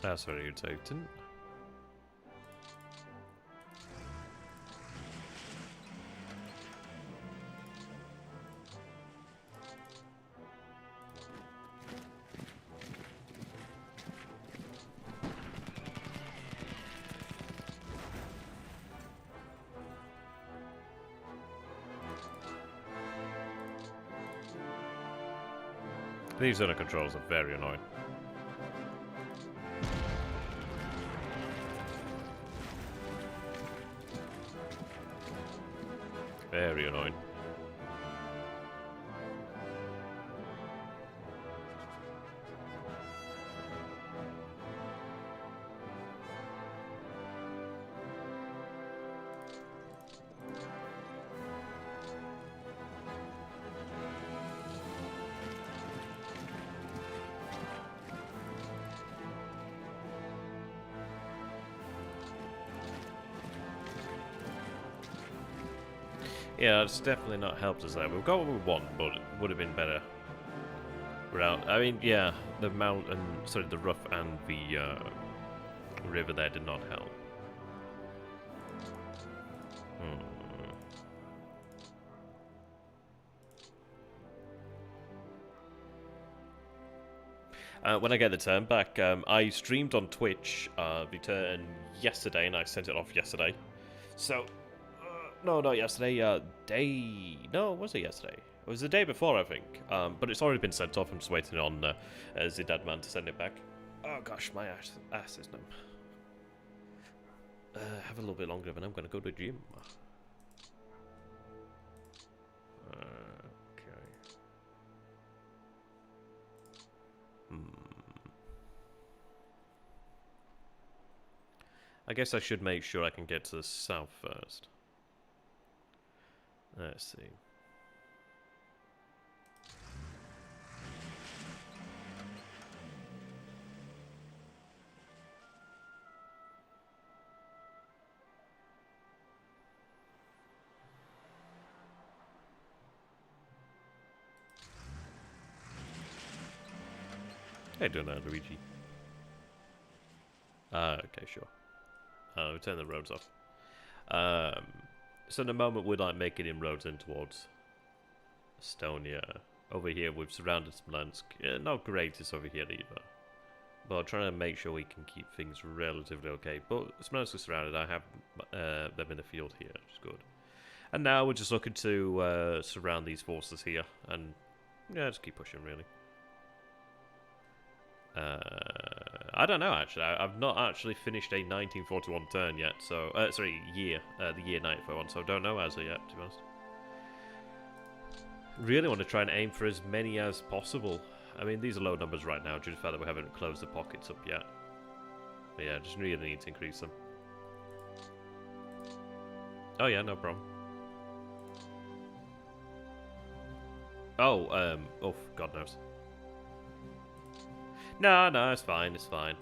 That's very irritating. These zone controls are very annoying. Very annoying. Yeah, it's definitely not helped us there. We've got what we want, but it would have been better without. I mean, yeah, the mountain, sorry, the rough and the river there did not help. When I get the turn back, I streamed on Twitch the turn yesterday, and I sent it off yesterday. So. No, not yesterday. No, was it yesterday? It was the day before, I think. But it's already been sent off. I'm just waiting on the dead man to send it back. Oh gosh, my ass is numb. Have a little bit longer, and I'm gonna go to the gym. Okay. I guess I should make sure I can get to the south first. Let's see. How you doing there, Luigi? Okay, sure. We'll turn the roads off. So in the moment we're like making inroads in towards Estonia. Over here we've surrounded Smolensk. Not great it's over here either. But trying to make sure we can keep things relatively okay. But Smolensk is surrounded. I have them in the field here, which is good. And now we're just looking to surround these forces here. And yeah, just keep pushing really. I don't know actually. I've not actually finished a 1941 turn yet, so sorry, year, the year 1941. So I don't know as of yet, to be honest. Really want to try and aim for as many as possible. I mean, these are low numbers right now, due to the fact that we haven't closed the pockets up yet. But yeah, just really need to increase them. Oh yeah, no problem. Oh, oh, God knows. No, it's fine, it's fine.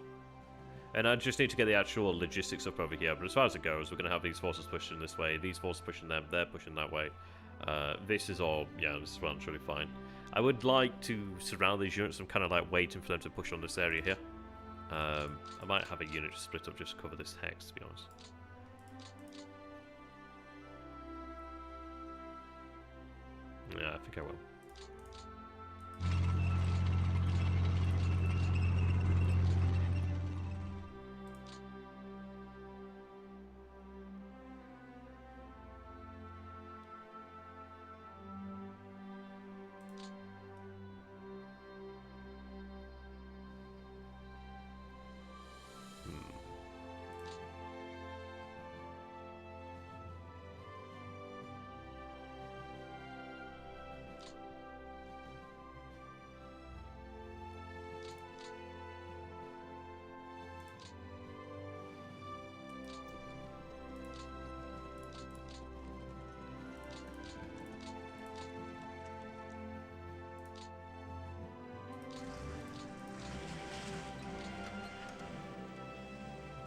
And I just need to get the actual logistics up over here. But as far as it goes, we're going to have these forces pushing this way, these forces pushing them, they're pushing that way. This is all, yeah, this is relatively fine. I would like to surround these units. I'm kind of like waiting for them to push on this area here. I might have a unit split up just to cover this hex, to be honest. Yeah, I think I will.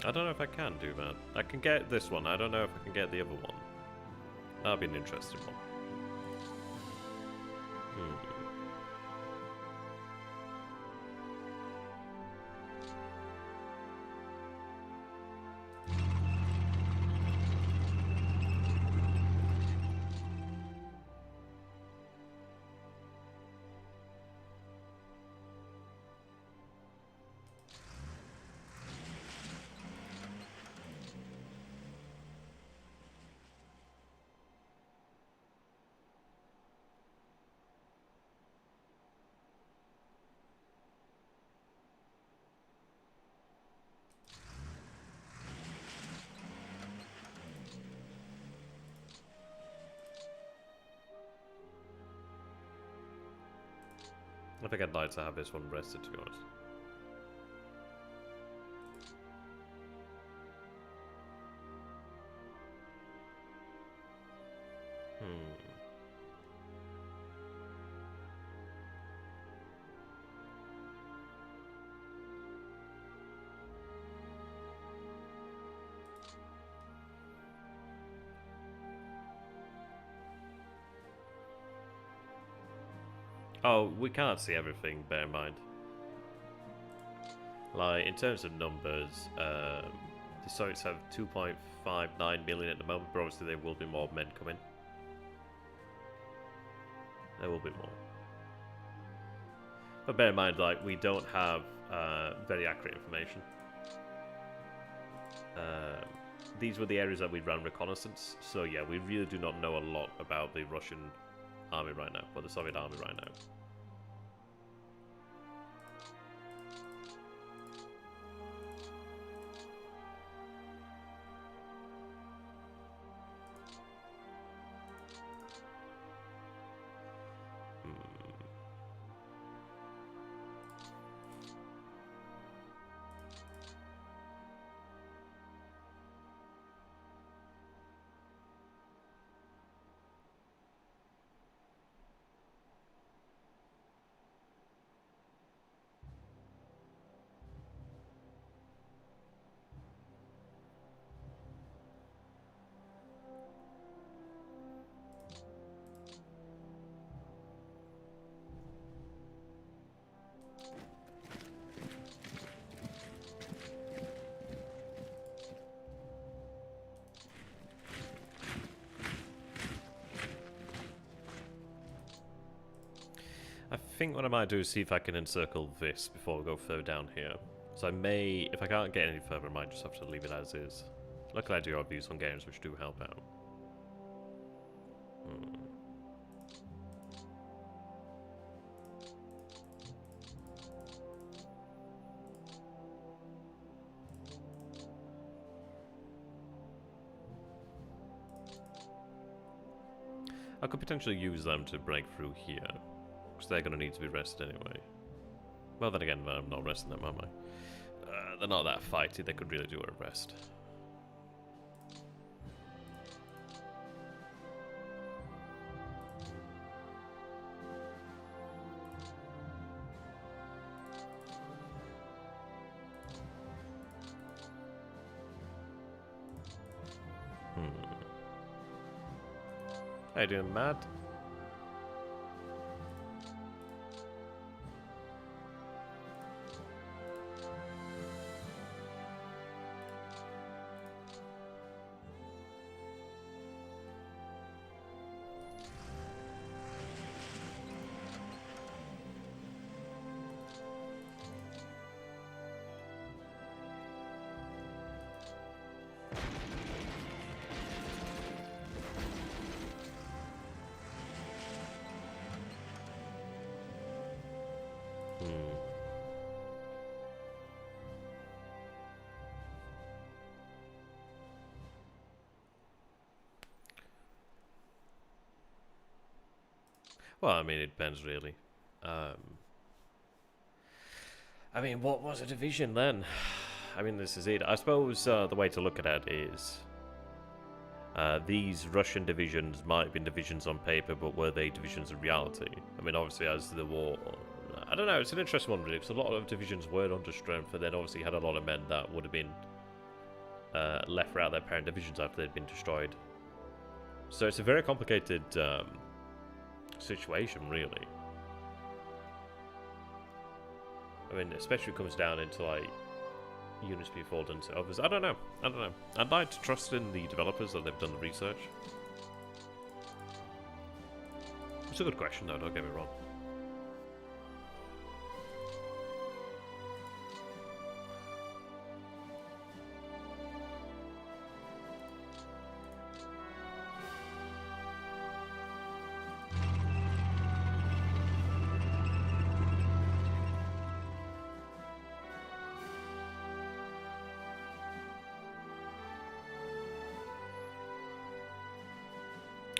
I don't know if I can do that. I can get this one. I don't know if I can get the other one. That'll be an interesting one. I think I'd like to have this one rested, to be honest. Oh, we can't see everything, bear in mind. Like, in terms of numbers, the Soviets have 2.59 million at the moment, but obviously there will be more men coming. There will be more. But bear in mind, like, we don't have very accurate information. These were the areas that we ran reconnaissance, so yeah, we really do not know a lot about the Russian army right now, or the Soviet army right now. I think what I might do is see if I can encircle this before we go further down here. So I may, if I can't get any further, I might just have to leave it as is. Luckily I do have these Hungarians which do help out. I could potentially use them to break through here. Because they're going to need to be rested anyway. Well, then again, I'm not resting them, am I? They're not that fighty, they could really do a rest. How you doing, Mad? Well, I mean, it depends, really. I mean, what was a division then? I mean, this is it. I suppose the way to look at it is these Russian divisions might have been divisions on paper, but were they divisions in reality? I mean, obviously, as the war... I don't know, it's an interesting one, really, because a lot of divisions were under strength, and then obviously you had a lot of men that would have been left without their parent divisions after they'd been destroyed. So it's a very complicated... situation, really. I mean, especially when it comes down into like units being folded into others. I don't know. I'd like to trust in the developers that they've done the research. It's a good question, though. Don't get me wrong.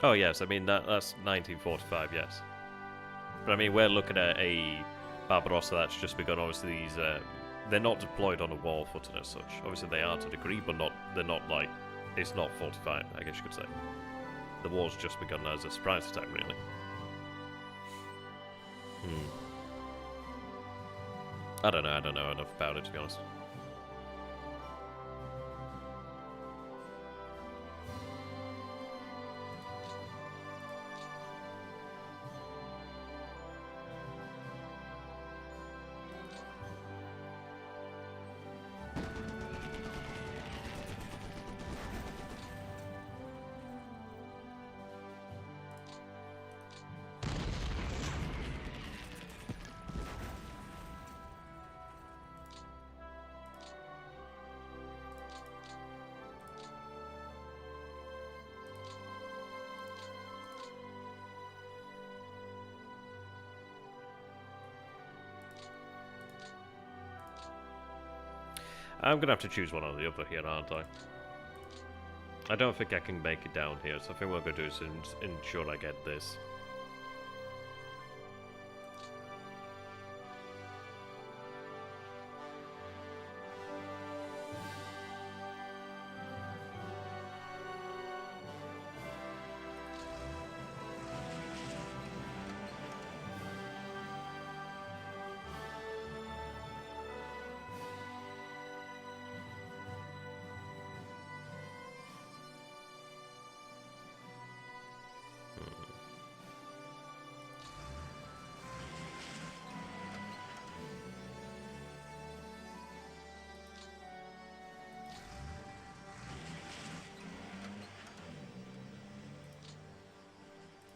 Oh yes, I mean that's 1945. Yes. But I mean, we're looking at a Barbarossa that's just begun. Obviously, these they're not deployed on a war footing as such. Obviously, they are to a degree, but they're not like it's not fortified. I guess you could say the war's just begun as a surprise attack, really. I don't know enough about it, to be honest. I'm gonna have to choose one or the other here, aren't I? I don't think I can make it down here, so I think what I'm gonna do is ensure I get this.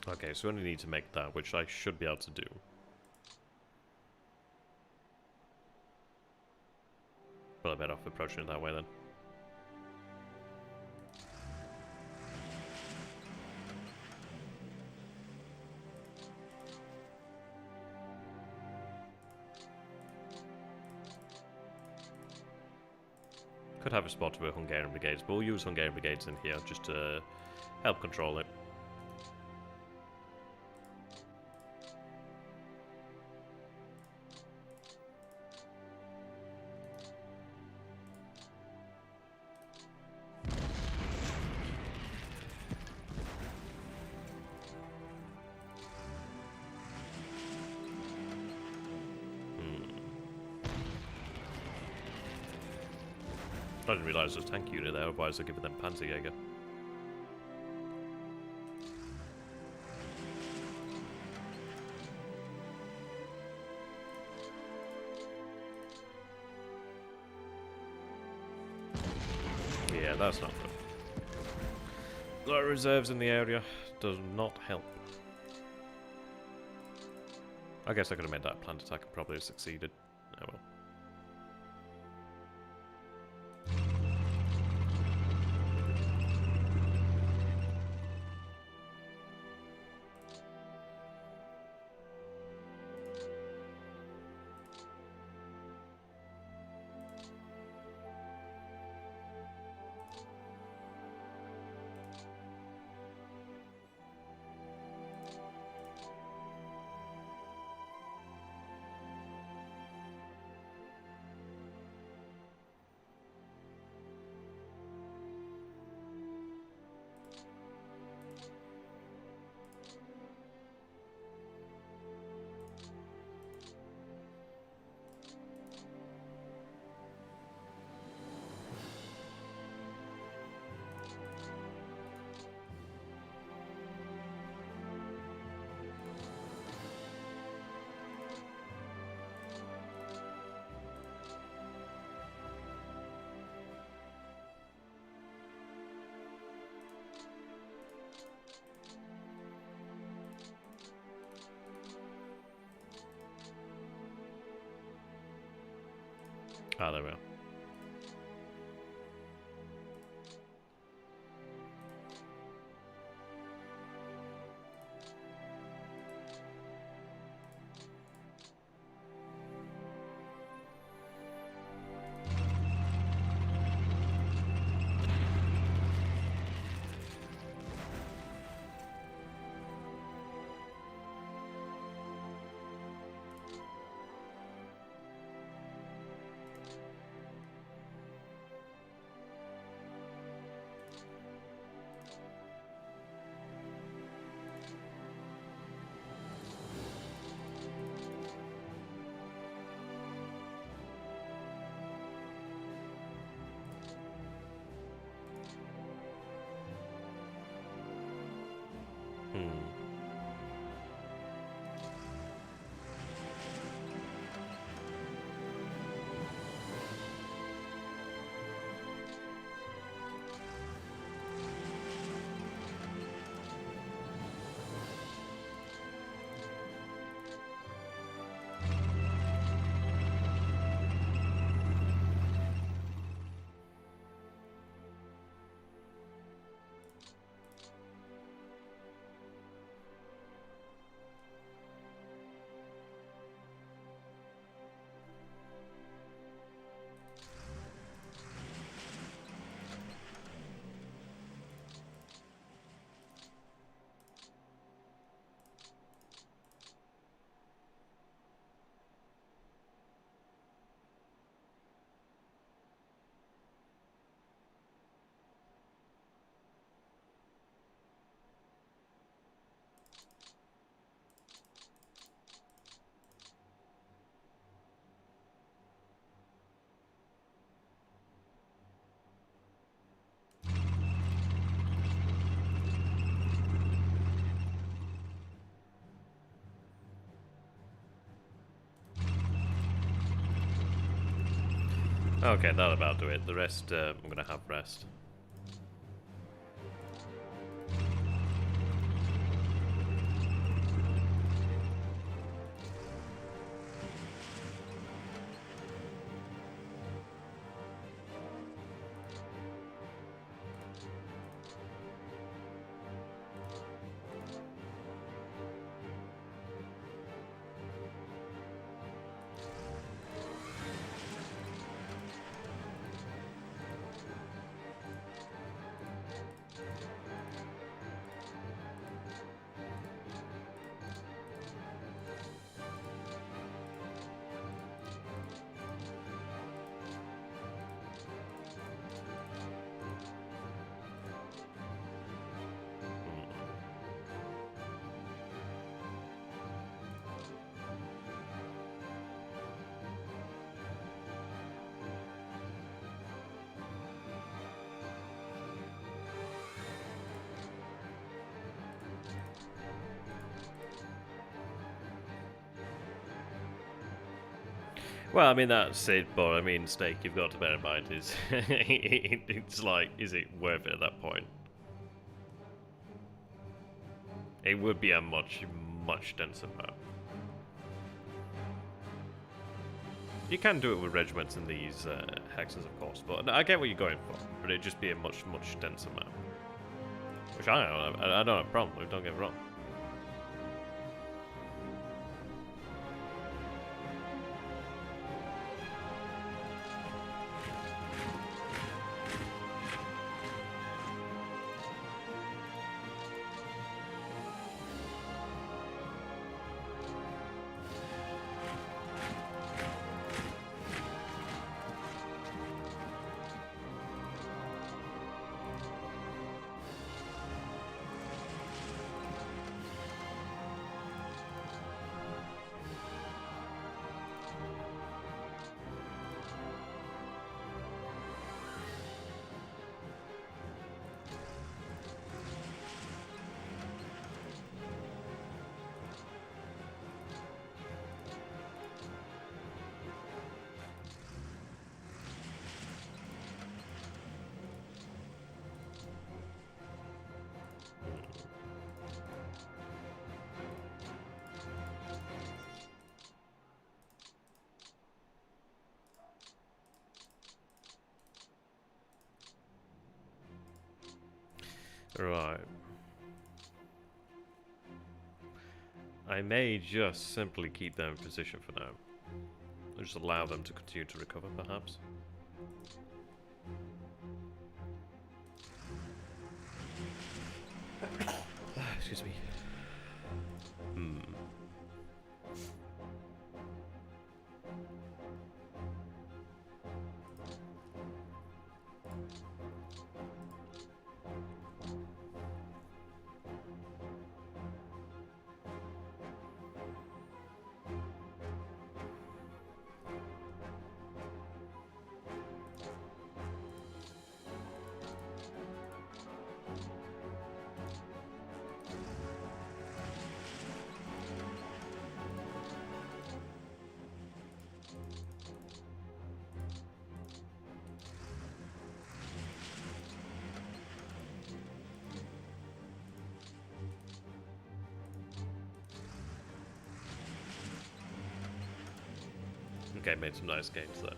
Okay, so we only need to make that, which I should be able to do. But I'm better off approaching it that way then. Could have a spot for Hungarian brigades, but we'll use Hungarian brigades in here just to help control it. I didn't realise there was a tank unit there, otherwise I'd give them Panzerjäger. Yeah, that's not good. Low reserves in the area does not help. I guess I could have made that planned attack and probably have succeeded. Oh well. Ah, there we are. Okay, that'll about do it. The rest, I'm gonna have rest. Well, I mean, that's it, but I mean, Snake, you've got to bear in mind is it's like, is it worth it at that point? It would be a much, much denser map. You can do it with regiments in these hexes, of course, but I get what you're going for, but it'd just be a much, much denser map. Which I don't have a problem with, don't get me wrong. Right. I may just simply keep them in position for now. Or just allow them to continue to recover, perhaps. Excuse me. Okay, made some nice games there.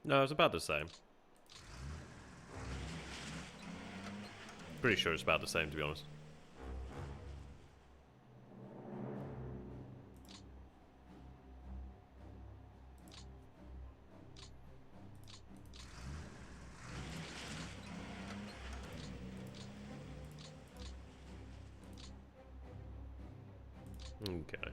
No, it's about the same. Pretty sure it's about the same, to be honest. Okay.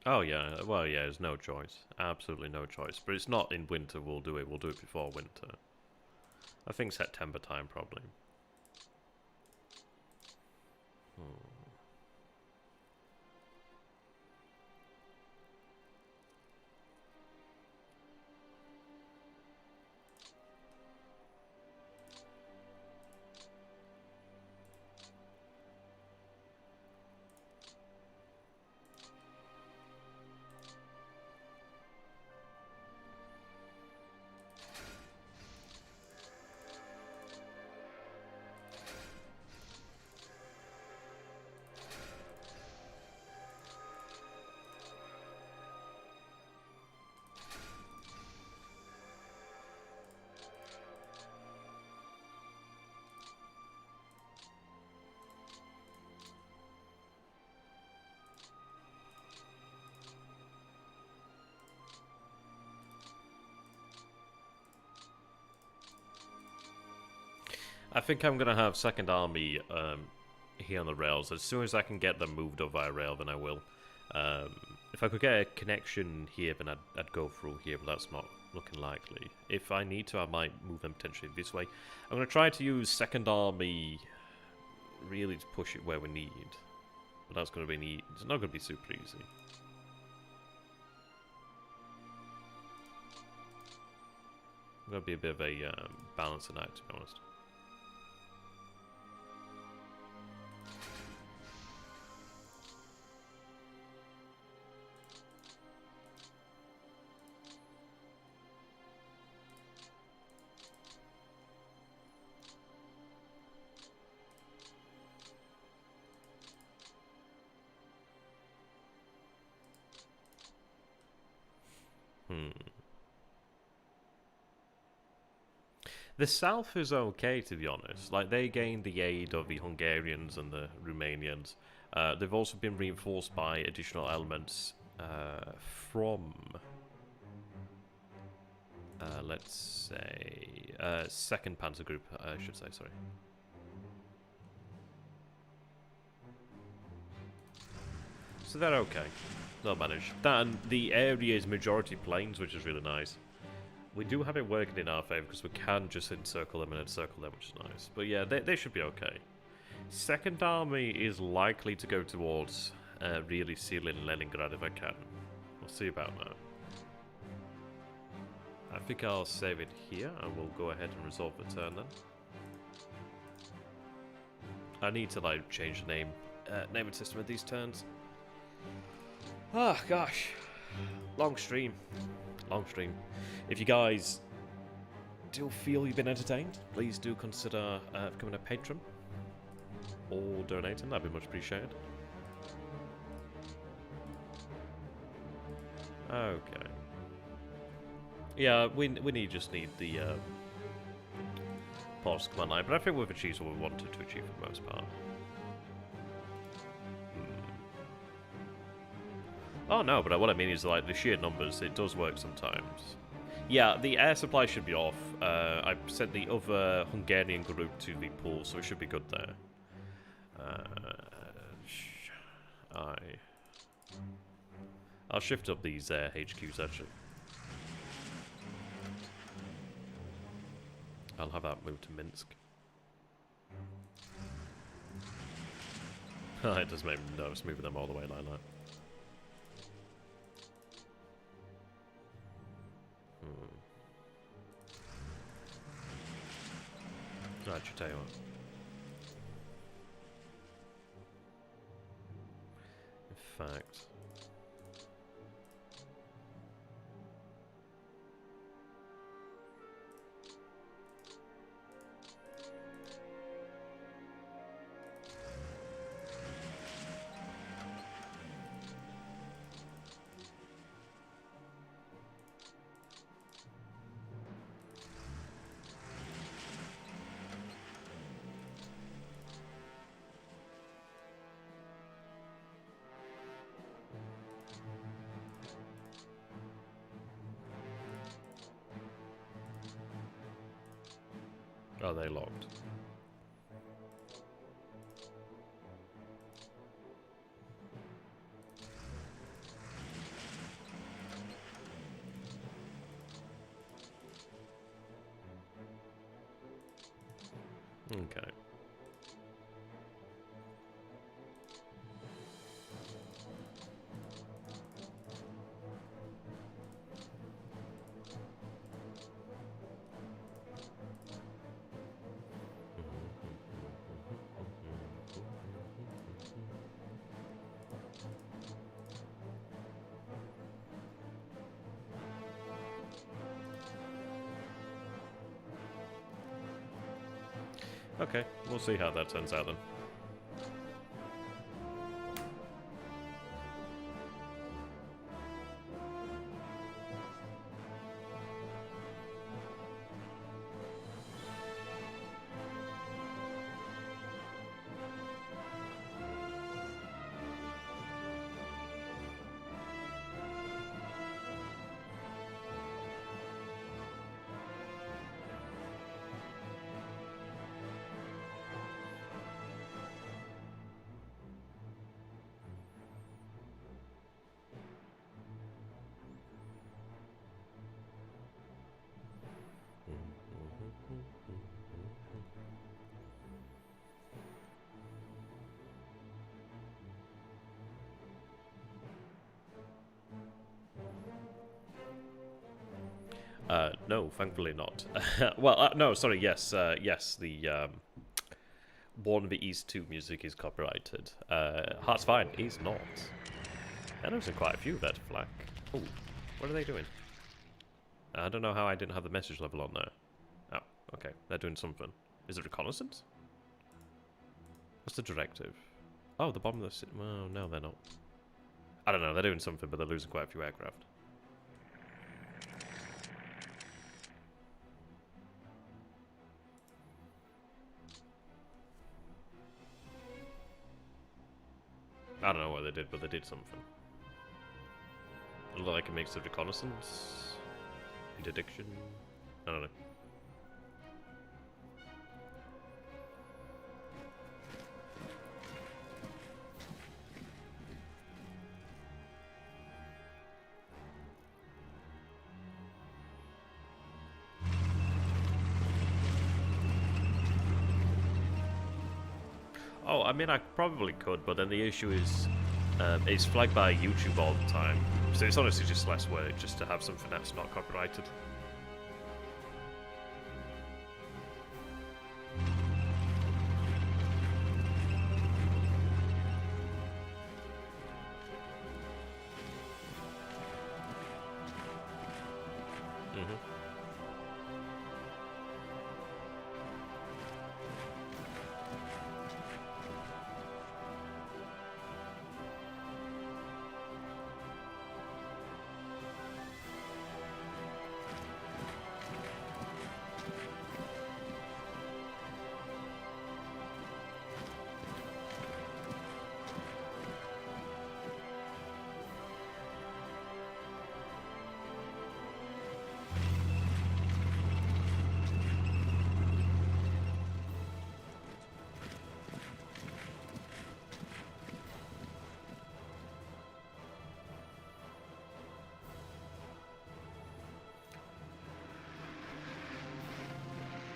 Oh yeah, well yeah, there's no choice. Absolutely no choice. But it's not in winter we'll do it before winter. I think September time probably. I think I'm gonna have Second Army here on the rails. As soon as I can get them moved up via rail, then I will. If I could get a connection here, then I'd go through here, but that's not looking likely. If I need to, I might move them potentially this way. I'm gonna try to use Second Army really to push it where we need, but that's gonna be it's not gonna be super easy. It's gonna be a bit of a balancing act, to be honest. The south is okay, to be honest. Like, they gained the aid of the Hungarians and the Romanians. They've also been reinforced by additional elements from, let's say, 2nd Panzer Group, I should say, sorry. So they're okay. They'll manage. That, and the area is majority plains, which is really nice. We do have it working in our favour because we can just encircle them and encircle them, which is nice. But yeah, they should be okay. Second Army is likely to go towards really sealing Leningrad if I can. We'll see about that. I think I'll save it here and we'll go ahead and resolve the turn then. I need to like change the naming system of these turns. Oh gosh, long stream. Long stream. If you guys do feel you've been entertained, please do consider becoming a patron or donating. That'd be much appreciated. Okay. Yeah, we just need the pause command line, but I think we've achieved what we wanted to achieve for the most part. Oh no, but what I mean is like the sheer numbers, it does work sometimes. Yeah, the air supply should be off. I sent the other Hungarian group to the pool, so it should be good there. I'll shift up these HQs actually. I'll have that moved to Minsk. It does make me nervous moving them all the way like that. I should tell you what. In fact... Oh, they locked. Okay. Okay, we'll see how that turns out then. No, thankfully not. Well, no, sorry, yes, yes, the 1v2 music is copyrighted. Heart's fine, he's not. I know there's quite a few there to flag. Oh, what are they doing? I don't know how I didn't have the message level on there. Oh, okay, they're doing something. Is it reconnaissance? What's the directive? Oh, the bomb of the city. Well, no, they're not. I don't know, they're doing something, but they're losing quite a few aircraft. I don't know what they did, but they did something. It looked like a mix of reconnaissance, interdiction. I don't know. Oh, I mean, I probably could, but then the issue is it's flagged by YouTube all the time. So it's honestly just less work just to have something that's not copyrighted.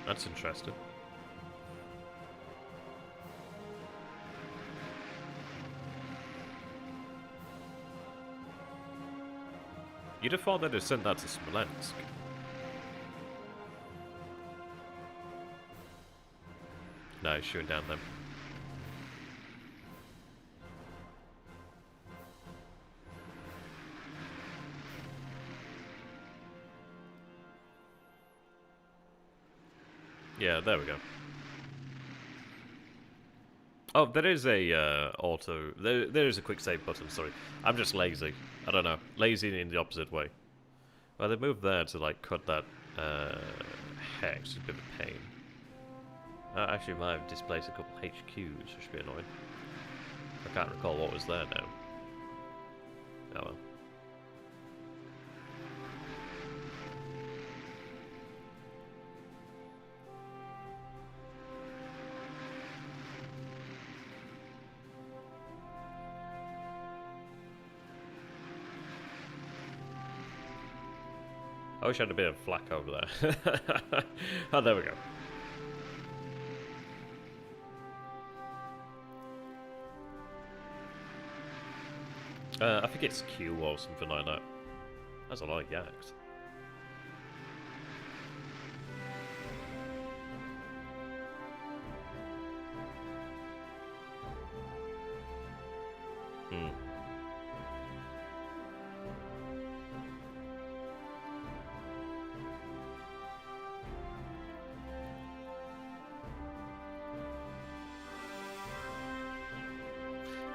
That's interesting. You'd have thought they'd have sent that to Smolensk. No, he's shooting down them. Yeah, there we go. Oh, there is a auto. There is a quick save button. Sorry, I'm just lazy. I don't know, lazy in the opposite way. Well, they moved there to like cut that hex. It's a bit of a pain. Actually, might have displaced a couple HQs, which should be annoying. I can't recall what was there now. Oh well. I wish I had a bit of flak over there. Oh, there we go. I think it's Q or something like that. That's a lot of yaks.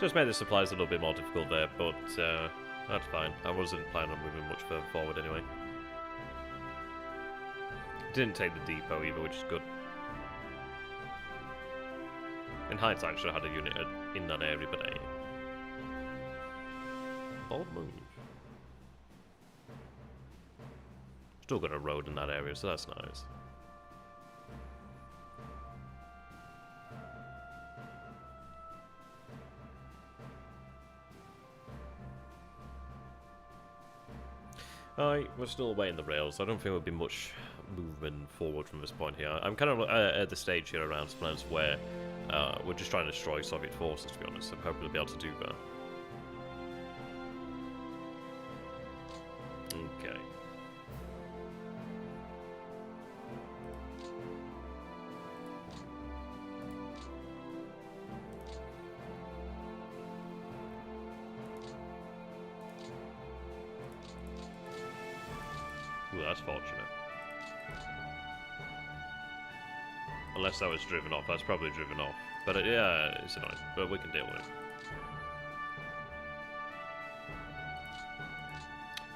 Just made the supplies a little bit more difficult there, but that's fine. I wasn't planning on moving much further forward anyway. Didn't take the depot either, which is good. In hindsight, I should have had a unit in that area, but hey. Bold move. Still got a road in that area, so that's nice. Alright, we're still awaiting the rails. I don't think there'll be much movement forward from this point here. I'm kind of at the stage here around Smolensk where we're just trying to destroy Soviet forces, to be honest. I'm hoping to be able to do that. Okay. Ooh, that's fortunate. Unless that was driven off. That's probably driven off. But yeah, it's annoying. But we can deal with it.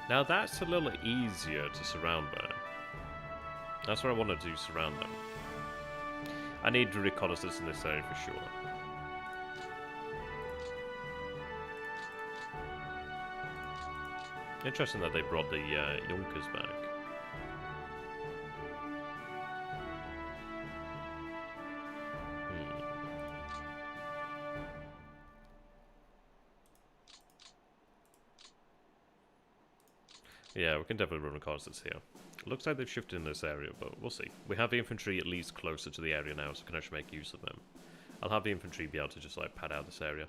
Now that's a little easier to surround there. That's what I want to do, surround them. I need reconnaissance in this area for sure. Interesting that they brought the Junkers back. Yeah, we can definitely run reconnaissance here. Looks like they've shifted in this area, but we'll see. We have the infantry at least closer to the area now, so we can actually make use of them. I'll have the infantry be able to just like pad out this area.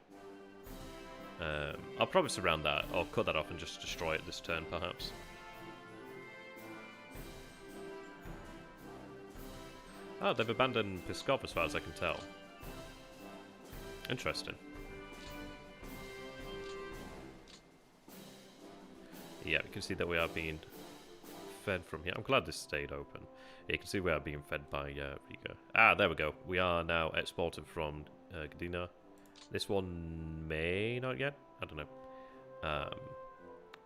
I'll probably surround that, or cut that off and just destroy it this turn, perhaps. Oh, they've abandoned Pskov as far as I can tell. Interesting. Yeah, you can see that we are being fed from here. I'm glad this stayed open. Yeah, you can see we are being fed by Riga. Ah, there we go. We are now exported from Gdynia. This one may not yet. I don't know.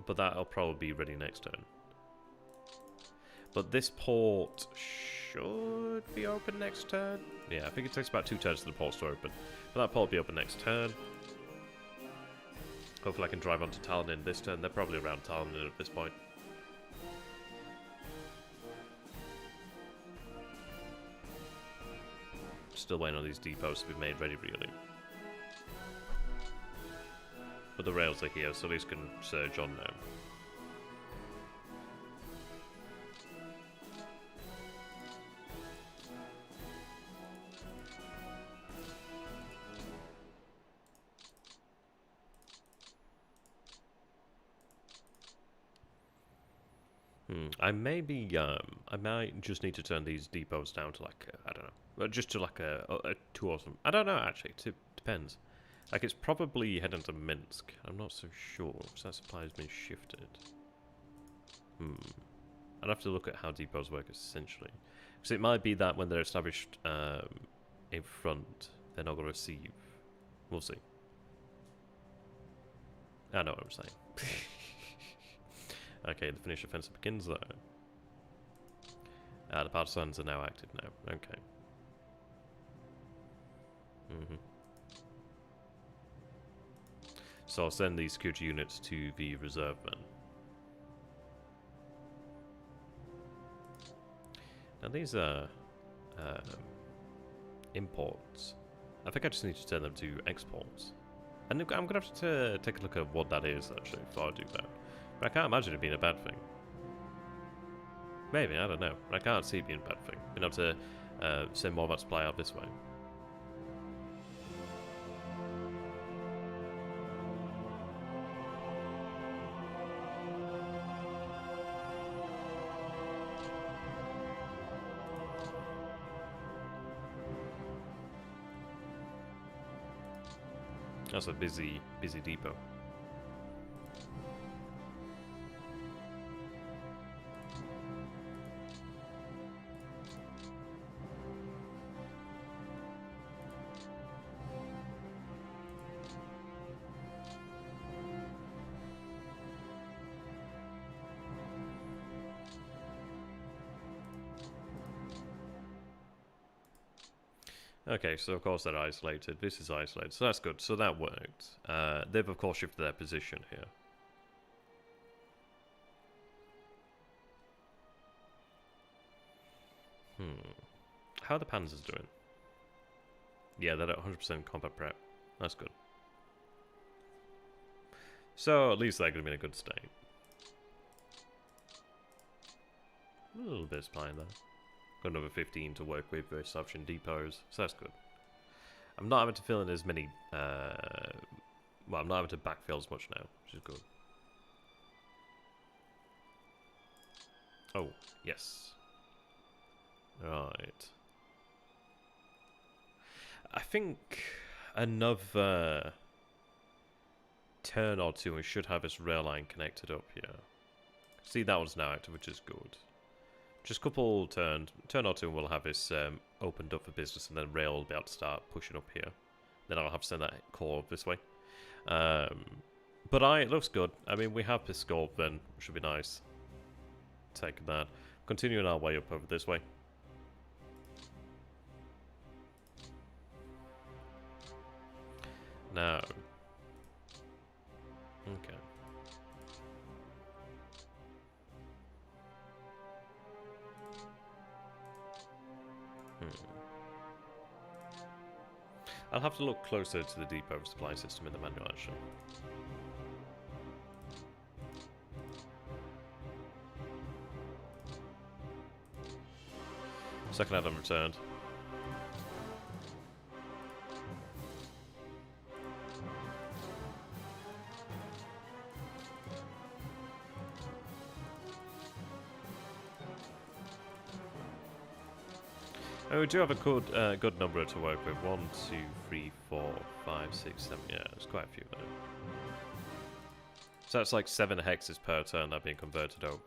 But that'll probably be ready next turn. But this port should be open next turn. Yeah, I think it takes about 2 turns for the ports to open. But that port will be open next turn. Hopefully I can drive onto Tallinn this turn. They're probably around Tallinn at this point. Still waiting on these depots to be made ready, really. But the rails are here, so these can surge on now. I may be, I might just need to turn these depots down to like, I don't know, just to like a 2 or something. I don't know, actually, it depends. Like, it's probably heading to Minsk. I'm not so sure, because that supply has been shifted. I'd have to look at how depots work, essentially. Because it might be that when they're established in front, they're not going to receive. We'll see. I know what I'm saying. Okay, the Finnish offensive begins there. The partisans are now active now. Okay. So I'll send these security units to the reserve then. Now these are imports. I think I just need to turn them to exports. And I'm going to have to take a look at what that is, actually, before I do that. But I can't imagine it being a bad thing. Maybe, I don't know. But I can't see it being a bad thing. Being able to send more of that supply out this way. That's a busy depot. Okay, so of course they're isolated. This is isolated, so that's good. So that worked. They've of course shifted their position here. How are the panzers doing? Yeah, they're at 100% combat prep. That's good. So at least they're going to be in a good state. A little bit of supply in there. Got another 15 to work with for establishing depots, so that's good. I'm not having to fill in as many, well, I'm not having to backfill as much now, which is good. Oh, yes. Right. I think another turn or two, we should have this rail line connected up here. See, that one's now active, which is good. Just a couple turn or two, and we'll have this opened up for business, and then rail will be able to start pushing up here. Then I'll have to send that core this way. But it looks good. I mean, we have Pskov then, which should be nice. Take that. Continuing our way up over this way. Now. Okay. I'll have to look closer to the depot supply system in the manual, actually. Second item returned. Oh, we do have a good number to work with. 1, 2, 3, 4, 5, 6, 7. Yeah, there's quite a few there. So that's like 7 hexes per turn that are being converted over.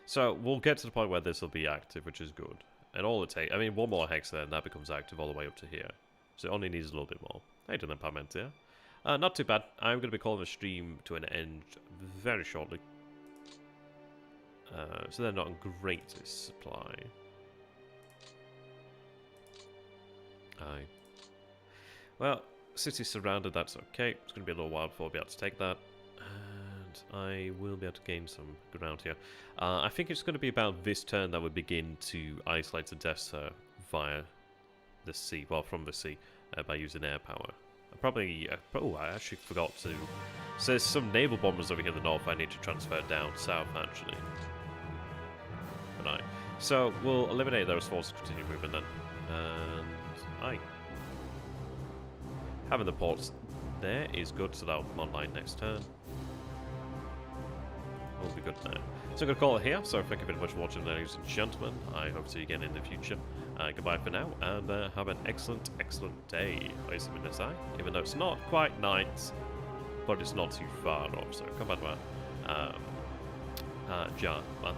So we'll get to the point where this will be active, which is good. And all it takes, I mean, one more hex there, and that becomes active all the way up to here. So it only needs a little bit more. How you doing, Parmentier? Not too bad. I'm going to be calling the stream to an end very shortly. So they're not in greatest supply. Aye. Well, city surrounded, that's okay. It's going to be a little while before I'll be able to take that. And I will be able to gain some ground here. I think it's going to be about this turn that we begin to isolate Odessa via the sea. Well, from the sea, by using air power. I actually forgot to. So there's some naval bombers over here in the north I need to transfer down south, actually. But so we'll eliminate those forces to continue moving then. And having the ports there is good, so that'll come online next turn. Will be good now. So I'm going to call it here. So thank you very much for watching, ladies and gentlemen. I hope to see you again in the future. Goodbye for now, and have an excellent, excellent day. Even though it's not quite night, but it's not too far off. So come on, man. Ja,